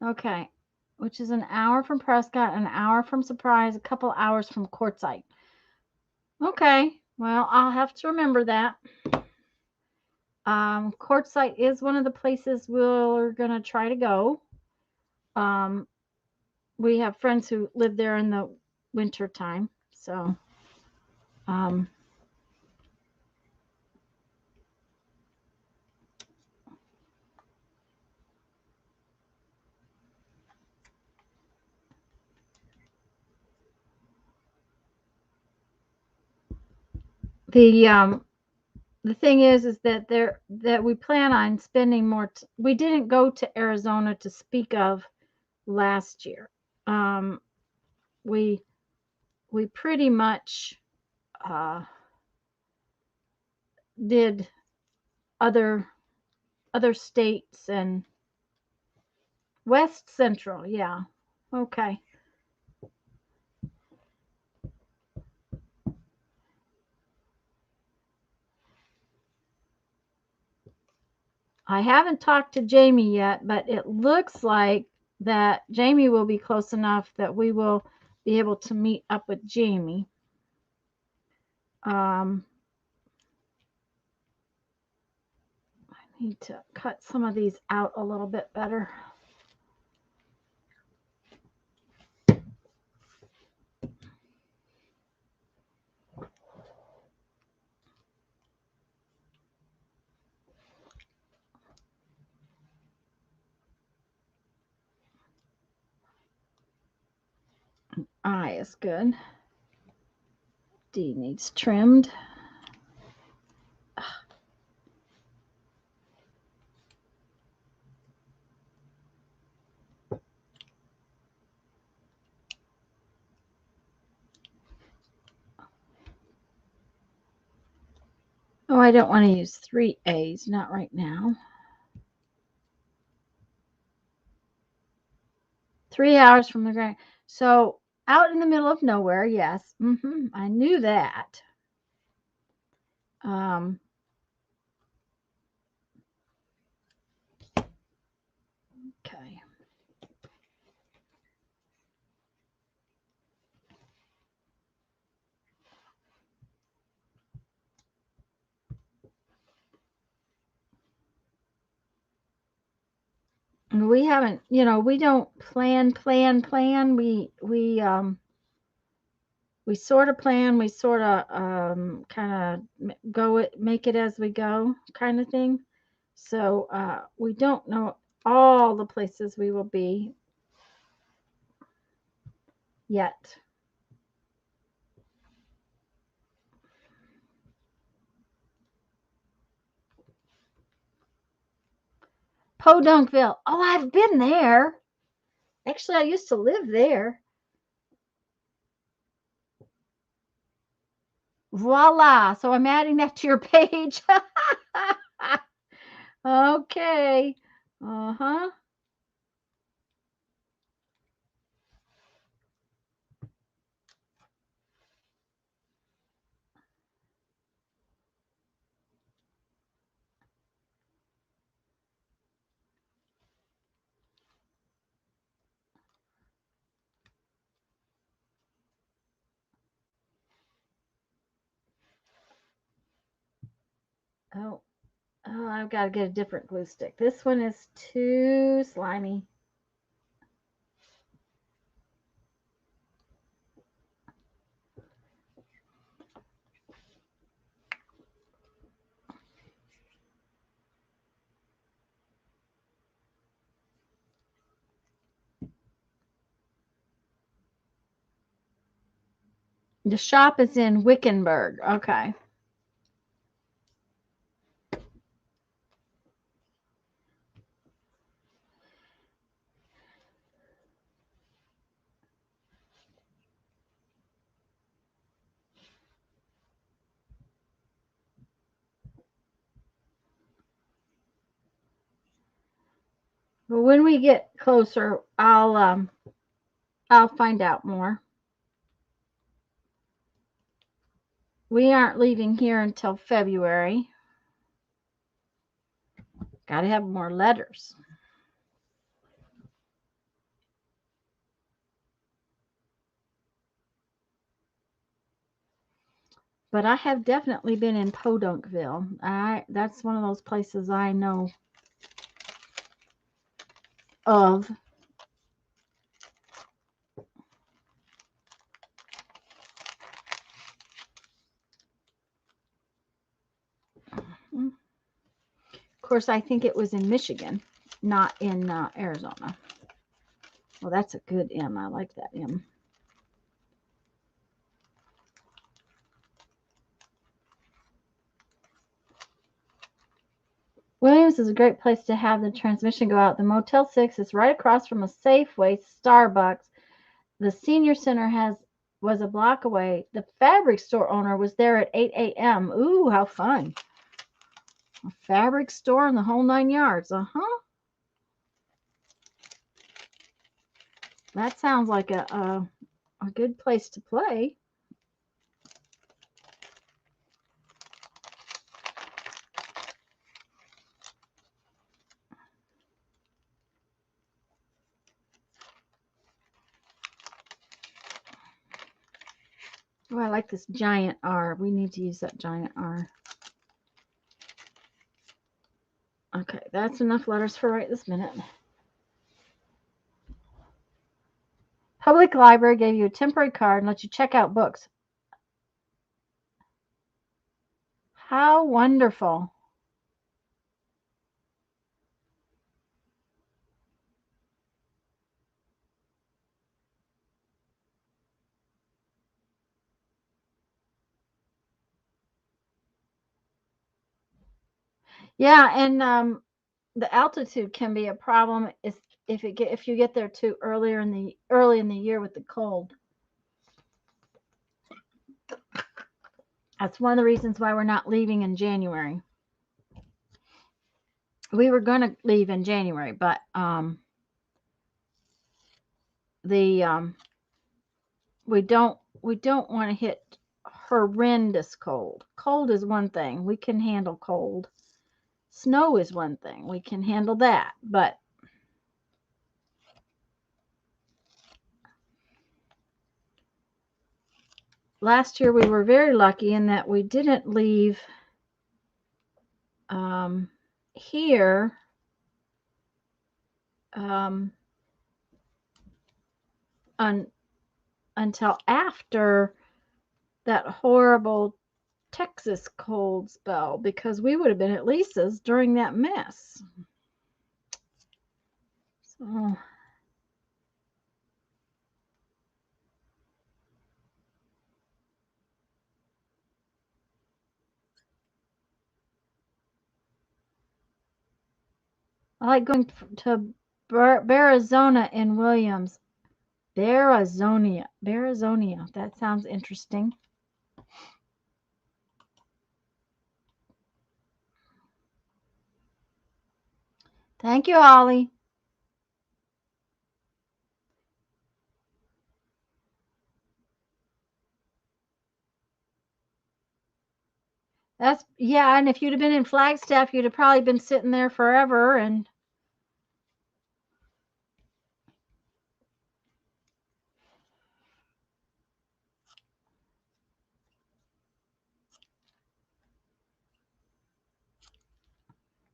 Okay. Which is an hour from Prescott, an hour from Surprise, a couple hours from Quartzsite. Okay. Well, I'll have to remember that. Quartzsite is one of the places we're going to try to go. We have friends who live there in the winter time. So, the thing is that we plan on spending more. We didn't go to Arizona to speak of last year. We pretty much did other states and West Central. Yeah. Okay. I haven't talked to Jamie yet, but it looks like that Jamie will be close enough that we will be able to meet up with Jamie. I need to cut some of these out a little bit better. I is good. D needs trimmed. Oh, I don't want to use 3 A's, not right now. 3 hours from the ground. So out in the middle of nowhere, yes. I knew that. Okay. We haven't, we don't plan. We we sort of plan, we sort of kind of make it as we go kind of thing. So we don't know all the places we will be yet. Podunkville. Oh, I've been there. Actually, I used to live there. Voila. So I'm adding that to your page. Okay. Uh-huh. Oh, oh, I've got to get a different glue stick. This one is too slimy. The shop is in Wickenburg. Okay. Well, when we get closer, I'll find out more. We aren't leaving here until February. Got to have more letters. But I have definitely been in Podunkville. That's one of those places I know of. Of course, I think it was in Michigan, not in Arizona. Well, that's a good M. I like that M. Williams is a great place to have the transmission go out. The Motel 6 is right across from a Safeway, Starbucks. The senior center was a block away. The fabric store owner was there at 8 a.m. Ooh, how fun. A fabric store in the whole 9 yards. Uh-huh. That sounds like a good place to play. Oh, I like this giant R. We need to use that giant R. Okay, that's enough letters for right this minute. Public library gave you a temporary card and let you check out books. How wonderful. Yeah, and the altitude can be a problem if you get there too early in the year with the cold. That's one of the reasons why we're not leaving in January. We were going to leave in January, but we don't want to hit horrendous cold. Cold is one thing. We can handle cold. Snow is one thing. We can handle that, but last year we were very lucky in that we didn't leave here until after that horrible Texas cold spell, because we would have been at Lisa's during that mess. So I like going to Arizona in Williams. Barazonia. Barazonia. That sounds interesting. Thank you, Holly. That's, yeah, and if you'd have been in Flagstaff, you'd have probably been sitting there forever, and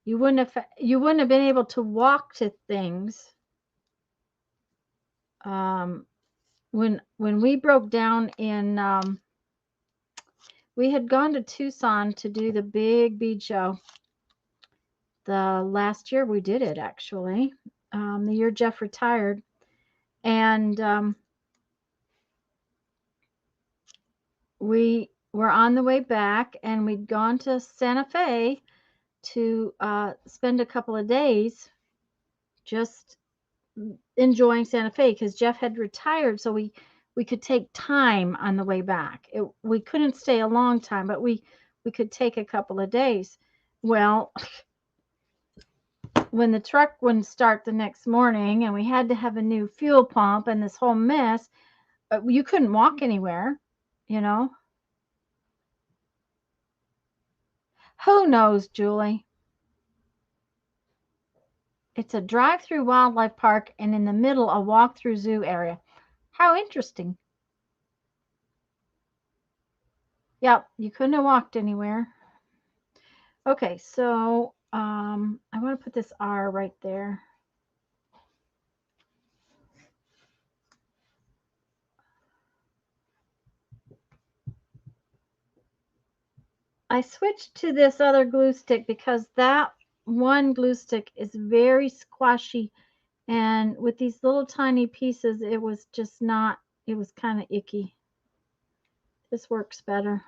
you wouldn't have been able to walk to things. When we broke down in we had gone to Tucson to do the big bead show. The last year we did it, actually, the year Jeff retired, and we were on the way back, and we'd gone to Santa Fe to spend a couple of days just enjoying Santa Fe, because Jeff had retired, so we could take time on the way back. We couldn't stay a long time, but we could take a couple of days. Well, when the truck wouldn't start the next morning, and we had to have a new fuel pump and this whole mess, you couldn't walk anywhere, you know. Who knows, Julie? It's a drive-through wildlife park, and in the middle, a walk-through zoo area. How interesting. Yep, you couldn't have walked anywhere. Okay, so I want to put this R right there. I switched to this other glue stick because that one glue stick is very squashy, and with these little tiny pieces, it was just not, it was kind of icky. This works better.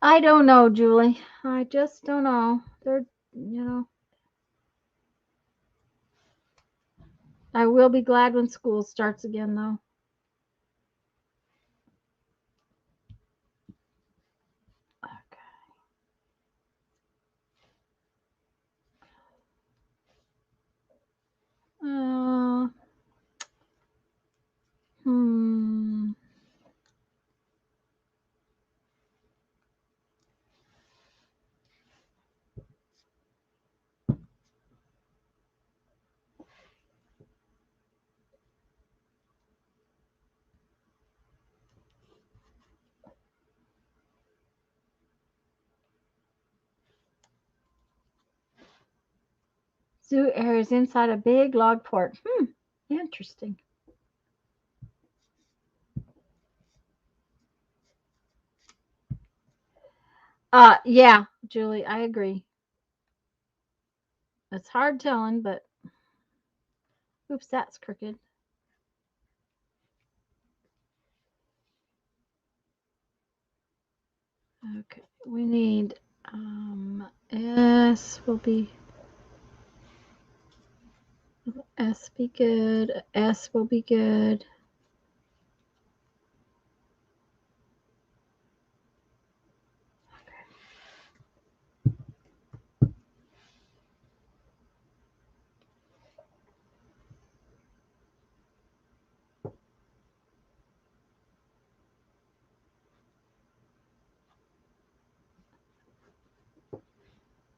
I don't know, Julie. I just don't know. They're, you know, I will be glad when school starts again, though. Okay. Uh, hmm. Zoo areas inside a big log fort. Interesting. Yeah, Julie, I agree. It's hard telling, but oops, that's crooked. Okay, we need S will be S be good. S will be good.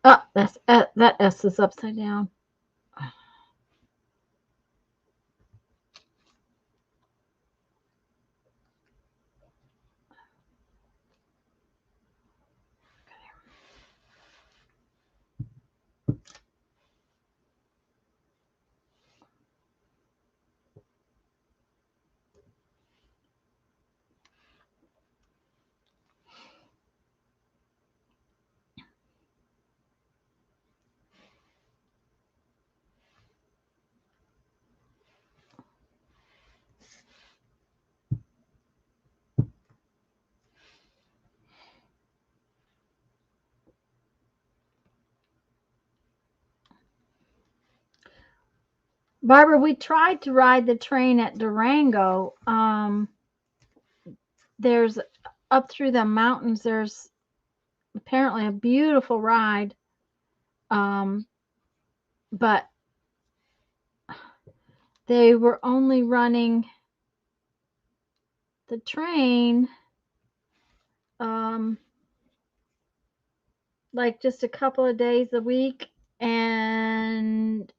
Oh, that's that S is upside down. Barbara, we tried to ride the train at Durango. There's up through the mountains, there's apparently a beautiful ride. But they were only running the train like just a couple of days a week, and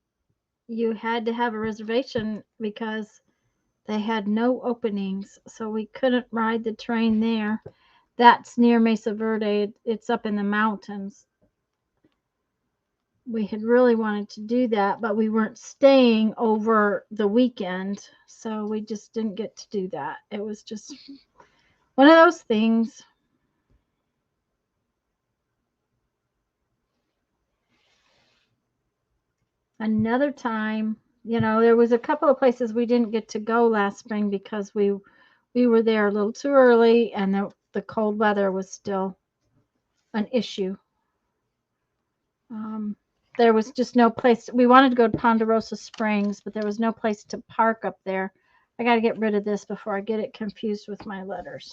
you had to have a reservation because they had no openings, so we couldn't ride the train there. That's near Mesa Verde. It's up in the mountains. We had really wanted to do that, but we weren't staying over the weekend, so we just didn't get to do that. It was just one of those things. Another time, there was a couple of places we didn't get to go last spring because we were there a little too early, and the cold weather was still an issue. There was just no place. We wanted to go to Ponderosa Springs, but there was no place to park up there. I got to get rid of this before I get it confused with my letters.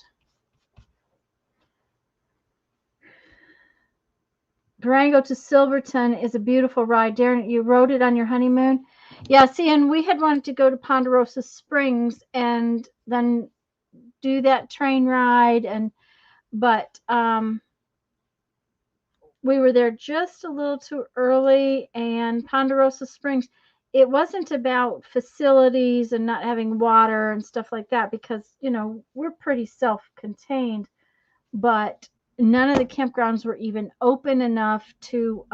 Durango to Silverton is a beautiful ride. Darren, you rode it on your honeymoon? Yeah, see, and we had wanted to go to Ponderosa Springs and then do that train ride, but we were there just a little too early. And Ponderosa Springs, it wasn't about facilities and not having water and stuff like that, because we're pretty self-contained, but none of the campgrounds were even open enough to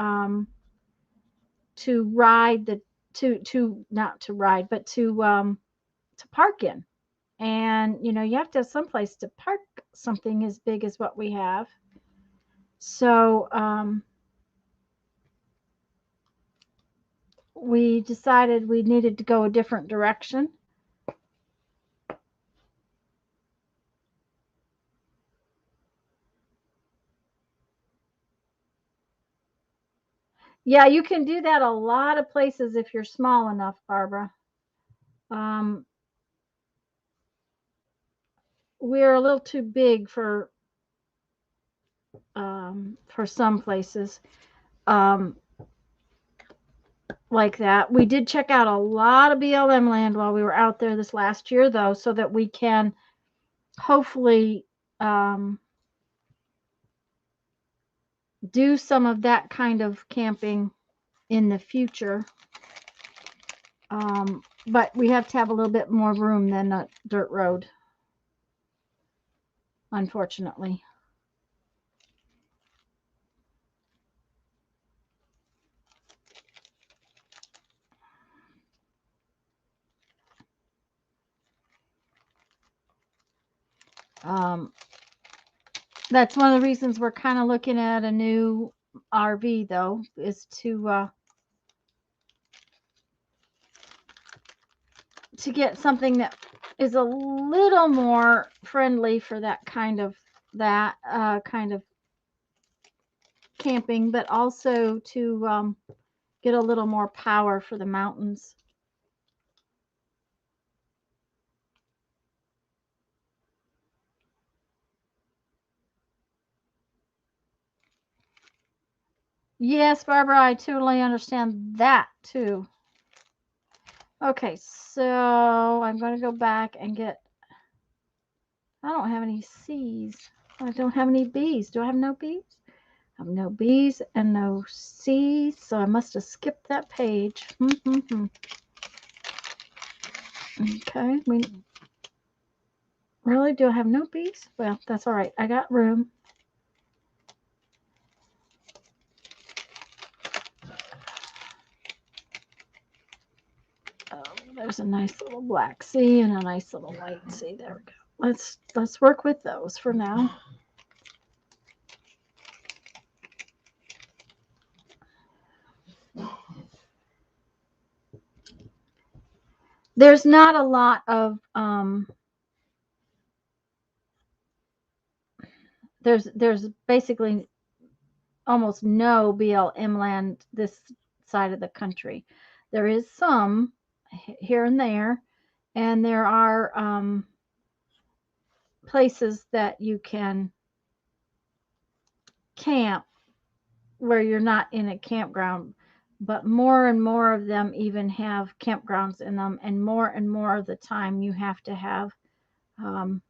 ride the to not to ride, but to park in. And you have to have some place to park something as big as what we have. So we decided we needed to go a different direction. Yeah, you can do that a lot of places if you're small enough, Barbara. We're a little too big for some places like that. We did check out a lot of BLM land while we were out there this last year, though, so that we can hopefully do some of that kind of camping in the future. But we have to have a little bit more room than a dirt road, unfortunately. That's one of the reasons we're kind of looking at a new RV, though, is to get something that is a little more friendly for that kind of camping, but also to get a little more power for the mountains. Yes, Barbara, I totally understand that too. Okay, so I'm going to go back and get, I don't have any C's. I don't have any B's. Do I have no B's? I have no B's and no C's, so I must have skipped that page. Okay, really, do I have no B's? Well, that's all right. I got room. Oh, there's a nice little black C and a nice little white C. There we go. Let's work with those for now. There's not a lot of there's basically almost no BLM land this side of the country. There is some here and there. And there are places that you can camp where you're not in a campground, but more and more of them even have campgrounds in them, and more of the time um,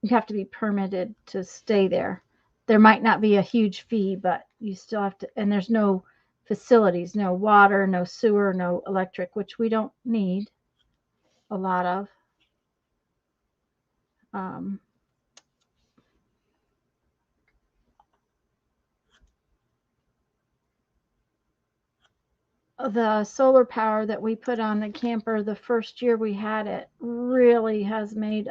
you have to be permitted to stay there. There might not be a huge fee, but you still have to, and there's no facilities, no water, no sewer, no electric, which we don't need a lot of. Um, the solar power that we put on the camper the first year we had it really has made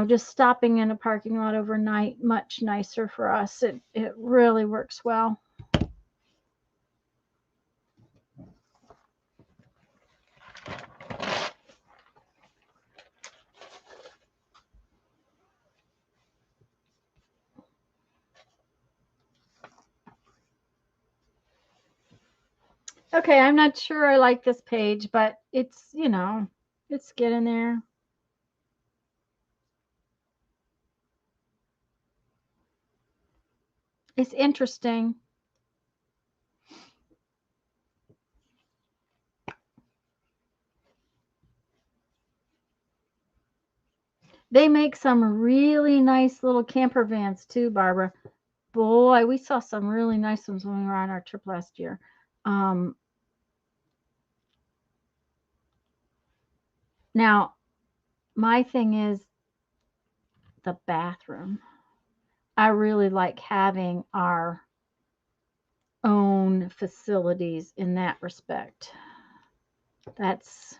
just stopping in a parking lot overnight much nicer for us. It really works well. Okay, I'm not sure I like this page, but it's getting there. It's interesting. They make some really nice little camper vans too, Barbara. Boy, we saw some really nice ones when we were on our trip last year. Um, Now, my thing is the bathroom. I really like having our own facilities in that respect. That's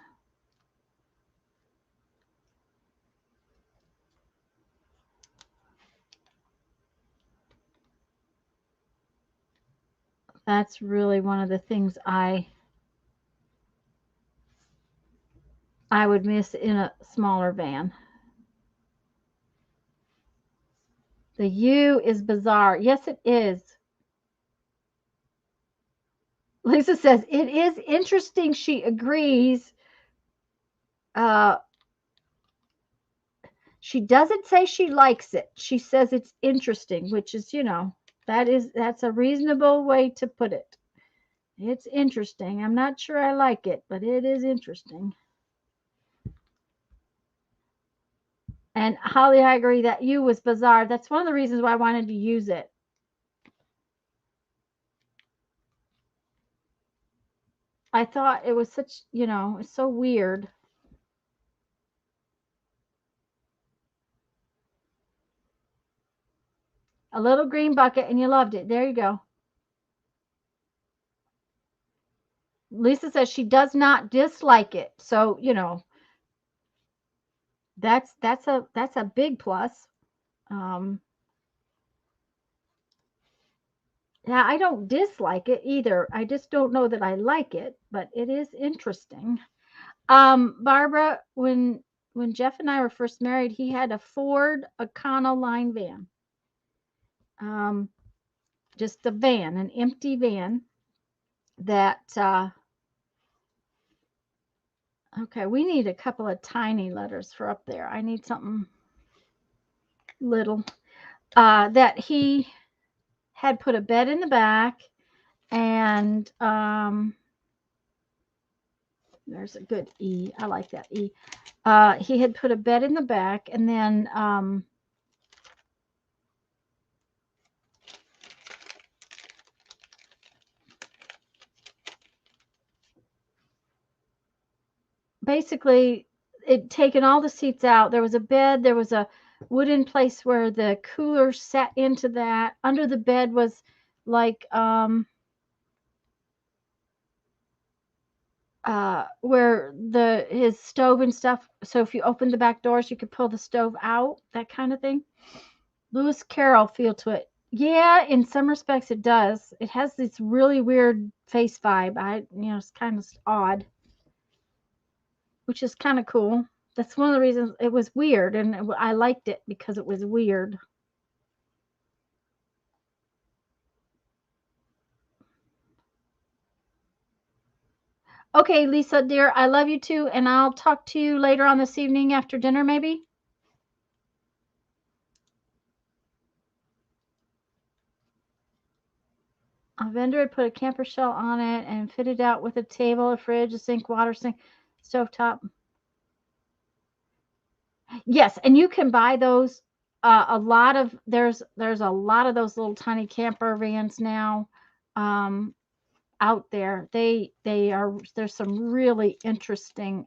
that's really one of the things I would miss in a smaller van. The U is bizarre. Yes, it is. Lisa says it is interesting. She agrees. Uh, she doesn't say she likes it. She says it's interesting, which is, that's a reasonable way to put it. It's interesting. I'm not sure I like it, but it is interesting. And Holly, I agree that U was bizarre. That's one of the reasons why I wanted to use it. I thought it was such, it's so weird. A little green bucket and you loved it. There you go. Lisa says she does not dislike it. So, that's a big plus. Um, yeah, I don't dislike it either. I just don't know that I like it, but it is interesting. Barbara, when Jeff and I were first married, he had a Ford Econoline van. Just a van, an empty van that okay, we need a couple of tiny letters for up there. I need something little. That he had put a bed in the back, and there's a good E. I like that E. He had put a bed in the back, and then basically it taken all the seats out. There was a bed, there was a wooden place where the cooler sat into that. Under the bed was like where his stove and stuff. So if you opened the back doors, you could pull the stove out, that kind of thing. Lewis Carroll feel to it. Yeah, in some respects it does. It has this really weird face vibe. It's kind of odd, which is kind of cool. That's one of the reasons it was weird, and I liked it because it was weird. Okay, Lisa, dear, I love you too, and I'll talk to you later on this evening after dinner, maybe. A vendor had put a camper shell on it and fitted out with a table, a fridge, a sink, water sink, stovetop. Yes, and you can buy those. A lot of there's a lot of those little tiny camper vans now out there. They are there's some really interesting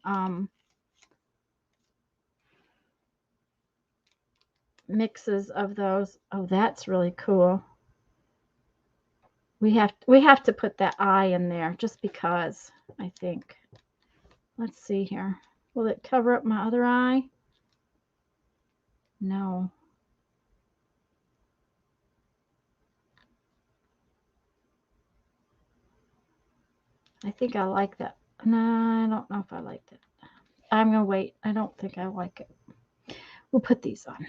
mixes of those. Oh, that's really cool. We have to put that eye in there just because, I think. Let's see here. Will it cover up my other eye? No. I think I like that. No, I don't know if I like that. I'm going to wait. I don't think I like it. We'll put these on.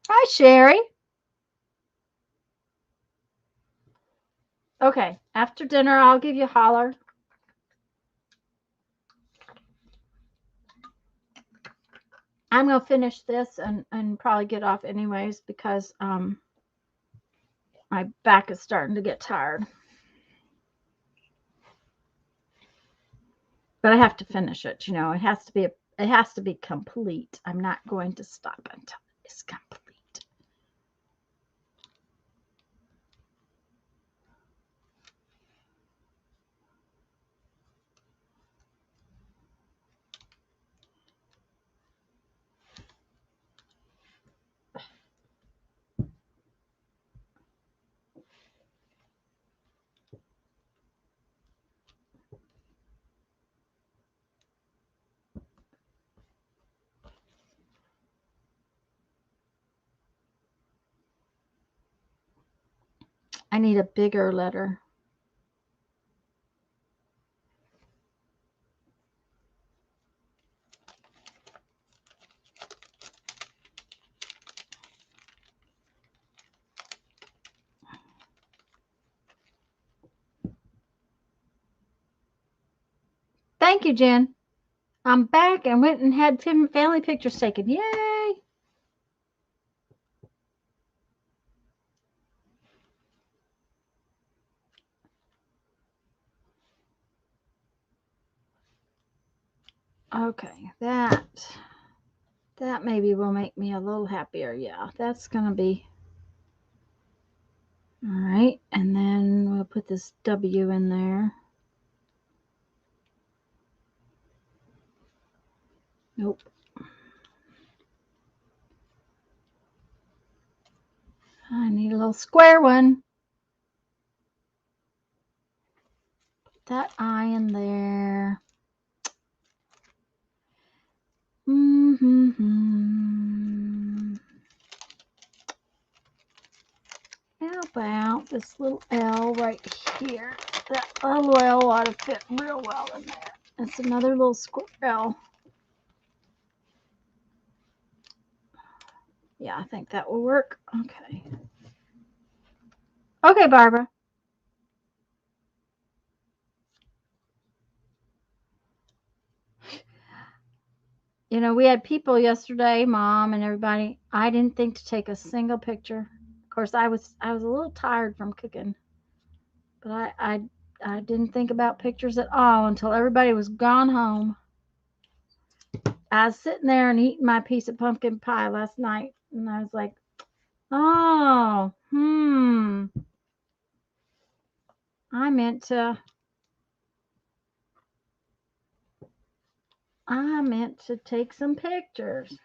Hi, Sherry. Okay, after dinner, I'll give you a holler. I'm going to finish this and probably get off anyways because my back is starting to get tired. But I have to finish it, you know. It has to be complete. I'm not going to stop until it's complete. I need a bigger letter. Thank you, Jen. I'm back and went and had family pictures taken. Yay! Okay, that maybe will make me a little happier. Yeah, that's gonna be all right. And then we'll put this W in there. Nope. I need a little square one. Put that I in there. How about this little L right here? That little L ought to fit real well in there. That's another little square L. Yeah, I think that will work. Okay. Okay, Barbara. You know, we had people yesterday, Mom and everybody. I didn't think to take a single picture. Of course, I was a little tired from cooking, but I didn't think about pictures at all until everybody was gone home. I was sitting there and eating my piece of pumpkin pie last night, and I was like, oh, I meant to take some pictures.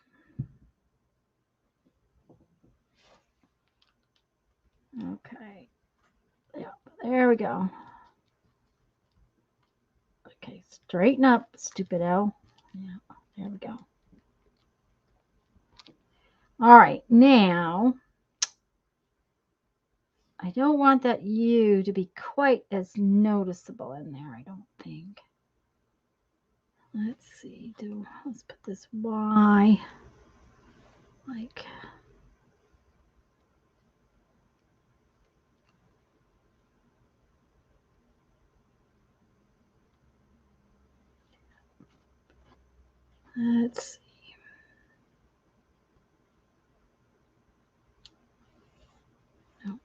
Okay. Yeah, there we go. Okay, straighten up, stupid L. Yeah, there we go. All right, now I don't want that U to be quite as noticeable in there, I don't think. Let's see, let's put this Y like Let's see. Nope.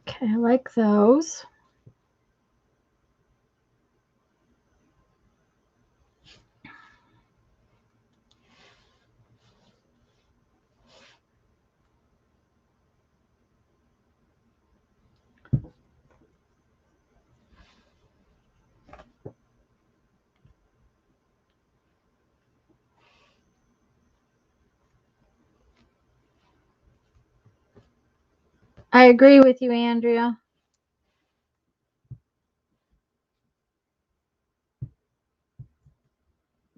Okay, I like those. I agree with you, Andrea.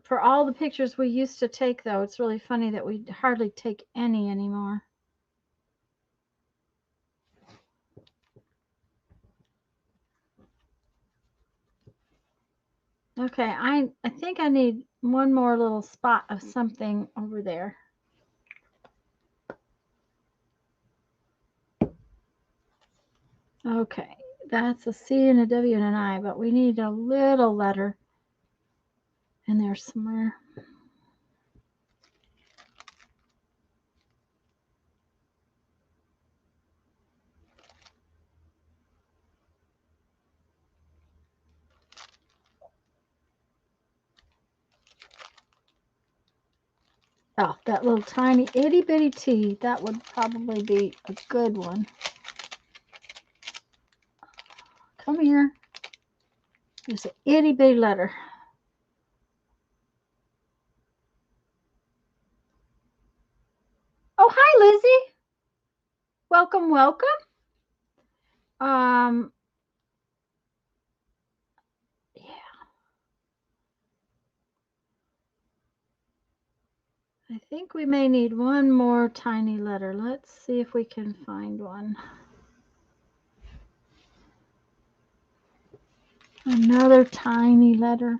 For all the pictures we used to take, though, it's really funny that we hardly take any anymore. Okay, I think I need one more little spot of something over there. Okay, that's a C and a W and an I, but we need a little letter in there somewhere. Oh, that little tiny itty bitty T, that would probably be a good one. Come here. There's an itty bitty letter. Oh, hi, Lizzie. Welcome, welcome. Yeah. I think we may need one more tiny letter. Let's see if we can find one. Another tiny letter.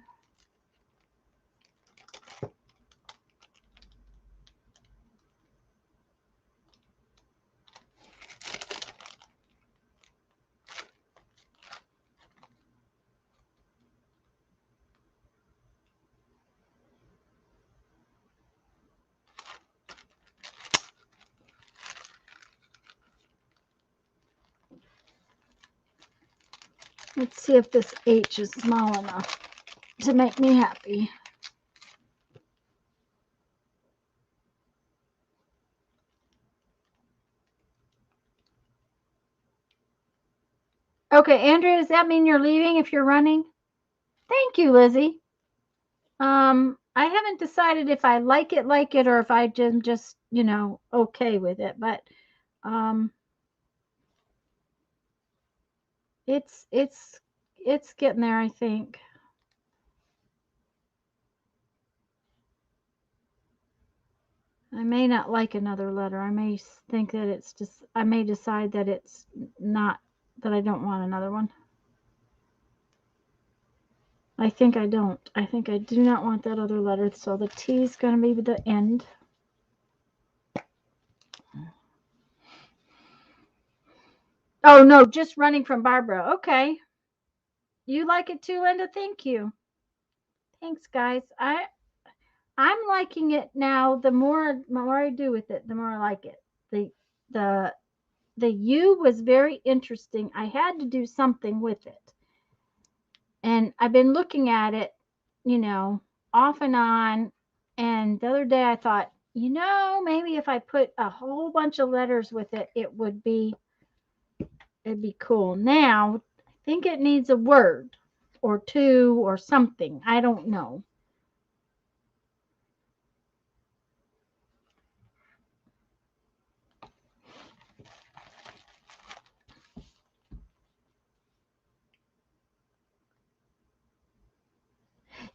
Let's see if this H is small enough to make me happy. Okay, Andrea, does that mean you're leaving if you're running? Thank you, Lizzie. I haven't decided if I like it, or if I just, you know, okay with it, but it's getting there, I think. I may not like another letter. I may think that it's just, I may decide that it's not, that I don't want another one. I think I don't. I think I do not want that other letter. So the T is going to be the end. Oh, no, just running from Barbara. Okay. You like it too, Linda? Thank you. Thanks, guys. I'm liking it now. The more I do with it, the more I like it. The the U was very interesting. I had to do something with it. And I've been looking at it, you know, off and on. And the other day I thought, you know, maybe if I put a whole bunch of letters with it, it'd be cool. Now, I think it needs a word or two or something. I don't know.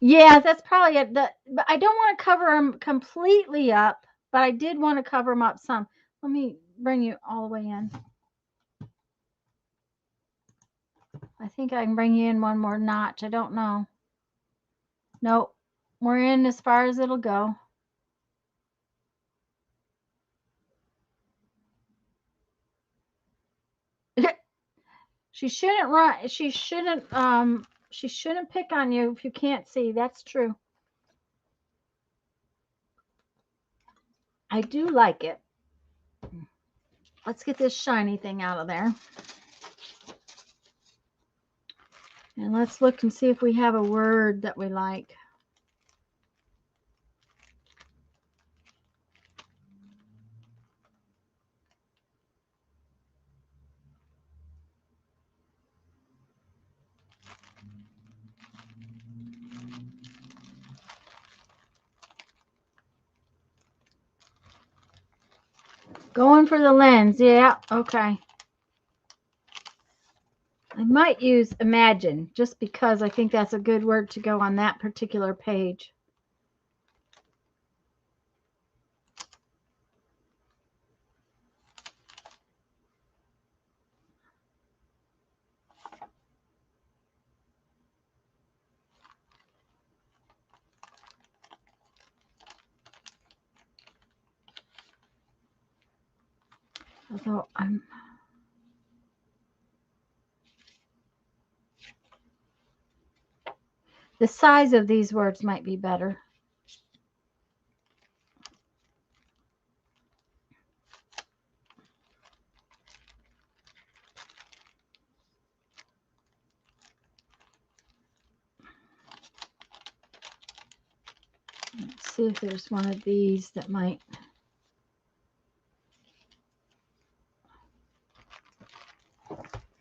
Yeah, that's probably it. But I don't want to cover them completely up, but I did want to cover them up some. Let me bring you all the way in. I think I can bring you in one more notch. I don't know. Nope. We're in as far as it'll go. She shouldn't run. She shouldn't pick on you if you can't see. That's true. I do like it. Let's get this shiny thing out of there. And let's look and see if we have a word that we like. Going for the lens. Yeah, okay. I might use imagine just because I think that's a good word to go on that particular page. Although the size of these words might be better. Let's see if there's one of these that might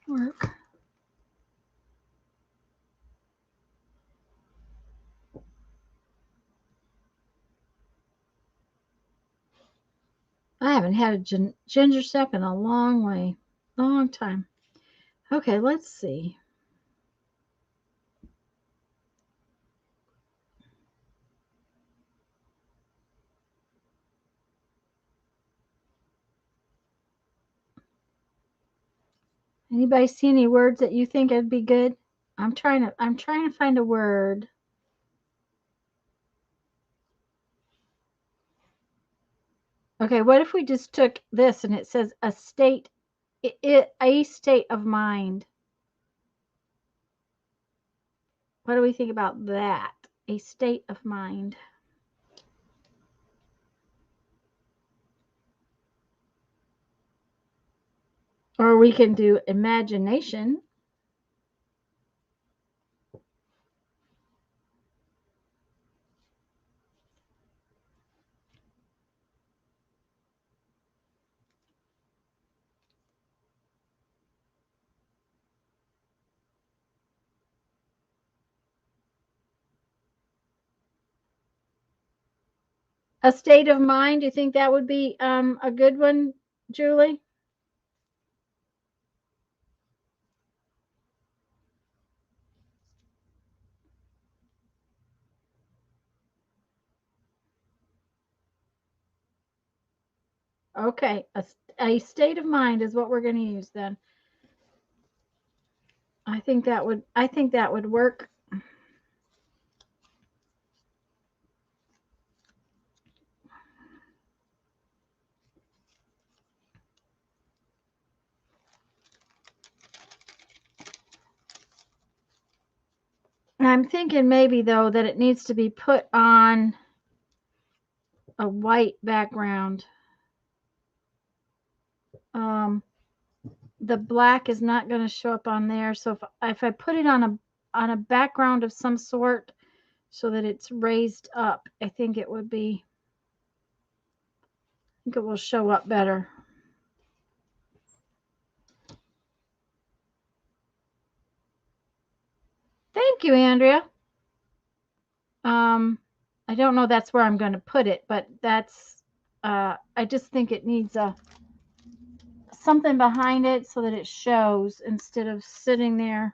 work. I haven't had a ginger step in a long time. Okay, let's see. Anybody see any words that you think would be good? I'm trying to find a word. Okay, what if we just took this and it says a state of mind? What do we think about that? A state of mind. Or we can do imagination. A state of mind. Do you think that would be a good one, Julie? Okay, a state of mind is what we're going to use then. I think that would work. I'm thinking maybe though that it needs to be put on a white background. The black is not going to show up on there. So if I put it on a background of some sort so that it's raised up, I think it will show up better. Thank you, Andrea. I don't know that's where I'm going to put it, but that's I just think it needs something behind it so that it shows instead of sitting there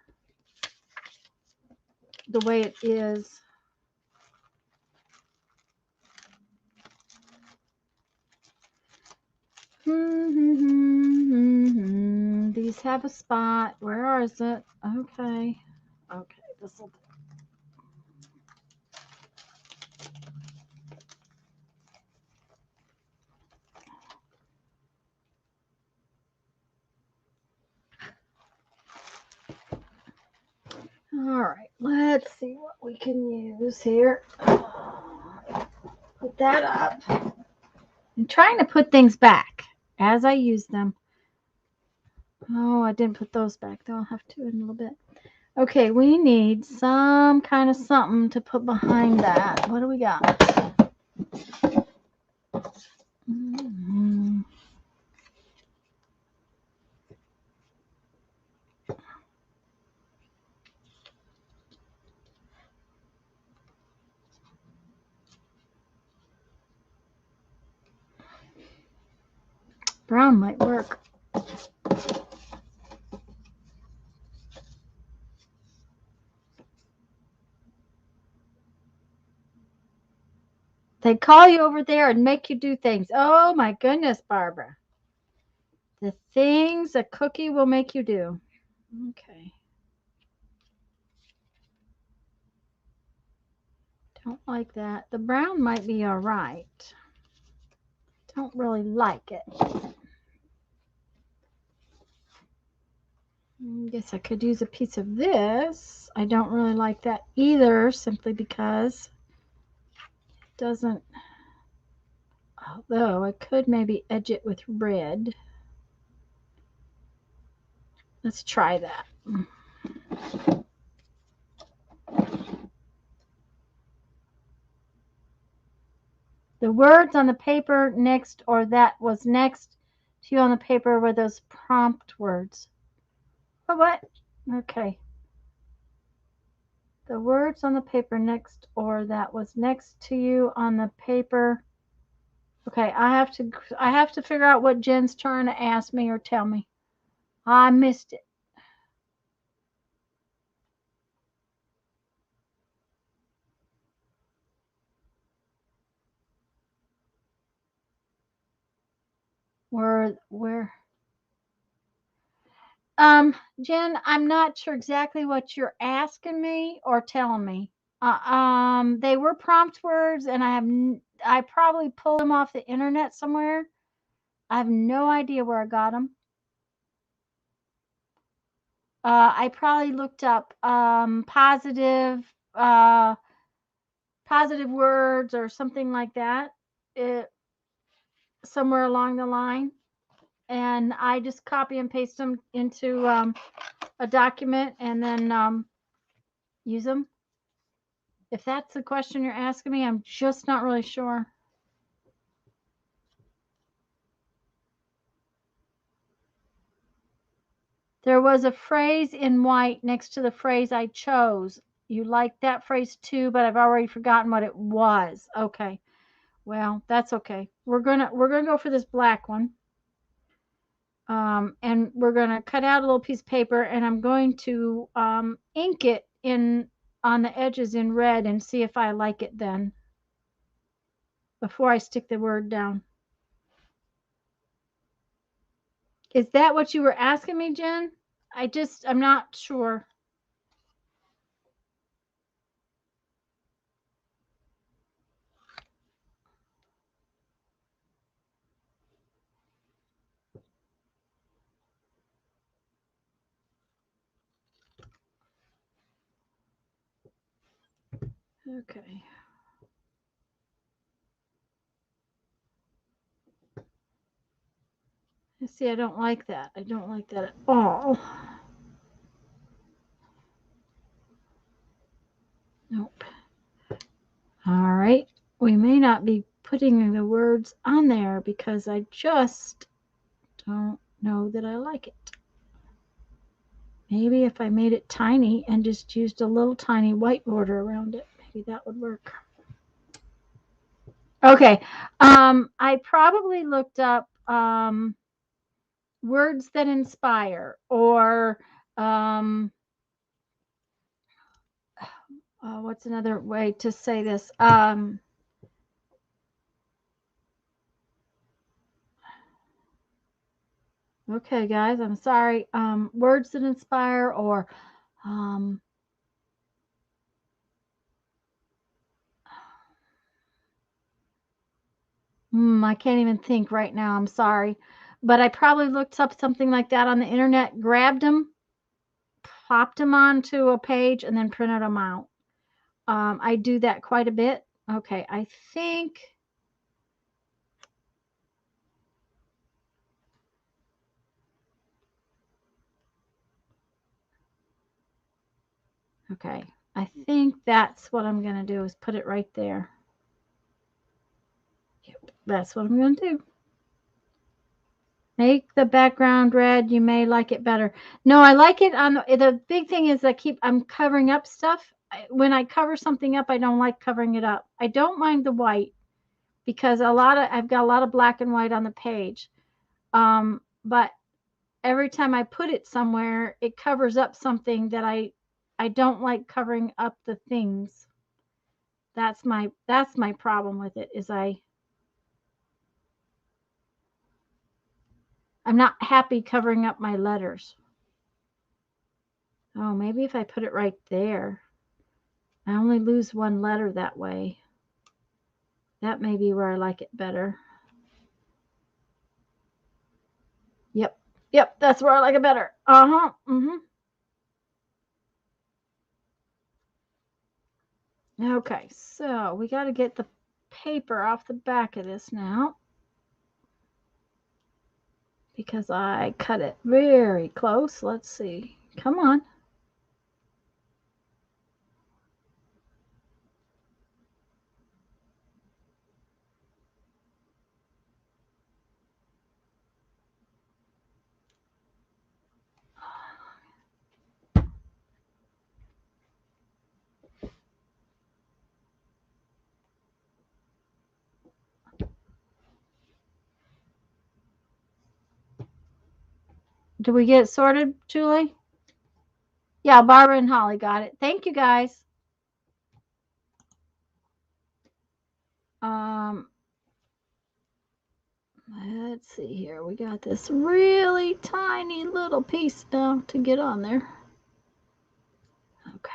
the way it is. The These have a spot. Where is it? Okay. Okay, this will do. All right, let's see what we can use here. Put that up. I'm trying to put things back as I use them. Oh, I didn't put those back, though. I'll have to in a little bit. Okay, we need some kind of something to put behind that. What do we got? Mm-hmm. Brown might work. They call you over there and make you do things. Oh my goodness, Barbara. The things a cookie will make you do. Okay. Don't like that. The brown might be all right. Don't really like it. Guess I could use a piece of this. I don't really like that either, simply because it doesn't. Although I could maybe edge it with red. Let's try that. The words on the paper next or that was next to you on the paper were those prompt words. Oh, what? Okay. The words on the paper next or that was next to you on the paper. Okay, I have to figure out what Jen's trying to ask me or tell me. I missed it. Where? Jen, I'm not sure exactly what you're asking me or telling me. They were prompt words, and I probably pulled them off the internet somewhere. I have no idea where I got them. I probably looked up positive words or something like that. Somewhere along the line, and I just copy and paste them into a document and then use them. If that's the question you're asking me, I'm just not really sure. There was a phrase in white next to the phrase I chose. You like that phrase too, but I've already forgotten what it was. Okay. Well, that's okay. We're gonna go for this black one. And we're gonna cut out a little piece of paper, and I'm going to ink it in on the edges in red and see if I like it then before I stick the word down. Is that what you were asking me, Jen? I'm not sure. Okay. See, I don't like that. I don't like that at all. Nope. All right. We may not be putting the words on there because I just don't know that I like it. Maybe if I made it tiny and just used a little tiny white border around it, maybe that would work. Okay. I probably looked up words that inspire or what's another way to say this? Okay, guys, I'm sorry. Words that inspire or I can't even think right now. I'm sorry. But I probably looked up something like that on the internet, grabbed them, popped them onto a page, and then printed them out. I do that quite a bit. Okay, I think. Okay, I think that's what I'm going to do is put it right there. Yep, that's what I'm going to do. Make the background red. You may like it better. No, I like it on the big thing is I'm covering up stuff. When I cover something up, I don't like covering it up. I don't mind the white because I've got a lot of black and white on the page. But every time I put it somewhere, it covers up something that I don't like covering up the things. That's my problem with it is I'm not happy covering up my letters. Oh, maybe if I put it right there. I only lose one letter that way. That may be where I like it better. Yep. Yep, that's where I like it better. Uh-huh. Okay, so we got to get the paper off the back of this now because I cut it very close. Let's see. Come on. Did we get it sorted, Julie? Yeah, Barbara and Holly got it. Thank you, guys. Um, let's see here. We got this really tiny little piece now to get on there. Okay.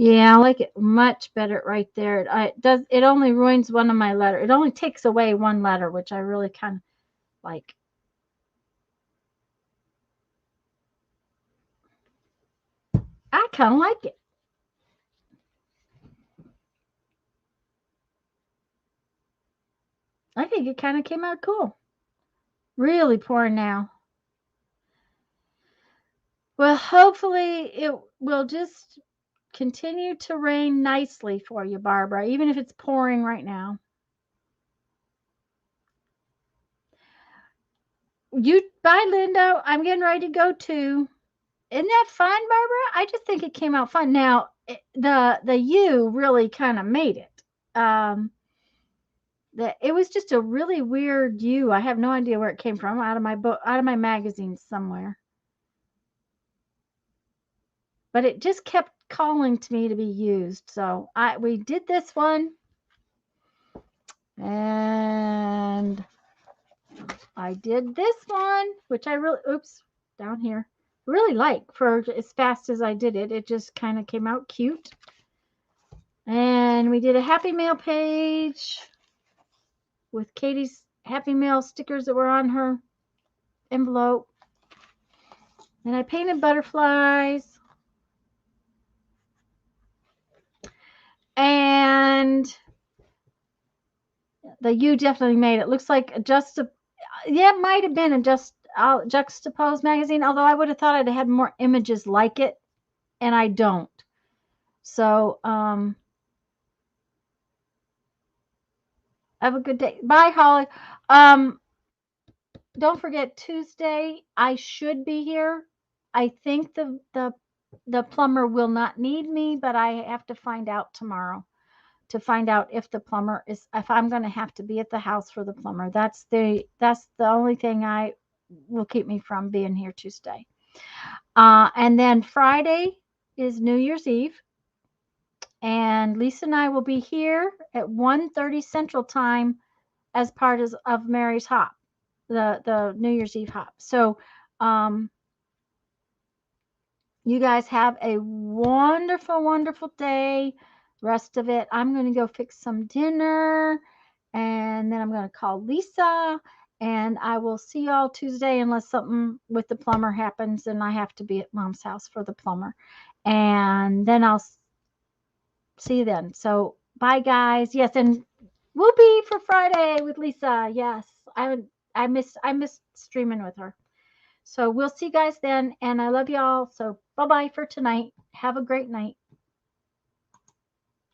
Yeah, I like it much better right there. It only ruins one of my letters. It only takes away one letter, which I really kind of like. I kind of like it. I think it kind of came out cool. Really pouring now. Well, hopefully it will just continue to rain nicely for you, Barbara, even if it's pouring right now. Bye, Linda. I'm getting ready to go too. Isn't that fun, Barbara? I just think it came out fun. Now, the U really kind of made it. It was just a really weird U. I have no idea where it came from. Out of my book, out of my magazine somewhere. But it just kept calling to me to be used. So we did this one, and I did this one, which I really down here really like for as fast as I did it. It just kind of came out cute. And we did a Happy Mail page with Katie's Happy Mail stickers that were on her envelope. And I painted butterflies. And the U definitely made it. Looks like it might have been a Juxtaposed magazine, although I would have thought I'd had more images like it, and I don't. So, have a good day. Bye, Holly. Don't forget Tuesday. I should be here. I think the plumber will not need me, but I have to find out tomorrow to find out if I'm going to have to be at the house for the plumber. That's the only thing will keep me from being here Tuesday. And then Friday is New Year's Eve, and Lisa and I will be here at 1:30 Central Time as part of Mary's Hop, the New Year's Eve Hop. So, you guys have a wonderful, wonderful day. Rest of it, I'm going to go fix some dinner, and then I'm going to call Lisa, and I will see y'all Tuesday unless something with the plumber happens and I have to be at Mom's house for the plumber. And then I'll see you then. So, bye, guys. Yes, and whoopee for Friday with Lisa. Yes, I missed streaming with her. So we'll see you guys then, and I love y'all. So bye bye for tonight. Have a great night.